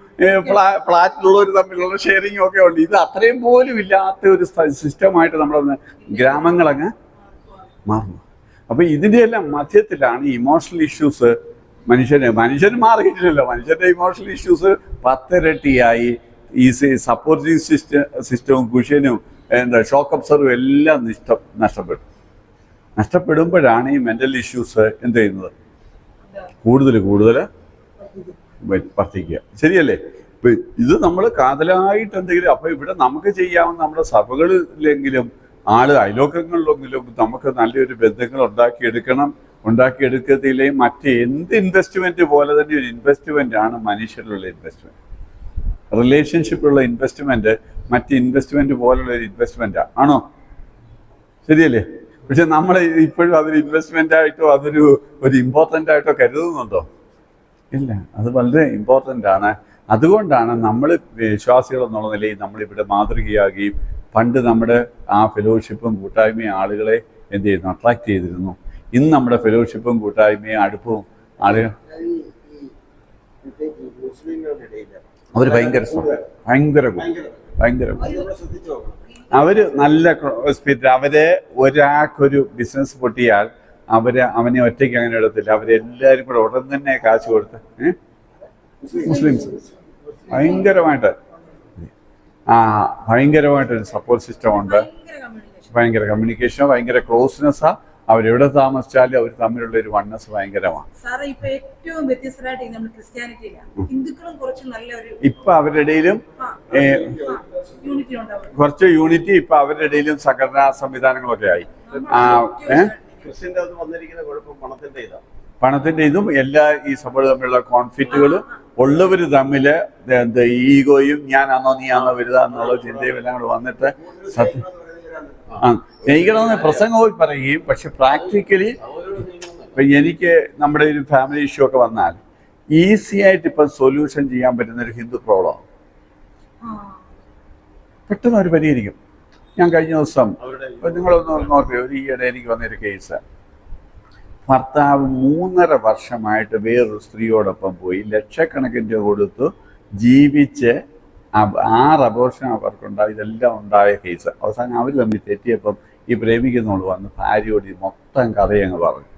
ഫ്ലാറ്റിലുള്ളവർ തമ്മിലുള്ള ഷെയറിങ്ങും ഒക്കെ ഉണ്ട്. ഇത് അത്രയും പോലും ഇല്ലാത്ത ഒരു സിസ്റ്റമായിട്ട് നമ്മളൊന്ന് ഗ്രാമങ്ങളങ്ങ് മാറുന്നു. അപ്പൊ ഇതിൻ്റെ എല്ലാം മധ്യത്തിലാണ് ഇമോഷണൽ ഇഷ്യൂസ്. മനുഷ്യൻ മാറിയിട്ടില്ലല്ലോ. മനുഷ്യന്റെ ഇമോഷണൽ ഇഷ്യൂസ് 10 ഇരട്ടിയായി. ഈ സപ്പോർട്ടിങ് സിസ്റ്റവും കുഷ്യനും ഷോക്ക് അബ്സർവും എല്ലാം നഷ്ടപ്പെടുമ്പോഴാണ് ഈ മെന്റൽ ഇഷ്യൂസ് എന്ത് ചെയ്യുന്നത് കൂടുതൽ വർദ്ധിക്കുക. ശരിയല്ലേ? ഇപ്പൊ ഇത് നമ്മൾ കാതലായിട്ട് എന്തെങ്കിലും. അപ്പൊ ഇവിടെ നമുക്ക് ചെയ്യാവുന്ന നമ്മുടെ സഭകളിലെങ്കിലും അയലോക്കങ്ങളിലെങ്കിലും നമുക്ക് നല്ലൊരു ബന്ധങ്ങൾ ഉണ്ടാക്കിയെടുക്കത്തില്ലെങ്കിൽ മറ്റ് എന്ത് ഇൻവെസ്റ്റ്മെന്റ് പോലെ തന്നെ ഒരു ഇൻവെസ്റ്റ്മെന്റ് ആണ് മനുഷ്യരിലുള്ള ഇൻവെസ്റ്റ്മെന്റ്. റിലേഷൻഷിപ്പിലുള്ള ഇൻവെസ്റ്റ്മെന്റ് മറ്റ് ഇൻവെസ്റ്റ്മെന്റ് പോലുള്ള ഒരു ഇൻവെസ്റ്റ്മെന്റ് ആണോ? ശരിയല്ലേ? പക്ഷെ നമ്മൾ ഇപ്പോഴും അതൊരു ഇൻവെസ്റ്റ്മെന്റ് ആയിട്ടോ അതൊരു ഇമ്പോർട്ടൻ്റ് ആയിട്ടോ കരുതുന്നുണ്ടോ? ഇല്ല, അത് വളരെ ഇമ്പോർട്ടൻ്റ് ആണ്. അതുകൊണ്ടാണ് നമ്മൾ വിശ്വാസികൾ എന്നുള്ള നിലയിൽ നമ്മളിവിടെ മാതൃകയാകുകയും പണ്ട് നമ്മുടെ ആ ഫെലോഷിപ്പും കൂട്ടായ്മയും ആളുകളെ എന്ത് ചെയ്യുന്നു അട്രാക്ട് ചെയ്തിരുന്നു. ഇന്ന് നമ്മുടെ ഫെലോഷിപ്പും കൂട്ടായ്മയും അടുപ്പവും ആളുകൾ അവർ ഭയങ്കര അവര് നല്ല സ്പിരിറ്റ്. അവരെ ഒരാൾക്കൊരു ബിസിനസ് പൊട്ടിയാൽ അവനെ ഒറ്റയ്ക്ക് അങ്ങനെ എടുത്തില്ല. അവരെല്ലാവരും കൂടെ ഉടൻ തന്നെ കാശ് കൊടുത്ത് മുസ്ലിംസ് ഭയങ്കരമായിട്ടൊരു സപ്പോർട്ട് സിസ്റ്റം ഉണ്ട്. ഭയങ്കര കമ്മ്യൂണിക്കേഷൻ, ഭയങ്കര ക്ലോസ്നെസ്സാ. അവരെവിടെ താമസിച്ചാലും അവർ തമ്മിലുള്ള ഒരു വണ്ണസ് ഭയങ്കരമാണ്. ഇപ്പൊ അവരുടെ ഇടയിലും കുറച്ച് യൂണിറ്റി, ഇപ്പൊ അവരുടെ ഇടയിലും സംഘടനാ സംവിധാനങ്ങളൊക്കെ ആയി. പണത്തിന്റെ ഇതും എല്ലാ ഈ സഭകൾ തമ്മിലുള്ള കോൺഫ്ലിക്റ്റുകളും ഉള്ളവർ തമ്മില് ഈഗോയും ഞാനാണോ നീയാണോ വലുതാന്നുള്ള ചിന്തയും എല്ലാം കൂടെ വന്നിട്ട് സത്യം സ്നേഹിക്കണമെന്ന് പ്രസംഗവും പറയുകയും. പക്ഷെ പ്രാക്ടിക്കലി ഇപ്പം എനിക്ക് നമ്മുടെ ഒരു ഫാമിലി ഇഷ്യൂ ഒക്കെ വന്നാൽ ഈസി ആയിട്ട് ഇപ്പം സൊല്യൂഷൻ ചെയ്യാൻ പറ്റുന്ന ഒരു ഹിന്ദു പ്രോബ്ലം പെട്ടെന്ന് അവർ പരിഹരിക്കും. ഞാൻ കഴിഞ്ഞ ദിവസം നിങ്ങളൊന്ന് നോക്കുക, ഒരു ഈയിടെ എനിക്ക് വന്നൊരു കേസ്. ഭർത്താവ് 3.5 വർഷമായിട്ട് വേറൊരു സ്ത്രീയോടൊപ്പം പോയി ലക്ഷക്കണക്കിന് രൂപ കൊടുത്തു ജീവിച്ച് 6 അബോർഷൻ അവർക്കുണ്ടായി. ഇതെല്ലാം ഉണ്ടായ കേസ്. അവസാനം അവർ തമ്മിൽ തെറ്റിയപ്പം ഈ പ്രേമിക്കുന്നോട് വന്ന് ഭാര്യയോട് മൊത്തം കഥയങ്ങ് പറഞ്ഞു.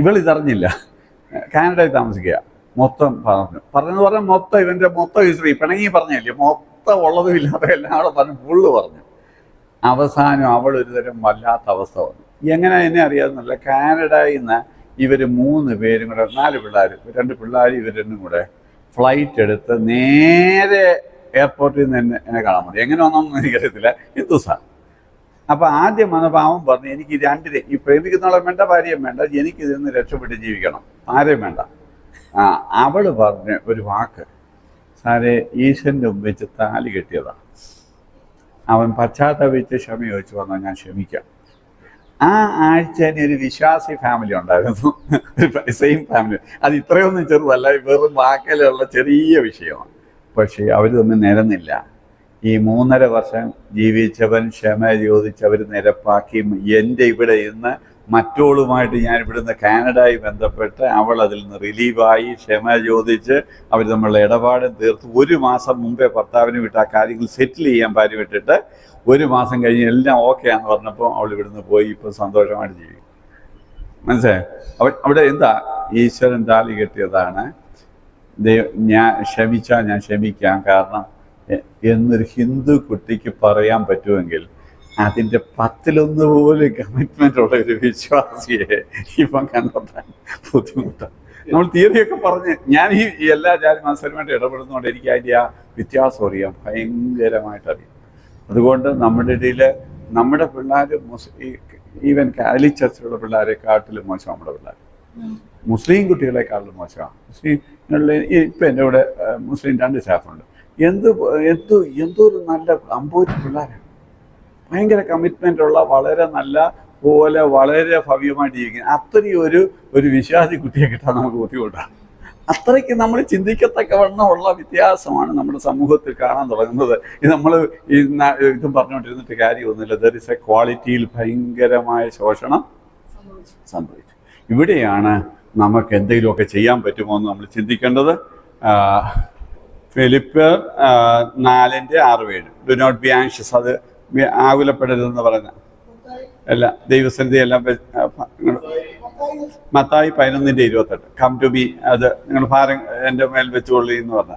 ഇവളിതറിഞ്ഞില്ല, കാനഡയിൽ താമസിക്കുക. മൊത്തം പറഞ്ഞാൽ മൊത്തം ഇവൻ്റെ മൊത്തം ഹിസ്റ്ററി പിണങ്ങി പറഞ്ഞല്ലേ, മൊത്തം ഉള്ളതും ഇല്ലാത്ത എല്ലാം അവിടെ ഫുള്ള് പറഞ്ഞു. അവസാനം അവൾ ഒരുതരം വല്ലാത്ത അവസ്ഥ വന്നു. എങ്ങനെ എന്നെ അറിയാമെന്നല്ല, കാനഡയിൽ നിന്ന് ഇവർ 3 പേരും കൂടെ 4 പിള്ളേർ, 2 പിള്ളേർ ഇവർ 2 കൂടെ ഫ്ലൈറ്റ് എടുത്ത് നേരെ എയർപോർട്ടിൽ നിന്ന് എന്നെ കാണാൻ മതി. എങ്ങനെ വന്നോന്നും എനിക്കറിയത്തില്ല. ഹിന്ദുസാണ്. അപ്പോൾ ആദ്യം വന്നപ്പോൾ അവൻ പറഞ്ഞു, എനിക്ക് ഈ പ്രേമിക്കുന്നവളെ വേണ്ട, ഭാര്യയും വേണ്ട, എനിക്കിതിൽ നിന്ന് രക്ഷപ്പെട്ട് ജീവിക്കണം, ആരെയും വേണ്ട. അവൾ പറഞ്ഞ ഒരു വാക്ക്, സാറേ ഈശ്വരൻ്റെ മുമ്പ് വെച്ച് താലി കെട്ടിയതാണ്. അവൻ പശ്ചാത്തപിച്ച് ക്ഷമ ചോദിച്ചു വന്നാൽ ഞാൻ ക്ഷമിക്കാം. ആ ആഴ്ച തന്നെ ഒരു വിശ്വാസി ഫാമിലി ഉണ്ടായിരുന്നു, സെയിം ഫാമിലി. അത് ഇത്രയൊന്നും ചെറുതല്ല, വെറും വാക്കിലുള്ള ചെറിയ വിഷയമാണ്. പക്ഷേ അവർ തമ്മിൽ നിരന്നില്ല. ഈ 3.5 വർഷം ജീവിച്ചവൻ ക്ഷമ ചോദിച്ചവർ നിരപ്പാക്കി. എൻ്റെ ഇവിടെ ഇന്ന് മറ്റോളുമായിട്ട് ഞാൻ ഇവിടുന്ന് കാനഡയിൽ ബന്ധപ്പെട്ട് അവൾ അതിൽ നിന്ന് റിലീവായി ക്ഷമ ചോദിച്ച് അവർ തമ്മിലുള്ള ഇടപാടും തീർത്ത് 1 മാസം മുമ്പേ ഭർത്താവിന് വിട്ട് ആ കാര്യങ്ങൾ സെറ്റിൽ ചെയ്യാൻ ഭാര്യ വിട്ടിട്ട് 1 മാസം കഴിഞ്ഞ് എല്ലാം ഓക്കെ ആണെന്ന് പറഞ്ഞപ്പോൾ അവൾ ഇവിടുന്ന് പോയി ഇപ്പം സന്തോഷമായിട്ട് ജീവിക്കും. മനസ്സിലായോ? അവിടെ എന്താ ഈശ്വരൻ താലി കെട്ടിയതാണ്. ഞാൻ ക്ഷമിച്ചാൽ ഞാൻ ക്ഷമിക്കാം, കാരണം എന്നൊരു ഹിന്ദു കുട്ടിക്ക് പറയാൻ പറ്റുമെങ്കിൽ അതിൻ്റെ 10-1 പോലും കമ്മിറ്റ്മെൻ്റ് ഉള്ള ഒരു വിശ്വാസിയെ ഇപ്പം കണ്ടെത്താൻ ബുദ്ധിമുട്ടാണ്. നമ്മൾ തിയറിയൊക്കെ പറഞ്ഞ് ഞാൻ ഈ എല്ലാ ജാതി മത്സരമായിട്ട് ഇടപെടുന്നതുകൊണ്ട് എനിക്ക് അതിൻ്റെ ആ വ്യത്യാസം അറിയാം, ഭയങ്കരമായിട്ട് അറിയാം. അതുകൊണ്ട് നമ്മുടെ ഇടയിൽ നമ്മുടെ പിള്ളേർ ഈവൻ കാലി ചർച്ചിലുള്ള പിള്ളേരെക്കാട്ടിലും മോശം നമ്മുടെ പിള്ളേർ. മുസ്ലിം കുട്ടികളെക്കാട്ടിലും മോശമാണ്. മുസ്ലിങ്ങളിൽ ഇപ്പം എൻ്റെ കൂടെ മുസ്ലിം 2 സ്റ്റാഫുണ്ട്. എന്തൊരു നല്ല 50 പിള്ളേരാണ്. ഭയങ്കര കമ്മിറ്റ്മെൻ്റ് ഉള്ള, വളരെ നല്ല പോലെ വളരെ ഭവ്യമായിട്ട് ജീവിക്കുന്നത്. അത്രയും ഒരു വിശ്വാസി കുട്ടിയെ കിട്ടാൻ നമുക്ക് ബുദ്ധിമുട്ടാണ്. അത്രയ്ക്ക് നമ്മൾ ചിന്തിക്കത്തക്കവണ്ണമുള്ള വ്യത്യാസമാണ് നമ്മുടെ സമൂഹത്തിൽ കാണാൻ തുടങ്ങുന്നത്. ഇത് നമ്മൾ ഇതും പറഞ്ഞുകൊണ്ടിരുന്നിട്ട് കാര്യമൊന്നുമില്ല. ദർ ഇസ് എ ക്വാളിറ്റിയിൽ ഭയങ്കരമായ ശോഷണം സംഭവിച്ചു. ഇവിടെയാണ് നമുക്ക് എന്തെങ്കിലുമൊക്കെ ചെയ്യാൻ പറ്റുമോ എന്ന് നമ്മൾ ചിന്തിക്കേണ്ടത്. ഫിലിപ്പിയർ 4:6-7 ഡു നോട്ട് ബി ആൻഷ്യസ്. അത് ആകുലപ്പെടരുതെന്ന് പറഞ്ഞ അല്ല, ദൈവസന്നിധി എല്ലാം. മത്തായി 11:28 കം ടു ബി, അത് നിങ്ങൾ ഭാരം എൻ്റെ മേൽ വെച്ചുകൊള്ളി എന്ന് പറഞ്ഞ.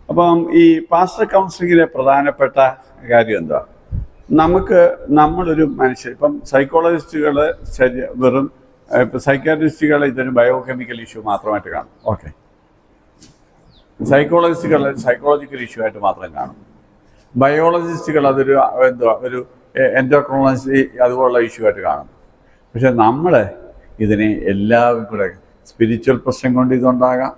അപ്പം ഈ പാസ്റ്റർ കൗൺസിലിങ്ങിലെ പ്രധാനപ്പെട്ട കാര്യം എന്താ? നമ്മളൊരു മനുഷ്യൻ, ഇപ്പം സൈക്കോളജിസ്റ്റുകൾ വെറും ഇപ്പം സൈക്കാട്രിസ്റ്റുകൾ ഇതൊരു ബയോകെമിക്കൽ ഇഷ്യൂ മാത്രമായിട്ട് കാണും. ഓക്കെ, സൈക്കോളജിസ്റ്റുകൾ സൈക്കോളജിക്കൽ ഇഷ്യൂ ആയിട്ട് മാത്രം കാണും. ബയോളജിസ്റ്റുകൾ അതൊരു ഒരു എൻഡോക്രോളജി അതുപോലുള്ള ഇഷ്യൂ ആയിട്ട് കാണും. പക്ഷെ നമ്മൾ ഇതിനെ എല്ലാവരും കൂടെ സ്പിരിച്വൽ പ്രശ്നം കൊണ്ട് ഇതുണ്ടാകാം,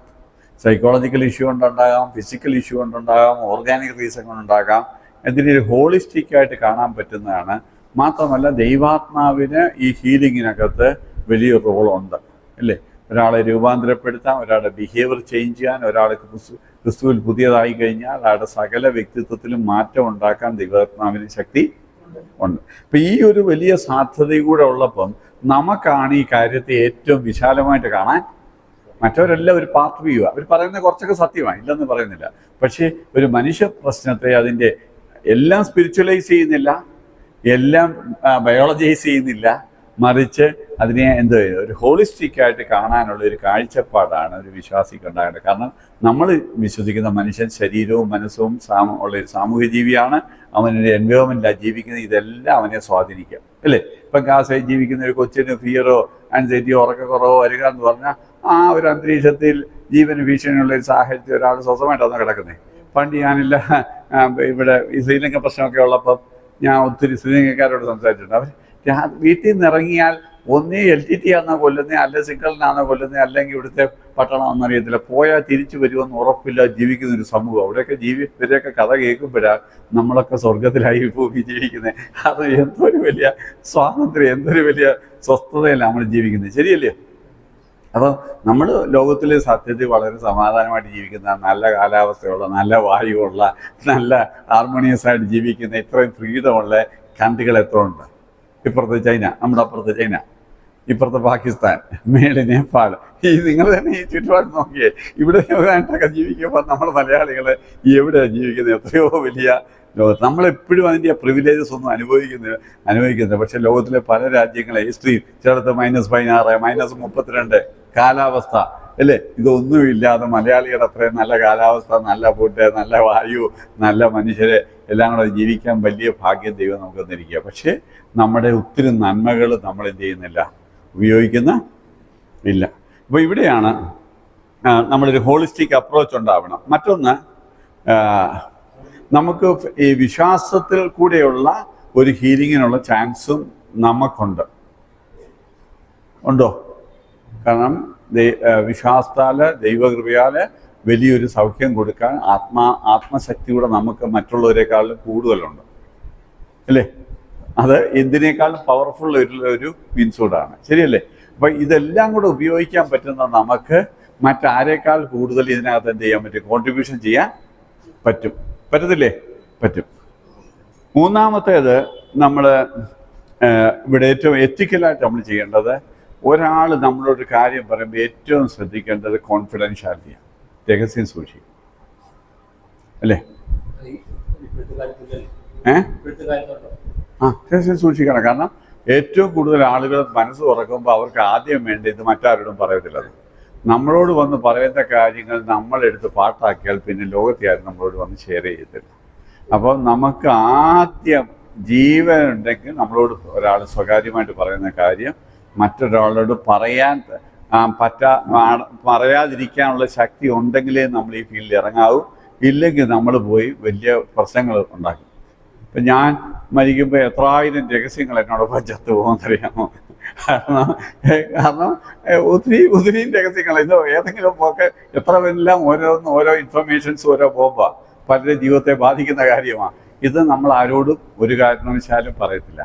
സൈക്കോളജിക്കൽ ഇഷ്യൂ കൊണ്ടുണ്ടാകാം, ഫിസിക്കൽ ഇഷ്യൂ കൊണ്ടുണ്ടാകാം, ഓർഗാനിക് റീസൺ കൊണ്ടുണ്ടാകാം. ഇതിനൊരു ഹോളിസ്റ്റിക്കായിട്ട് കാണാൻ പറ്റുന്നതാണ്. മാത്രമല്ല ദൈവാത്മാവിന് ഈ ഹീലിങ്ങിനകത്ത് വലിയൊരു റോളുണ്ട്, അല്ലേ? ഒരാളെ രൂപാന്തരപ്പെടുത്താൻ, ഒരാളുടെ ബിഹേവിയർ ചേഞ്ച് ചെയ്യാൻ, ഒരാൾക്ക് ക്രിസ്തുവിൽ പുതിയതായി കഴിഞ്ഞാൽ അയാളുടെ സകല വ്യക്തിത്വത്തിലും മാറ്റം ഉണ്ടാക്കാൻ ദൈവാത്മാവിന് ശക്തി ഉണ്ട്. അപ്പം ഈ ഒരു വലിയ സാധ്യത കൂടെ ഉള്ളപ്പം നമുക്കാണ് ഈ കാര്യത്തെ ഏറ്റവും വിശാലമായിട്ട് കാണാൻ. മറ്റവരെല്ലാം ഒരു പാർട്ട് വ്യൂ. അവർ പറയുന്നത് കുറച്ചൊക്കെ സത്യമാണ്, ഇല്ലെന്ന് പറയുന്നില്ല. പക്ഷേ ഒരു മനുഷ്യ പ്രശ്നത്തെ അതിൻ്റെ എല്ലാം സ്പിരിച്വലൈസ് ചെയ്യുന്നില്ല, എല്ലാം ബയോളജൈസ് ചെയ്യുന്നില്ല, മറിച്ച് അതിനെ ഒരു ഹോളിസ്റ്റിക്കായിട്ട് കാണാനുള്ള ഒരു കാഴ്ചപ്പാടാണ് ഒരു വിശ്വാസിക്ക് ഉണ്ടാകേണ്ടത്. കാരണം നമ്മൾ വിശ്വസിക്കുന്ന മനുഷ്യൻ ശരീരവും മനസ്സും ഉള്ള ഒരു സാമൂഹ്യ ജീവിയാണ്. അവനൊരു എൻവയോൺമെൻറ്റിലാണ് ജീവിക്കുന്നത്. ഇതെല്ലാം അവനെ സ്വാധീനിക്കാം, അല്ലേ? ഇപ്പം ഗാസയിൽ ജീവിക്കുന്ന ഒരു കൊച്ചിന് ഫിയറോ ആൻസൈറ്റിയോ ഉറക്കക്കുറവോ വരിക എന്ന് പറഞ്ഞാൽ ആ ഒരു അന്തരീക്ഷത്തിൽ ജീവന് ഭീഷണിയുള്ള ഒരു സാഹചര്യത്തിൽ ഒരാൾ സ്വന്തമായിട്ടാണ് കിടക്കുന്നത്. പണ്ട് ഞാനില്ല ഇവിടെ ഈ ശ്രീലങ്ക പ്രശ്നമൊക്കെ ഉള്ളപ്പം ഞാൻ ഒത്തിരി ശ്രീലങ്കക്കാരോട് സംസാരിച്ചിട്ടുണ്ട്. അവർ വീട്ടിൽ നിന്ന് ഇറങ്ങിയാൽ ഒന്നേ LTT ആണെന്നോ കൊല്ലുന്നത്, അല്ലെങ്കിൽ സിംഗിളിനാണോ കൊല്ലുന്നത്, അല്ലെങ്കിൽ ഇവിടുത്തെ പട്ടണമെന്ന് അറിയത്തില്ല. പോയാൽ തിരിച്ചു വരുമെന്ന് ഉറപ്പില്ല ജീവിക്കുന്നൊരു സമൂഹം. അവിടെയൊക്കെ ഇവരെയൊക്കെ കഥ കേൾക്കുമ്പോഴാണ് നമ്മളൊക്കെ സ്വർഗത്തിലായി ഭൂമി ജീവിക്കുന്നത്. അത് എന്തൊരു വലിയ സ്വാതന്ത്ര്യം, എന്തൊരു വലിയ സ്വസ്ഥതയല്ല നമ്മൾ ജീവിക്കുന്നത്, ശരിയല്ലേ? അപ്പം നമ്മൾ ലോകത്തിലെ സത്യത്തിൽ വളരെ സമാധാനമായിട്ട് ജീവിക്കുന്ന, നല്ല കാലാവസ്ഥയുള്ള, നല്ല വായുവുള്ള, നല്ല ഹാർമോണിയസ് ആയിട്ട് ജീവിക്കുന്ന, ഇത്രയും ഫ്രീഡമുള്ള കൺട്രികൾ എത്ര ഉണ്ട്? ഇപ്പുറത്ത് ചൈന, നമ്മുടെ അപ്പുറത്ത് ചൈന, ഇപ്പുറത്ത് പാകിസ്ഥാൻ, മേളിൽ നേപ്പാൾ. നിങ്ങൾ തന്നെ ഈ ചുറ്റുപാട് നോക്കിയേ. ഇവിടെ ആയിട്ടൊക്കെ ജീവിക്കുമ്പോൾ നമ്മൾ മലയാളികൾ എവിടെയാണ് ജീവിക്കുന്നത്? എത്രയോ വലിയ ലോകത്ത് നമ്മളെപ്പോഴും അതിൻ്റെ പ്രിവിലേജസ് ഒന്നും അനുഭവിക്കുന്നില്ല. പക്ഷേ ലോകത്തിലെ പല രാജ്യങ്ങളെ എക്സ്ട്രീം, ചിലടത്ത് -16, -32 കാലാവസ്ഥ, അല്ലേ? ഇതൊന്നുമില്ലാതെ മലയാളികളുടെ അത്രയും നല്ല കാലാവസ്ഥ, നല്ല ഫുഡ്, നല്ല വായു, നല്ല മനുഷ്യരെ എല്ലാം കൂടെ ജീവിക്കാൻ വലിയ ഭാഗ്യം ദൈവം നമുക്ക് തന്നിരിക്കുക. പക്ഷേ നമ്മുടെ ഒത്തിരി നന്മകൾ നമ്മൾ എന്ത് ചെയ്യുന്നില്ല, ഉപയോഗിക്കുന്ന ഇല്ല. അപ്പോൾ ഇവിടെയാണ് നമ്മളൊരു ഹോളിസ്റ്റിക് അപ്രോച്ച് ഉണ്ടാവണം. മറ്റൊന്ന്, നമുക്ക് ഈ വിശ്വാസത്തിൽ കൂടെയുള്ള ഒരു ഹീലിങ്ങിനുള്ള ചാൻസും നമുക്കുണ്ട്. ഉണ്ടോ? കാരണം വിശ്വാസത്താൽ, ദൈവകൃപയാൽ വലിയൊരു സൗഖ്യം കൊടുക്കാൻ ആത്മശക്തിയുടെ നമുക്ക് മറ്റുള്ളവരെക്കാളും കൂടുതലുണ്ട്, അല്ലേ? അത് എന്തിനേക്കാളും പവർഫുൾ ഒരു മീൻസൂടാണ്, ശരിയല്ലേ? അപ്പം ഇതെല്ലാം കൂടെ ഉപയോഗിക്കാൻ പറ്റുന്ന നമുക്ക് മറ്റാരേക്കാൾ കൂടുതൽ ഇതിനകത്ത് എന്ത് ചെയ്യാൻ പറ്റും? കോൺട്രിബ്യൂഷൻ ചെയ്യാൻ പറ്റും. പറ്റത്തില്ലേ? പറ്റും. മൂന്നാമത്തേത്, നമ്മൾ ഇവിടെ ഏറ്റവും എത്തിക്കലായിട്ട് നമ്മൾ ചെയ്യേണ്ടത്, ഒരാൾ നമ്മളോടൊരു കാര്യം പറയുമ്പോൾ ഏറ്റവും ശ്രദ്ധിക്കേണ്ടത് കോൺഫിഡൻഷ്യാലിറ്റിയാണ്, രഹസ്യം സൂക്ഷിക്കും, അല്ലേ? രഹസ്യം സൂക്ഷിക്കണം. കാരണം ഏറ്റവും കൂടുതൽ ആളുകൾ മനസ്സ് തുറക്കുമ്പോൾ അവർക്ക് ആദ്യം വേണ്ടത് മറ്റാരോടും പറയത്തില്ല. നമ്മളോട് വന്ന് പറയുന്ന കാര്യങ്ങൾ നമ്മളെടുത്ത് പാട്ടാക്കിയാൽ പിന്നെ ലോകത്തെ ആരും നമ്മളോട് വന്ന് ഷെയർ ചെയ്യത്തില്ല. അപ്പോൾ നമുക്ക് ആദ്യം ജീവനുണ്ടെങ്കിൽ നമ്മളോട് ഒരാൾ സ്വകാര്യമായിട്ട് പറയുന്ന കാര്യം മറ്റൊരാളോട് പറയാതിരിക്കാനുള്ള ശക്തി ഉണ്ടെങ്കിലേ നമ്മൾ ഈ ഫീൽഡിൽ ഇറങ്ങാവൂ. ഇല്ലെങ്കിൽ നമ്മൾ പോയി വലിയ പ്രശ്നങ്ങൾ ഉണ്ടാക്കും. ഇപ്പം ഞാൻ മരിക്കുമ്പോൾ എത്രായിരം രഹസ്യങ്ങൾ എന്നോടൊപ്പം ചത്തു പോകുമെന്നറിയാമോ? കാരണം ഒത്തിരിയും രഹസ്യങ്ങൾ, ഇത് ഏതെങ്കിലും ഒക്കെ എത്ര എല്ലാം ഓരോ ഇൻഫർമേഷൻസ്, ഓരോ ബോംബാണ്, പലരുടെ ജീവിതത്തെ ബാധിക്കുന്ന കാര്യമാണ്. ഇത് നമ്മൾ ആരോടും ഒരു കാരണവശാലും പറയത്തില്ല.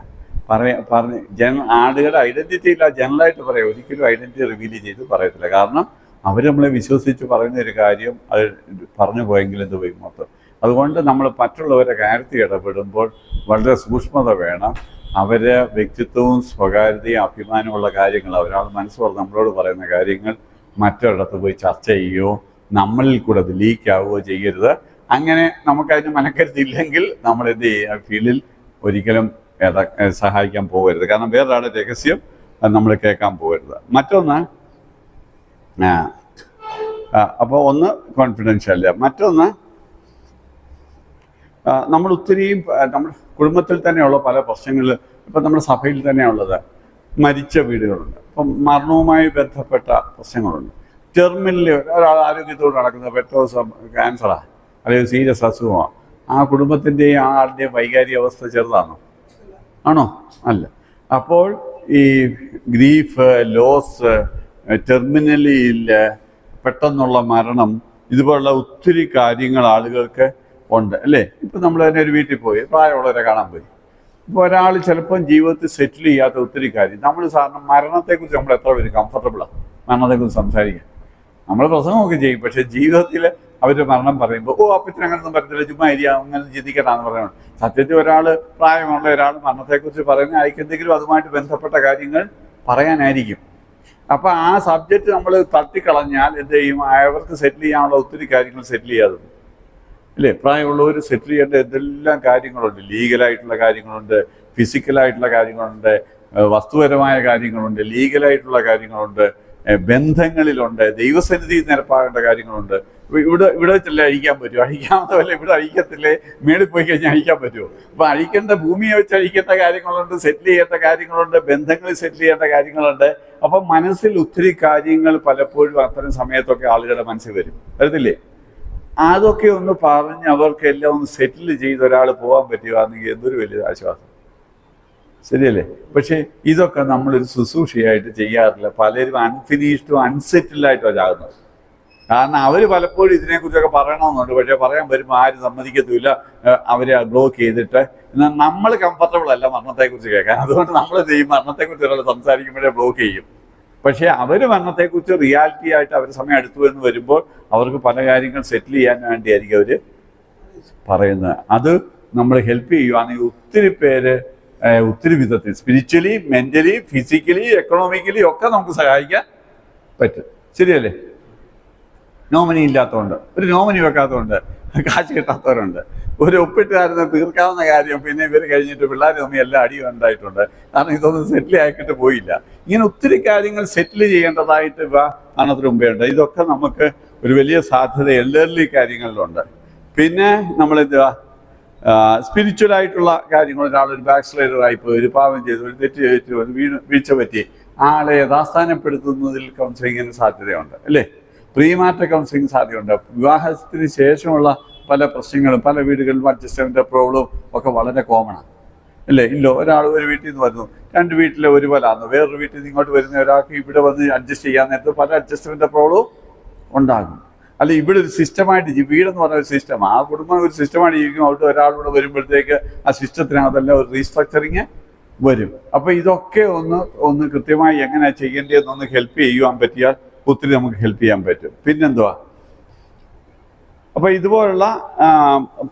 ആളുകളുടെ ഐഡന്റിറ്റി ഇല്ല, ജനറലായിട്ട് പറയാം, ഒരിക്കലും ഐഡന്റിറ്റി റിവീൽ ചെയ്ത് പറയത്തില്ല. കാരണം അവർ നമ്മളെ വിശ്വസിച്ച് പറയുന്ന ഒരു കാര്യം അത് പറഞ്ഞു പോയെങ്കിൽ എന്ത് പോയി മൊത്തം. അതുകൊണ്ട് നമ്മൾ മറ്റുള്ളവരെ കാര്യത്തിൽ ഇടപെടുമ്പോൾ വളരെ സൂക്ഷ്മത വേണം. അവരെ വ്യക്തിത്വവും സ്വകാര്യതയും അഭിമാനമുള്ള കാര്യങ്ങൾ, ഒരാൾ മനസ്സ് പറഞ്ഞ് നമ്മളോട് പറയുന്ന കാര്യങ്ങൾ മറ്റൊരിടത്ത് പോയി ചർച്ച ചെയ്യുകയോ നമ്മളിൽ കൂടെ അത് ലീക്കാവുകയോ ചെയ്യരുത്. അങ്ങനെ നമുക്കതിന് മനക്കരുത്തില്ലെങ്കിൽ നമ്മൾ എന്ത് ചെയ്യുക, ഫീൽഡിൽ ഒരിക്കലും സഹായിക്കാൻ പോകരുത്. കാരണം വേറൊരാളുടെ രഹസ്യം നമ്മൾ കേൾക്കാൻ പോകരുത്. മറ്റൊന്ന്, അപ്പോൾ ഒന്ന് കോൺഫിഡൻഷ്യല്ല. മറ്റൊന്ന്, നമ്മൾ ഒത്തിരിയും നമ്മുടെ കുടുംബത്തിൽ തന്നെയുള്ള പല പ്രശ്നങ്ങൾ, ഇപ്പം നമ്മുടെ സഭയിൽ തന്നെയുള്ളത് മരിച്ച വീടുകളുണ്ട്. ഇപ്പം മരണവുമായി ബന്ധപ്പെട്ട പ്രശ്നങ്ങളുണ്ട്. ടെർമിനൽ ഒരാൾ ആരോഗ്യത്തോട് നടക്കുന്നത് പെട്രോസ് ക്യാൻസറാണ് അല്ലെങ്കിൽ സീരിയസ് അസുഖമാണ്. ആ കുടുംബത്തിൻ്റെയും ആ ആളുടെയും വൈകാരിക അവസ്ഥ ചെറുതാണോ? ആണോ? അല്ല. അപ്പോൾ ഈ ഗ്രീഫ്, ലോസ്, ടെർമിനലിൽ പെട്ടെന്നുള്ള മരണം, ഇതുപോലുള്ള ഒത്തിരി കാര്യങ്ങൾ ആളുകൾക്ക് ഉണ്ട്, അല്ലേ? ഇപ്പം നമ്മൾ തന്നെ ഒരു വീട്ടിൽ പോയി പ്രായമുള്ളവരെ കാണാൻ പോയി. ഇപ്പോൾ ഒരാൾ ചിലപ്പം ജീവിതത്തിൽ സെറ്റിൽ ചെയ്യാത്ത ഒത്തിരി കാര്യം, നമ്മൾ സാധാരണ മരണത്തെക്കുറിച്ച് നമ്മൾ എത്ര പേര് കംഫർട്ടബിളാണ് മരണത്തെക്കുറിച്ച് സംസാരിക്കാൻ? നമ്മൾ പ്രസംഗമൊക്കെ ചെയ്യും, പക്ഷേ ജീവിതത്തിൽ അവർ മരണം പറയുമ്പോൾ അപ്പത്തിന് അങ്ങനൊന്നും പറ്റത്തില്ല, ചുമ്മാ ഇരിക്കുക, അങ്ങനെ ചിന്തിക്കട്ടാന്ന് പറയുന്നത്. സത്യത്തിൽ ഒരാൾ പ്രായമുള്ള ഒരാൾ മരണത്തെക്കുറിച്ച് പറയുന്ന അയാൾക്ക് എന്തെങ്കിലും അതുമായിട്ട് ബന്ധപ്പെട്ട കാര്യങ്ങൾ പറയാനായിരിക്കും. അപ്പോൾ ആ സബ്ജക്റ്റ് നമ്മൾ തട്ടിക്കളഞ്ഞാൽ എന്ത് ചെയ്യും? അവർക്ക് സെറ്റിൽ ചെയ്യാനുള്ള ഒത്തിരി കാര്യങ്ങൾ സെറ്റിൽ ചെയ്യാതെ, അല്ലേ? പ്രായമുള്ളവർ സെറ്റിൽ ചെയ്യേണ്ട എന്തെല്ലാം കാര്യങ്ങളുണ്ട്. ലീഗലായിട്ടുള്ള കാര്യങ്ങളുണ്ട്, ഫിസിക്കലായിട്ടുള്ള കാര്യങ്ങളുണ്ട്, വസ്തുപരമായ കാര്യങ്ങളുണ്ട്, ലീഗലായിട്ടുള്ള കാര്യങ്ങളുണ്ട്, ബന്ധങ്ങളിലുണ്ട്, ദൈവസന്നിധി നിരപ്പാകേണ്ട കാര്യങ്ങളുണ്ട്. ഇവിടെ വെച്ചല്ലേ അഴിക്കാൻ പറ്റുമോ? അഴിക്കാമതല്ല, ഇവിടെ അഴിക്കത്തില്ലേ? മേളിൽ പോയി കഴിഞ്ഞാൽ അഴിക്കാൻ പറ്റുമോ? അപ്പോൾ അഴിക്കേണ്ട ഭൂമിയെ വെച്ച് അഴിക്കേണ്ട കാര്യങ്ങളുണ്ട്, സെറ്റിൽ ചെയ്യേണ്ട കാര്യങ്ങളുണ്ട്, ബന്ധങ്ങളിൽ സെറ്റിൽ ചെയ്യേണ്ട കാര്യങ്ങളുണ്ട്. അപ്പം മനസ്സിൽ ഒത്തിരി കാര്യങ്ങൾ പലപ്പോഴും അത്തരം സമയത്തൊക്കെ ആളുകളുടെ മനസ്സിൽ വരത്തില്ലേ? അതൊക്കെ ഒന്ന് പറഞ്ഞ് അവർക്കെല്ലാം ഒന്ന് സെറ്റിൽ ചെയ്ത് ഒരാൾ പോകാൻ പറ്റുകയാണെങ്കിൽ എന്തൊരു വലിയ ആശ്വാസം, ശരിയല്ലേ? പക്ഷേ ഇതൊക്കെ നമ്മളൊരു ശുശ്രൂഷയായിട്ട് ചെയ്യാറില്ല. പലരും അൺഫിനിഷ്ഡും അൺസെറ്റിൽഡായിട്ടാണ് ആകുന്നത്. കാരണം അവർ പലപ്പോഴും ഇതിനെക്കുറിച്ചൊക്കെ പറയണമെന്നുണ്ട്, പക്ഷേ പറയാൻ വരുമ്പോൾ ആരും സമ്മതിക്കത്തില്ല, അവരെ ബ്ലോക്ക് ചെയ്തിട്ട്. എന്നാൽ നമ്മൾ കംഫർട്ടബിൾ അല്ല മരണത്തെക്കുറിച്ച് കേൾക്കാൻ. അതുകൊണ്ട് നമ്മൾ ചെയ്യും, മരണത്തെക്കുറിച്ച് ഒരാൾ സംസാരിക്കുമ്പോഴേ ബ്ലോക്ക് ചെയ്യും. പക്ഷേ അവർ മരണത്തെക്കുറിച്ച് റിയാലിറ്റി ആയിട്ട് അവർ സമയം അടുത്തു എന്ന് വരുമ്പോൾ അവർക്ക് പല കാര്യങ്ങൾ സെറ്റിൽ ചെയ്യാൻ വേണ്ടിയായിരിക്കും അവർ പറയുന്നത്. അത് നമ്മൾ ഹെൽപ്പ് ചെയ്യുകയാണെങ്കിൽ ഒത്തിരി പേര് ഒത്തിരി വിധത്തിൽ സ്പിരിച്വലി, മെൻ്റലി, ഫിസിക്കലി, എക്കണോമിക്കലി ഒക്കെ നമുക്ക് സഹായിക്കാൻ പറ്റും, ശരിയല്ലേ? നോമിനി ഇല്ലാത്തതുകൊണ്ട്, ഒരു നോമിനി വെക്കാത്തതുകൊണ്ട്, കാശ് കിട്ടാത്തവരുണ്ട്. ഒരു ഒപ്പിട്ടുകാരനെ തീർക്കാവുന്ന കാര്യം പിന്നെ ഇവർ കഴിഞ്ഞിട്ട് പിള്ളേർ തമ്മിൽ എല്ലാം അടിയും ഉണ്ടായിട്ടുണ്ട്. കാരണം ഇതൊന്നും സെറ്റിൽ ആക്കിയിട്ട് പോയില്ല. ഇങ്ങനെ ഒത്തിരി കാര്യങ്ങൾ സെറ്റിൽ ചെയ്യേണ്ടതായിട്ട് മരണത്തിന് മുമ്പേ ഉണ്ട്. ഇതൊക്കെ നമുക്ക് ഒരു വലിയ സാധ്യത എൽഡർലി കാര്യങ്ങളിലുണ്ട്. പിന്നെ നമ്മളെന്തുവാ, സ്പിരിച്വലായിട്ടുള്ള കാര്യങ്ങൾ, ഒരാളൊരു ബാക്ക് സ്ലൈഡറായി പോയി, ഒരു പാവം ചെയ്തു, ഒരു തെറ്റ് ചെയ്തു, ഒരു വീഴ്ച പറ്റി ആളെ യഥാസ്ഥാനപ്പെടുത്തുന്നതിൽ കൗൺസിലിങ്ങിന് സാധ്യതയുണ്ട്, അല്ലേ? പ്രീമാറ്റ കൗൺസിലിംഗ് സാധ്യതയുണ്ട്. വിവാഹത്തിന് ശേഷമുള്ള പല പ്രശ്നങ്ങളും പല വീടുകളിലും അഡ്ജസ്റ്റ്മെൻ്റ് പ്രോബ്ലവും ഒക്കെ വളരെ കോമണാണ്, അല്ലേ? ഇല്ലോ ഒരാൾ ഒരു വീട്ടിൽ നിന്ന് വരുന്നു, രണ്ട് വീട്ടിലെ ഒരുപോലാന്ന്, വേറൊരു വീട്ടിൽ നിന്ന് ഇങ്ങോട്ട് വരുന്ന ഒരാൾക്ക് ഇവിടെ വന്ന് അഡ്ജസ്റ്റ് ചെയ്യാൻ നേരത്ത് പല അഡ്ജസ്റ്റ്മെൻ്റ് പ്രോബ്ലവും ഉണ്ടാകും. അല്ല ഇവിടെ ഒരു സിസ്റ്റമായിട്ട് വീടെന്ന് പറഞ്ഞ ഒരു സിസ്റ്റം, ആ കുടുംബം ഒരു സിസ്റ്റമായിട്ട് ജീവിക്കും. അവിടെ ഒരാളൂടെ വരുമ്പോഴത്തേക്ക് ആ സിസ്റ്റത്തിനകത്തെല്ലാം ഒരു റീസ്ട്രക്ചറിങ് വരും. അപ്പോൾ ഇതൊക്കെ ഒന്ന് കൃത്യമായി എങ്ങനെ ചെയ്യേണ്ടതെന്നൊന്ന് ഹെൽപ്പ് ചെയ്യുവാൻ പറ്റിയാൽ ഒത്തിരി നമുക്ക് ഹെൽപ്പ് ചെയ്യാൻ പറ്റും. പിന്നെന്തുവാ, അപ്പോൾ ഇതുപോലുള്ള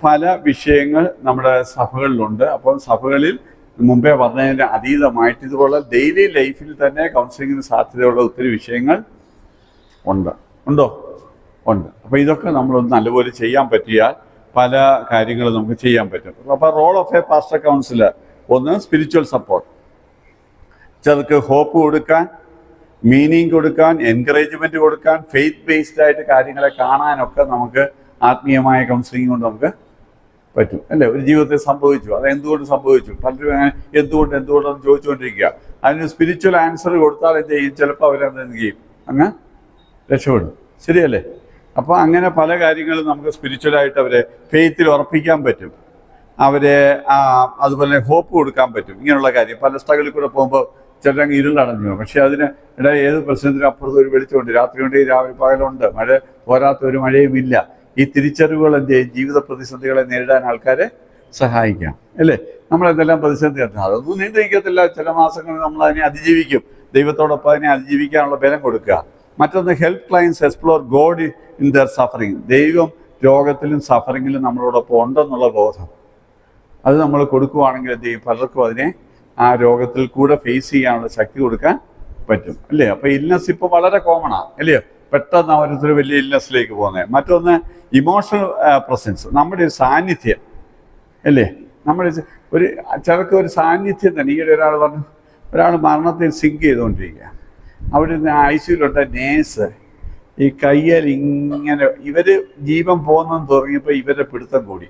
പല വിഷയങ്ങൾ നമ്മുടെ സഭകളിലുണ്ട്. അപ്പോൾ സഭകളിൽ മുമ്പേ പറഞ്ഞതിൻ്റെ അതീതമായിട്ട് ഇതുപോലുള്ള ഡെയിലി ലൈഫിൽ തന്നെ കൗൺസിലിങ്ങിന് സാധ്യതയുള്ള ഒത്തിരി വിഷയങ്ങൾ ഉണ്ടോ? അപ്പോൾ ഇതൊക്കെ നമ്മളൊന്ന് നല്ലപോലെ ചെയ്യാൻ പറ്റിയാൽ പല കാര്യങ്ങളും നമുക്ക് ചെയ്യാൻ പറ്റും. അപ്പോൾ role of a pastor counsellor, ഒന്ന് സ്പിരിച്വൽ സപ്പോർട്ട്, ചിലർക്ക് ഹോപ്പ് കൊടുക്കാൻ, മീനിങ് കൊടുക്കാൻ, എൻകറേജ്മെൻറ്റ് കൊടുക്കാൻ, ഫെയ്ത്ത് ബേസ്ഡ് ആയിട്ട് കാര്യങ്ങളെ കാണാനൊക്കെ നമുക്ക് ആത്മീയമായ കൗൺസിലിംഗ് കൊണ്ട് നമുക്ക് പറ്റും അല്ലേ. ഒരു ജീവിതത്തിൽ സംഭവിച്ചു, അത് എന്തുകൊണ്ട് സംഭവിച്ചു, പലരും എന്തുകൊണ്ടെന്ന് ചോദിച്ചുകൊണ്ടിരിക്കുക. അതിന് സ്പിരിച്വൽ ആൻസർ കൊടുത്താൽ എന്ത് ചെയ്യും, ചിലപ്പോൾ അവരെന്ത് ചെയ്യും, അങ്ങ് രക്ഷപ്പെടും. ശരിയല്ലേ? അപ്പോൾ അങ്ങനെ പല കാര്യങ്ങളും നമുക്ക് സ്പിരിച്വലായിട്ട് അവരെ ഫെയ്ത്തിൽ ഉറപ്പിക്കാൻ പറ്റും, അവരെ അതുപോലെ ഹോപ്പ് കൊടുക്കാൻ പറ്റും. ഇങ്ങനെയുള്ള കാര്യം പല സ്ട്രഗിളിൽ കൂടെ പോകുമ്പോൾ ചിലങ്ങ് ഇരുളടഞ്ഞു പോകും. പക്ഷേ അതിന് ഏത് പ്രശ്നത്തിനും അപ്പുറത്ത് ഒരു വെളിച്ചമുണ്ട്, രാത്രിയുണ്ട്, രാവിലെ പകലുണ്ട്, മഴ പോരാത്ത ഒരു മഴയുമില്ല. ഈ തിരിച്ചറിവുകൾ എന്ത് ചെയ്യും, ജീവിത പ്രതിസന്ധികളെ നേരിടാൻ ആൾക്കാരെ സഹായിക്കാം അല്ലേ. നമ്മളെന്തെല്ലാം പ്രതിസന്ധി അതൊന്നും നീണ്ടിരിക്കത്തില്ല, ചില മാസങ്ങളിൽ നമ്മൾ അതിനെ അതിജീവിക്കും. ദൈവത്തോടൊപ്പം അതിനെ അതിജീവിക്കാനുള്ള ബലം കൊടുക്കുക. മറ്റൊന്ന്, help clients explore God in their suffering. ദൈവം രോഗത്തിലും സഫറിങ്ങിലും നമ്മളോടൊപ്പം ഉണ്ടെന്നുള്ള ബോധം അത് നമ്മൾ കൊടുക്കുവാണെങ്കിൽ എന്ത് ചെയ്യും, പലർക്കും അതിനെ ആ രോഗത്തിൽ കൂടെ ഫേസ് ചെയ്യാനുള്ള ശക്തി കൊടുക്കാൻ പറ്റും അല്ലേ. അപ്പോൾ ഇൽനെസ് ഇപ്പോൾ വളരെ കോമണാണ് അല്ലയോ, പെട്ടെന്ന് ഓരോരുത്തർ വലിയ ഇൽനെസ്സിലേക്ക് പോകുന്നത്. മറ്റൊന്ന്, ഇമോഷണൽ പ്രസൻസ്, നമ്മുടെ ഒരു സാന്നിധ്യം അല്ലേ. നമ്മുടെ ചിലർക്ക് ഒരു സാന്നിധ്യം തന്നെ. ഈയിടെ ഒരാൾ മരണത്തിൽ സിങ്ക് ചെയ്തുകൊണ്ടിരിക്കുക. അവിടെ നിന്ന് ICUയിലുണ്ട നേഴ്സ് ഈ കയ്യിൽ ഇങ്ങനെ ഇവർ ജീവൻ പോകുന്നെന്ന് തുടങ്ങിയപ്പോൾ ഇവരുടെ പിടുത്തം കൂടി.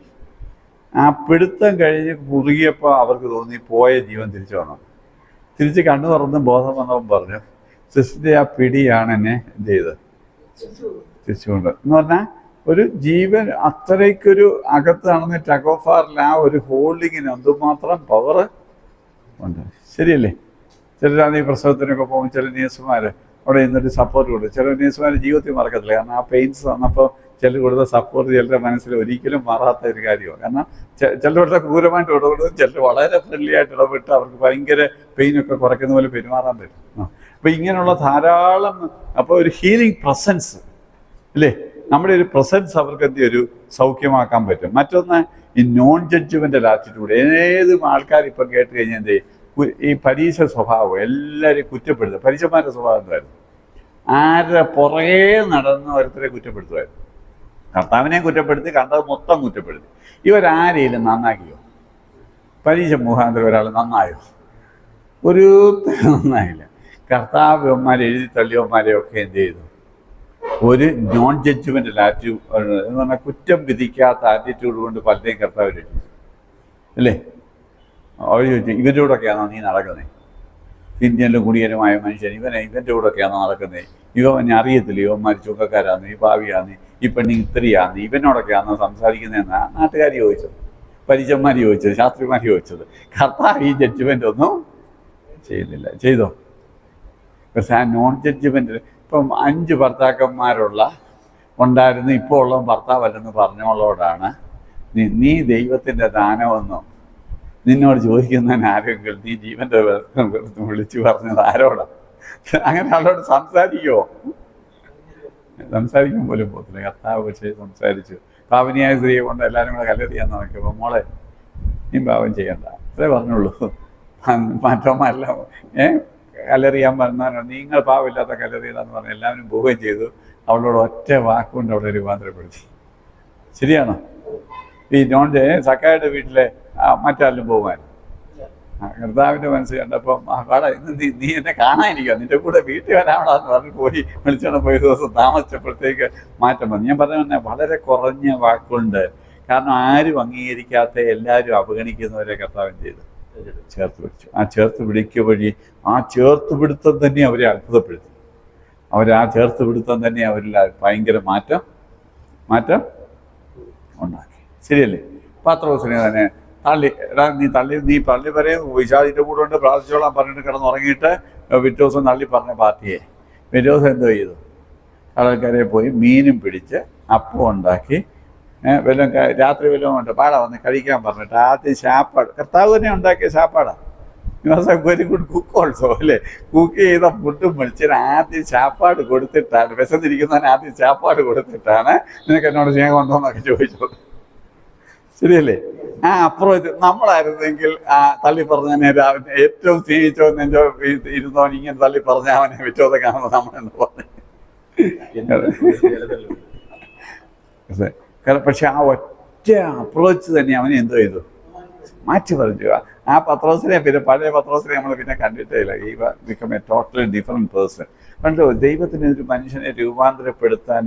ആ പിടുത്തം കഴിഞ്ഞ് കുറുകിയപ്പോൾ അവർക്ക് തോന്നി പോയ ജീവൻ തിരിച്ചു വന്നു. തിരിച്ച് കണ്ണു തുറന്ന് ബോധം വന്നവൻ പറഞ്ഞു, സിസ്റ്ററിൻ്റെ ആ പിടിയാണ് എന്നെ എന്ത് ചെയ്തത്, തിരിച്ചുകൊണ്ട് എന്ന് പറഞ്ഞാൽ ഒരു ജീവൻ അത്രയ്ക്കൊരു അകത്ത് നടന്ന് ടഗ് ഓഫ് വാറിൽ ആ ഒരു ഹോൾഡിങ്ങിന് എന്തുമാത്രം പവർ ഉണ്ട്. ശരിയല്ലേ? ചിലരാണ് ഈ പ്രസവത്തിനൊക്കെ പോകുമ്പോൾ ചില നേഴ്സുമാർ അവിടെ നിന്നൊരു സപ്പോർട്ട് കൊടുക്കും. ചില നേഴ്സുമാർ ജീവിതത്തിൽ മറക്കത്തില്ല. കാരണം ആ പെയിൻസ് വന്നപ്പോൾ ചിലർ കൊടുത്ത സപ്പോർട്ട് ചിലരുടെ മനസ്സിൽ ഒരിക്കലും മാറാത്ത ഒരു കാര്യമാണ്. കാരണം ചിലരുടെ ക്രൂരമായിട്ട് ഇടപെടും, ചിലർ വളരെ ഫ്രണ്ട്ലി ആയിട്ട് ഇടപെട്ട് അവർക്ക് ഭയങ്കര പെയിനൊക്കെ കുറയ്ക്കുന്ന പോലെ പെരുമാറാൻ പറ്റും. അപ്പോൾ ഇങ്ങനെയുള്ള ധാരാളം, അപ്പോൾ ഒരു ഹീലിംഗ് പ്രസൻസ് അല്ലേ, നമ്മുടെ ഒരു പ്രസൻസ് അവർക്ക് എന്ത് ഒരു സൗഖ്യമാക്കാൻ പറ്റും. മറ്റൊന്ന്, ഈ നോൺ ജഡ്ജ്മെൻ്റൽ ആറ്റിറ്റ്യൂഡ്. ഏതും ആൾക്കാർ ഇപ്പം കേട്ട് കഴിഞ്ഞാൽ എന്ത് ഈ പരീക്ഷ സ്വഭാവം, എല്ലാവരെയും കുറ്റപ്പെടുത്തുക. പരീക്ഷന്മാരുടെ സ്വഭാവം എന്തായിരുന്നു, ആരുടെ പുറകെ നടന്ന് ഓരോരുത്തരെ കുറ്റപ്പെടുത്തുമായിരുന്നു. കർത്താവിനെ കുറ്റപ്പെടുത്തി, കണ്ടത് മൊത്തം കുറ്റപ്പെടുത്തി. ഇവരാരെയും നന്നാക്കിയോ? പരീക്ഷ മുഖാന്തരം ഒരാൾ നന്നായോ? ഒരു നന്നായില്ല. കർത്താവ് എഴുതി തള്ളിയവന്മാരെയൊക്കെ എന്ത് ചെയ്തു, ഒരു നോൺ ജഡ്ജ്മെൻ്റൽ ആറ്റിറ്റ്യൂഡ് എന്ന് പറഞ്ഞാൽ കുറ്റം വിധിക്കാത്ത ആറ്റിറ്റ്യൂഡ് കൊണ്ട് പലരെയും കർത്താവ് രക്ഷിച്ചു അല്ലേ. അവർ ചോദിച്ചു, ഇവൻ്റെ കൂടെയൊക്കെയാണോ നീ നടക്കുന്നത്? ഇന്ത്യനിലും കുടിയനുമായ മനുഷ്യൻ ഇവൻ്റെ കൂടെയൊക്കെയാണോ നടക്കുന്നത്? ഇവനെ അറിയത്തില്ല, ഇവന്മാർ ചുങ്കക്കാരാന്ന്, ഈ ഭാവിയാന്ന്, ഈ പെണ്ണി ഇത്രയാന്ന്, ഇവനോടൊക്കെയാണോ സംസാരിക്കുന്നതെന്ന് നാട്ടുകാർ ചോദിച്ചത്, പരിചന്മാർ ചോദിച്ചത്, ശാസ്ത്രിമാർ ചോദിച്ചത്. കർത്താവ് ഈ ജഡ്ജ്മെൻ്റ് ഒന്നും ചെയ്യുന്നില്ല. ചെയ്തോ? പക്ഷേ ആ നോൺ ജഡ്ജ്മെൻ്റ്, ഇപ്പം 5 ഭർത്താക്കന്മാരുള്ള ഉണ്ടായിരുന്നു, ഇപ്പോൾ ഉള്ള ഭർത്താവല്ലെന്ന് പറഞ്ഞോളോടാണ് നീ ദൈവത്തിൻ്റെ ദാനമെന്നോ നിന്നോട് ചോദിക്കുന്നതിന് ആരെങ്കിലും നീ ജീവൻ്റെ വിളിച്ചു പറഞ്ഞത് ആരോടാ? അങ്ങനെ ആളോട് സംസാരിക്കുമോ? സംസാരിക്കാൻ പോലും പോകത്തില്ല. കർത്താവ് പക്ഷേ സംസാരിച്ചു. പാവനിയായ സ്ത്രീയെ കൊണ്ട് എല്ലാവരും കൂടെ കല്ലെറിയാൻ നോക്കിയപ്പോൾ, മോളെ നീ പാവം ചെയ്യണ്ട, അത്രേ പറഞ്ഞുള്ളൂ. മറ്റോമാരെല്ലാം കല്ലെറിയാൻ പറഞ്ഞാൽ നിങ്ങൾ പാവമില്ലാത്ത കല്ലെറിയണമെന്ന് പറഞ്ഞ് എല്ലാവരും പോവുകയും ചെയ്തു. അവളോട് ഒറ്റ വാക്കുകൊണ്ട് അവളെ രൂപാന്തരപ്പെടുത്തി. ശരിയാണോ? ഈ സക്കായുടെ വീട്ടിലെ മറ്റാരിലും പോകാൻ കർത്താവിൻ്റെ മനസ്സ് കണ്ടപ്പം വാടാ ഇന്ന് നീ എന്നെ കാണാനിരിക്കുക, നിൻ്റെ കൂടെ വീട്ടിൽ വരാമെന്ന് പറഞ്ഞ് പോയി വിളിച്ചോണ്ട് പോയ ദിവസം താമസിച്ചപ്പോഴത്തേക്ക് മാറ്റം വന്നു. ഞാൻ പറഞ്ഞ വളരെ കുറഞ്ഞ വാക്കുണ്ട്. കാരണം ആരും അംഗീകരിക്കാത്ത, എല്ലാവരും അവഗണിക്കുന്നവരെ കർത്താവിൻ ചെയ്തു ചേർത്ത് പിടിച്ചു. ആ ചേർത്ത് പിടിക്കുക വഴി ആ ചേർത്ത് പിടുത്തം തന്നെ അവരെ അത്ഭുതപ്പെടുത്തി. ആ ചേർത്ത് പിടുത്തം തന്നെ അവരിൽ ഭയങ്കര മാറ്റം ഉണ്ടാക്കി. ശരിയല്ലേ? പത്രോസിനെ തന്നെ നീ പള്ളി പറയും വിശാദിൻ്റെ കൂടെ ഉണ്ട് പ്രാർത്ഥിച്ചോളാൻ പറഞ്ഞിട്ട് കിടന്നുറങ്ങിയിട്ട് പിറ്റേ ദിവസം തള്ളി പറഞ്ഞ പാർട്ടിയെ പിറ്റേ ദിവസം എന്തോ ചെയ്തു? കടൽക്കരയിൽ പോയി മീനും പിടിച്ച് അപ്പം ഉണ്ടാക്കി വല്ലതും രാത്രി വല്ലതും ഉണ്ട് പാടാ വന്ന് കഴിക്കാൻ പറഞ്ഞിട്ട് ആദ്യം ശാപ്പാട് കർത്താവ് തന്നെ ഉണ്ടാക്കിയ ശാപ്പാടാണ്. വെരി ഗുഡ് കുക്ക് ഓൾസോ അല്ലേ. കുക്ക് ചെയ്ത ഫുഡും മേടിച്ചിട്ട് ആദ്യം ശാപ്പാട് കൊടുത്തിട്ടാണ്, വിശന്നിരിക്കുന്നതിന് ആദ്യം ശാപ്പാട് കൊടുത്തിട്ടാണ് നിനക്ക് എന്നോട് സ്നേഹം ഉണ്ടോന്നൊക്കെ ചോദിച്ചത്. ശരിയല്ലേ? ആ അപ്രോച്ച് നമ്മളായിരുന്നെങ്കിൽ ആ തള്ളി പറഞ്ഞവനെ ഏറ്റവും സ്നേഹിച്ചോ നെഞ്ചോ ഇരുന്നോൻ ഇങ്ങനെ തള്ളി പറഞ്ഞ അവനെ വെച്ചോതൊക്കെയാണെന്ന് നമ്മളെന്ന് പറഞ്ഞു. പക്ഷെ ആ ഒറ്റ അപ്രോച്ച് തന്നെ അവനെ എന്തോ ചെയ്തു, മാറ്റി പറഞ്ഞു. ആ പത്രോസിനെ പിന്നെ പഴയ പത്രോസിനെ നമ്മൾ പിന്നെ കണ്ടിട്ടേ ഇല്ല. ഈ become A totally different person. കണ്ടോ, ദൈവത്തിന് ഒരു മനുഷ്യനെ രൂപാന്തരപ്പെടുത്താൻ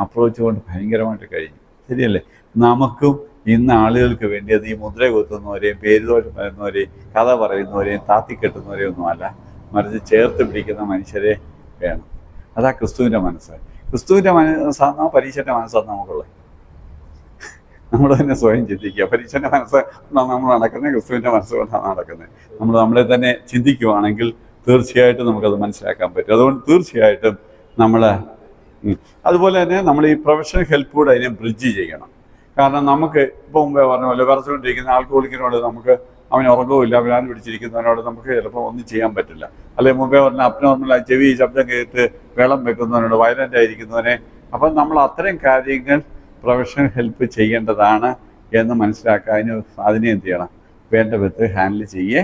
അപ്രോച്ച് കൊണ്ട് ഭയങ്കരമായിട്ട് കഴിഞ്ഞു. ശരിയല്ലേ? നമുക്കും ഇന്ന് ആളുകൾക്ക് വേണ്ടി അത് ഈ മുദ്ര കുത്തുന്നവരെയും പേരുദോഷം വരുന്നവരെയും കഥ പറയുന്നവരെയും താത്തിക്കെട്ടുന്നവരെയും ഒന്നുമല്ല, മറിച്ച് ചേർത്ത് പിടിക്കുന്ന മനുഷ്യരെ വേണം. അതാ ക്രിസ്തുവിൻ്റെ മനസ്സ്. ക്രിസ്തുവിൻ്റെ മനസ്സാണോ പരീക്ഷൻ്റെ മനസ്സാണ് നമുക്കുള്ളത്? നമ്മൾ തന്നെ സ്വയം ചിന്തിക്കുക. പരീക്ഷൻ്റെ മനസ്സ് നമ്മൾ നടക്കുന്നത്, ക്രിസ്തുവിൻ്റെ മനസ്സുകൊണ്ടാണ് നടക്കുന്നത്. നമ്മൾ നമ്മളെ തന്നെ ചിന്തിക്കുവാണെങ്കിൽ തീർച്ചയായിട്ടും നമുക്കത് മനസ്സിലാക്കാൻ പറ്റും. അതുകൊണ്ട് തീർച്ചയായിട്ടും നമ്മൾ അതുപോലെ തന്നെ നമ്മൾ ഈ പ്രൊഫഷണൽ ഹെൽപ്പ് കൂടെ അതിനെ ബ്രിഡ്ജ് ചെയ്യണം. കാരണം നമുക്ക് ഇപ്പോൾ മുമ്പേ പറഞ്ഞ പോലെ വിറച്ചുകൊണ്ടിരിക്കുന്ന ആൾക്കോളിക്കിനോട് നമുക്ക് അവന് ഉറക്കവുമില്ല, അവനാൻ പിടിച്ചിരിക്കുന്നവനോട് നമുക്ക് ചിലപ്പോൾ ഒന്നും ചെയ്യാൻ പറ്റില്ല. അല്ലെങ്കിൽ മുമ്പേ പറഞ്ഞ അബ്നോർമലായി ചെവി ശബ്ദം കേട്ട് വെള്ളം വെക്കുന്നവനോട് വയലൻ്റ് ആയിരിക്കുന്നവനെ. അപ്പം നമ്മൾ അത്തരം കാര്യങ്ങൾ പ്രൊഫഷണൽ ഹെൽപ്പ് ചെയ്യേണ്ടതാണ് എന്ന് മനസ്സിലാക്കാൻ അതിനെ എന്ത് ചെയ്യണം, വേണ്ട വിധത്തിൽ ഹാൻഡിൽ ചെയ്യേ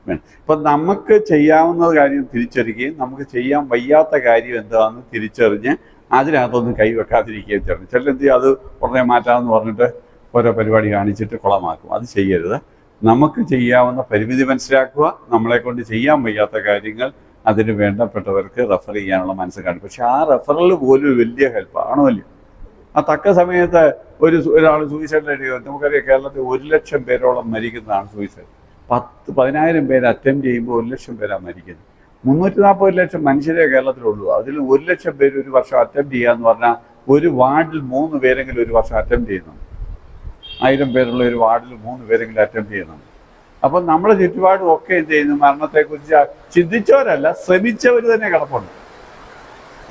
വേണം. അപ്പം നമുക്ക് ചെയ്യാവുന്ന കാര്യം തിരിച്ചറിയുകയും നമുക്ക് ചെയ്യാൻ വയ്യാത്ത കാര്യം എന്താണെന്ന് തിരിച്ചറിഞ്ഞ് അതിനകത്തൊന്നും കൈവെക്കാതിരിക്കുകയും ചെയ്യണം. ചിലരെന്ത് ചെയ്യും, അത് ഉടനെ മാറ്റാമെന്ന് പറഞ്ഞിട്ട് ഓരോ പരിപാടി കാണിച്ചിട്ട് കുളമാക്കും. അത് ചെയ്യരുത്. നമുക്ക് ചെയ്യാവുന്ന പരിമിതി മനസ്സിലാക്കുക, നമ്മളെ കൊണ്ട് ചെയ്യാൻ വയ്യാത്ത കാര്യങ്ങൾ അതിന് വേണ്ടപ്പെട്ടവർക്ക് റെഫർ ചെയ്യാനുള്ള മനസ്സ് കാണും. പക്ഷെ ആ റെഫറൽ പോലും വലിയ ഹെൽപ്പാണോ അല്ലയോ? ആ തക്ക സമയത്ത് ഒരാൾ സൂയിസൈഡിലായിട്ട് നമുക്കറിയാം, കേരളത്തിൽ 1,00,000 പേരോളം മരിക്കുന്നതാണ് സൂയിസൈഡ്. 10,000 പേര് അറ്റംപ്റ്റ് ചെയ്യുമ്പോൾ 1,00,000 പേരാണ് മരിക്കുന്നത്. 340 ലക്ഷം മനുഷ്യരെ കേരളത്തിലുള്ളൂ. അതിൽ 1,00,000 പേര് ഒരു വർഷം അറ്റംപ്റ്റ് ചെയ്യാന്ന് പറഞ്ഞാൽ ഒരു വാർഡിൽ 3 പേരെങ്കിലും ഒരു വർഷം അറ്റംപ്റ്റ് ചെയ്യുന്നുണ്ട്. 1000 പേരുള്ള ഒരു വാർഡിൽ 3 പേരെങ്കിലും അറ്റംപ്റ്റ് ചെയ്യുന്നുണ്ട്. അപ്പം നമ്മുടെ ചുറ്റുപാടും ഒക്കെ എന്ത് ചെയ്യുന്നു, മരണത്തെക്കുറിച്ച് ചിന്തിച്ചവരല്ല, ശ്രമിച്ചവർ തന്നെ കിടപ്പുണ്ട്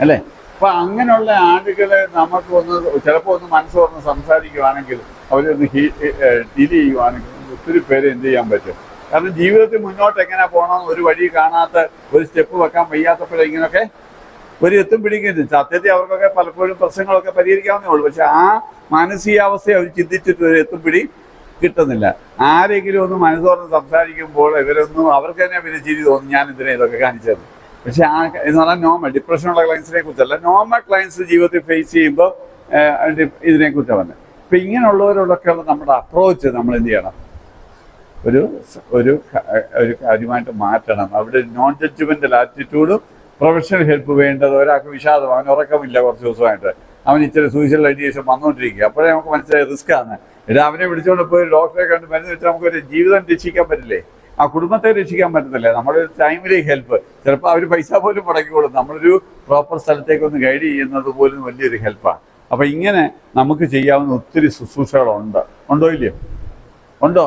അല്ലേ? അപ്പം അങ്ങനെയുള്ള ആളുകളെ നമുക്കൊന്ന് ചിലപ്പോൾ ഒന്ന് മനസ്സ് തുറന്ന് സംസാരിക്കുവാണെങ്കിൽ, അവരൊന്ന് ഡീൽ ചെയ്യുവാണെങ്കിൽ ഒത്തിരി പേര് എന്ത് ചെയ്യാൻ പറ്റും. കാരണം ജീവിതത്തിൽ മുന്നോട്ട് എങ്ങനെ പോകണമെന്ന് ഒരു വഴി കാണാത്ത, ഒരു സ്റ്റെപ്പ് വെക്കാൻ വയ്യാത്തപ്പോഴേ ഇങ്ങനെയൊക്കെ ഒരു എത്തും പിടിക്കുന്നു. സത്യത്തിൽ അവർക്കൊക്കെ പലപ്പോഴും പ്രശ്നങ്ങളൊക്കെ പരിഹരിക്കാവുന്നേ ഉള്ളൂ. പക്ഷെ ആ മാനസികാവസ്ഥയെ അവർ ചിന്തിച്ചിട്ട് ഒരു എത്തും പിടി കിട്ടുന്നില്ല. ആരെങ്കിലും ഒന്ന് മനസ്സോർന്ന് സംസാരിക്കുമ്പോൾ ഇവരൊന്നും അവർക്ക് തന്നെ പിന്നെ ചിരി തോന്നും, ഞാൻ ഇതിനെ ഇതൊക്കെ കാണിച്ചത്. പക്ഷെ ആ എന്ന് പറഞ്ഞാൽ നോർമൽ ഡിപ്രഷനുള്ള ക്ലയൻസിനെ കുറിച്ചല്ല, നോർമൽ ക്ലയൻസ് ജീവിതത്തിൽ ഫേസ് ചെയ്യുമ്പോൾ ഇതിനെക്കുറിച്ചാണ് പറഞ്ഞത്. ഇപ്പം ഇങ്ങനെയുള്ളവരോടൊക്കെയുള്ള നമ്മുടെ അപ്രോച്ച് നമ്മൾ എന്ത് ചെയ്യണം, ഒരു കാര്യമായിട്ട് മാറ്റണം. അവിടെ നോൺ ജഡ്ജ്മെൻ്റൽ ആറ്റിറ്റ്യൂഡും പ്രൊഫഷണൽ ഹെൽപ്പ് വേണ്ടത്. ഒരാൾക്ക് വിഷാദം, അവൻ ഉറക്കമില്ല കുറച്ച് ദിവസമായിട്ട്, അവൻ ഇച്ചിരി സൂയിസൈഡൽ ഐഡിയേഷൻ വന്നുകൊണ്ടിരിക്കുക. അപ്പോഴേ നമുക്ക് മനസ്സിലായി റിസ്ക് ആണ്. അവനെ വിളിച്ചുകൊണ്ട് പോയി ഡോക്ടറെ കണ്ട് മരുന്ന് വെച്ചാൽ നമുക്കൊരു ജീവിതം രക്ഷിക്കാൻ പറ്റില്ലേ? ആ കുടുംബത്തെ രക്ഷിക്കാൻ പറ്റത്തില്ലേ? നമ്മുടെ ഒരു ടൈമിലി ഹെൽപ്പ്, ചിലപ്പോൾ അവർ പൈസ പോലും മുടക്കിക്കോളും. നമ്മളൊരു പ്രോപ്പർ സ്ഥലത്തേക്കൊന്ന് ഗൈഡ് ചെയ്യുന്നത് പോലും വലിയൊരു ഹെൽപ്പാണ്. അപ്പം ഇങ്ങനെ നമുക്ക് ചെയ്യാവുന്ന ഒത്തിരി ഉണ്ടോ ഇല്ലയോ? ഉണ്ടോ?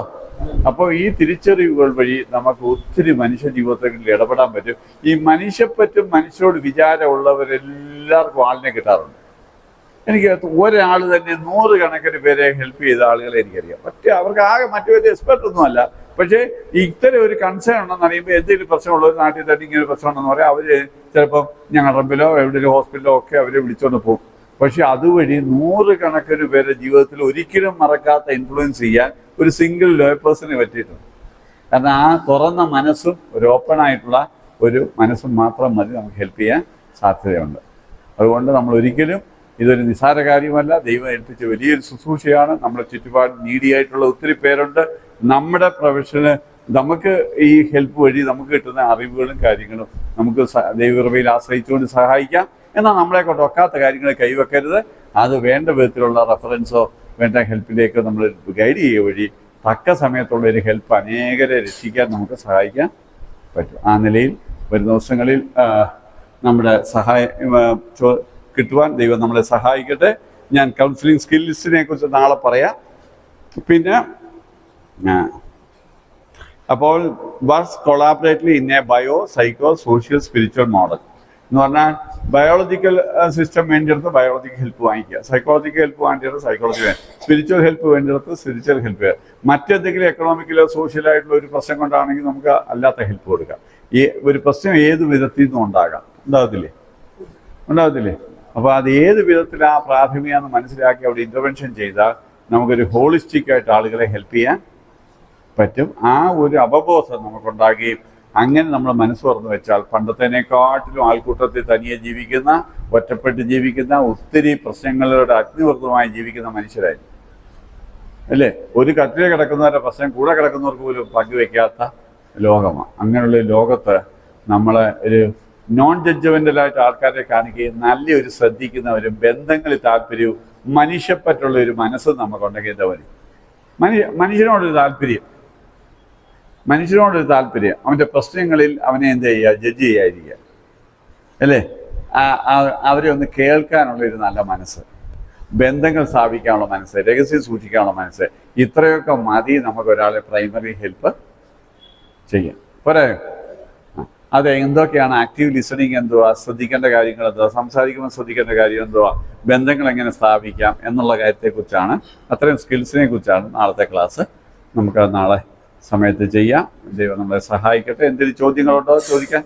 അപ്പോൾ ഈ തിരിച്ചറിവുകൾ വഴി നമുക്ക് ഒത്തിരി മനുഷ്യ ജീവിതത്തിൽ ഇടപെടാൻ പറ്റും. ഈ മനുഷ്യപ്പറ്റും മനുഷ്യരോട് വിചാരമുള്ളവരെല്ലാവർക്കും ആളിനെ കിട്ടാറുണ്ട്. എനിക്ക് ഒരാൾ തന്നെ 100 കണക്കിന് പേരെ ഹെൽപ്പ് ചെയ്ത ആളുകളെ എനിക്കറിയാം. അവർക്ക് ആകെ മറ്റു വലിയ എക്സ്പെർട്ട് ഒന്നുമല്ല. പക്ഷേ ഇത്തരം ഒരു കൺസേൺ ഉണ്ടെന്ന് അറിയുമ്പോൾ എന്തെങ്കിലും പ്രശ്നമുള്ള ഒരു നാട്ടിൽ തന്നെ ഇങ്ങനെ പ്രശ്നം ഉണ്ടെന്ന് പറയാം, അവർ ചിലപ്പം ഞങ്ങളുടെ റബ്ബിലോ എവിടെയോ ഹോസ്പിറ്റലോ ഒക്കെ അവരെ വിളിച്ചുകൊണ്ട് പോകും. പക്ഷെ അതുവഴി 100 കണക്കിന് പേരെ ജീവിതത്തിൽ ഒരിക്കലും മറക്കാത്ത ഇൻഫ്ലുവൻസ് ചെയ്യാൻ ഒരു സിംഗിൾ പേഴ്സണിന് പറ്റിയിട്ടുണ്ട്. കാരണം ആ തുറന്ന മനസ്സും ഒരു ഓപ്പണായിട്ടുള്ള ഒരു മനസ്സും മാത്രം മതി നമുക്ക് ഹെൽപ്പ് ചെയ്യാൻ സാധ്യതയുണ്ട്. അതുകൊണ്ട് നമ്മൾ ഒരിക്കലും ഇതൊരു നിസ്സാര കാര്യമല്ല, ദൈവം ഏൽപ്പിച്ച വലിയൊരു ശുശ്രൂഷയാണ്. നമ്മുടെ ചുറ്റുപാട് നീഡിയായിട്ടുള്ള ഒത്തിരി പേരുണ്ട്. നമ്മുടെ പ്രൊഫഷന് നമുക്ക് ഈ ഹെൽപ്പ് വഴി നമുക്ക് കിട്ടുന്ന അറിവുകളും കാര്യങ്ങളും നമുക്ക് ദൈവകൃപയിൽ ആശ്രയിച്ചുകൊണ്ട് സഹായിക്കാം. എന്നാൽ നമ്മളെ കൊണ്ട് ഒക്കാത്ത കാര്യങ്ങൾ കൈവെക്കരുത്. അത് വേണ്ട വിധത്തിലുള്ള റെഫറൻസോ വേണ്ട ഹെൽപ്പിലേക്ക് നമ്മൾ ഗൈഡ് ചെയ്യുക വഴി തക്ക സമയത്തുള്ള ഒരു ഹെൽപ്പ് അനേകരെ രക്ഷിക്കാൻ നമുക്ക് സഹായിക്കാൻ പറ്റും. ആ നിലയിൽ വരുന്ന ദിവസങ്ങളിൽ നമ്മുടെ സഹായം കിട്ടുവാൻ ദൈവം നമ്മളെ സഹായിക്കട്ടെ. ഞാൻ കൗൺസിലിംഗ് സ്കിൽസിനെ കുറിച്ച് നാളെ പറയാം. പിന്നെ അപ്പോൾ works collaboratively in a bio psycho social spiritual model. എന്ന് പറഞ്ഞാൽ ബയോളജിക്കൽ സിസ്റ്റം വേണ്ടിയെടുത്ത് ബയോളജിക്കൽ ഹെൽപ്പ് വാങ്ങിക്കുക, സൈക്കോളജിക്കൽ ഹെൽപ്പ് വേണ്ടിയെടുത്ത് സൈക്കോളജി, സ്പിരിച്വൽ ഹെൽപ്പ് വേണ്ടിയെടുത്ത് സ്പിരിച്വൽ ഹെൽപ്പ്, മറ്റെന്തെങ്കിലും എക്കണോമിക്കലോ സോഷ്യലായിട്ടുള്ള ഒരു പ്രശ്നം കൊണ്ടാണെങ്കിൽ നമുക്ക് അല്ലാത്ത ഹെൽപ്പ് കൊടുക്കാം. ഈ ഒരു പ്രശ്നം ഏത് വിധത്തിൽ നിന്നും ഉണ്ടാകത്തില്ലേ. അപ്പോൾ അത് ഏത് വിധത്തിൽ ആ പ്രാഥമികമെന്ന് മനസ്സിലാക്കി അവിടെ ഇൻ്റർവെൻഷൻ ചെയ്താൽ നമുക്കൊരു ഹോളിസ്റ്റിക് ആയിട്ട് ആളുകളെ ഹെൽപ്പ് ചെയ്യാൻ പറ്റും. ആ ഒരു അവബോധം നമുക്കുണ്ടാകുകയും അങ്ങനെ നമ്മൾ മനസ്സ് തുറന്നു വെച്ചാൽ പണ്ടത്തേനെക്കാട്ടിലും ആൾക്കൂട്ടത്തിൽ തനിയെ ജീവിക്കുന്ന, ഒറ്റപ്പെട്ട് ജീവിക്കുന്ന, ഒത്തിരി പ്രശ്നങ്ങളുടെ അഗ്നിവൃതമായി ജീവിക്കുന്ന മനുഷ്യരായിരിക്കും അല്ലേ. ഒരു കട്ടിലെ കിടക്കുന്നവരുടെ പ്രശ്നം കൂടെ കിടക്കുന്നവർക്ക് പോലും പങ്കുവെക്കാത്ത ലോകമാണ്. അങ്ങനെയുള്ള ലോകത്ത് നമ്മൾ ഒരു നോൺ ജഡ്ജ്മെൻ്റലായിട്ട് ആൾക്കാരെ കാണിക്കുകയും നല്ലൊരു ശ്രദ്ധിക്കുന്നവരും ബന്ധങ്ങളിൽ താല്പര്യവും മനുഷ്യപ്പറ്റുള്ള ഒരു മനസ്സ് നമുക്കുണ്ടെങ്കിൽ എന്താ മതി. മനുഷ്യനോടൊരു താല്പര്യം, അവൻ്റെ പ്രശ്നങ്ങളിൽ അവനെ എന്ത് ചെയ്യുക, ജഡ്ജ് ചെയ്യാതിരിക്കുക അല്ലേ. അവരെ ഒന്ന് കേൾക്കാനുള്ളൊരു നല്ല മനസ്സ്, ബന്ധങ്ങൾ സ്ഥാപിക്കാനുള്ള മനസ്സ്, രഹസ്യം സൂക്ഷിക്കാനുള്ള മനസ്സ്, ഇത്രയൊക്കെ മതി നമുക്ക് ഒരാളെ പ്രൈമറി ഹെൽപ്പ് ചെയ്യാം. പോരായോ? അതെ, എന്തൊക്കെയാണ് ആക്റ്റീവ് ലിസണിങ്, എന്തുവാ ശ്രദ്ധിക്കേണ്ട കാര്യങ്ങൾ, എന്തുവാ സംസാരിക്കുമ്പോൾ ശ്രദ്ധിക്കേണ്ട കാര്യം, എന്തുവാ ബന്ധങ്ങൾ എങ്ങനെ സ്ഥാപിക്കാം എന്നുള്ള കാര്യത്തെക്കുറിച്ചാണ്, അത്രയും സ്കിൽസിനെ കുറിച്ചാണ് നാളത്തെ ക്ലാസ്. നമുക്ക് നാളെ സമയത്ത് ചെയ്യാം. ദൈവം നമ്മളെ സഹായിക്കട്ടെ. എന്തെങ്കിലും ചോദ്യങ്ങളുണ്ടോ ചോദിക്കാൻ?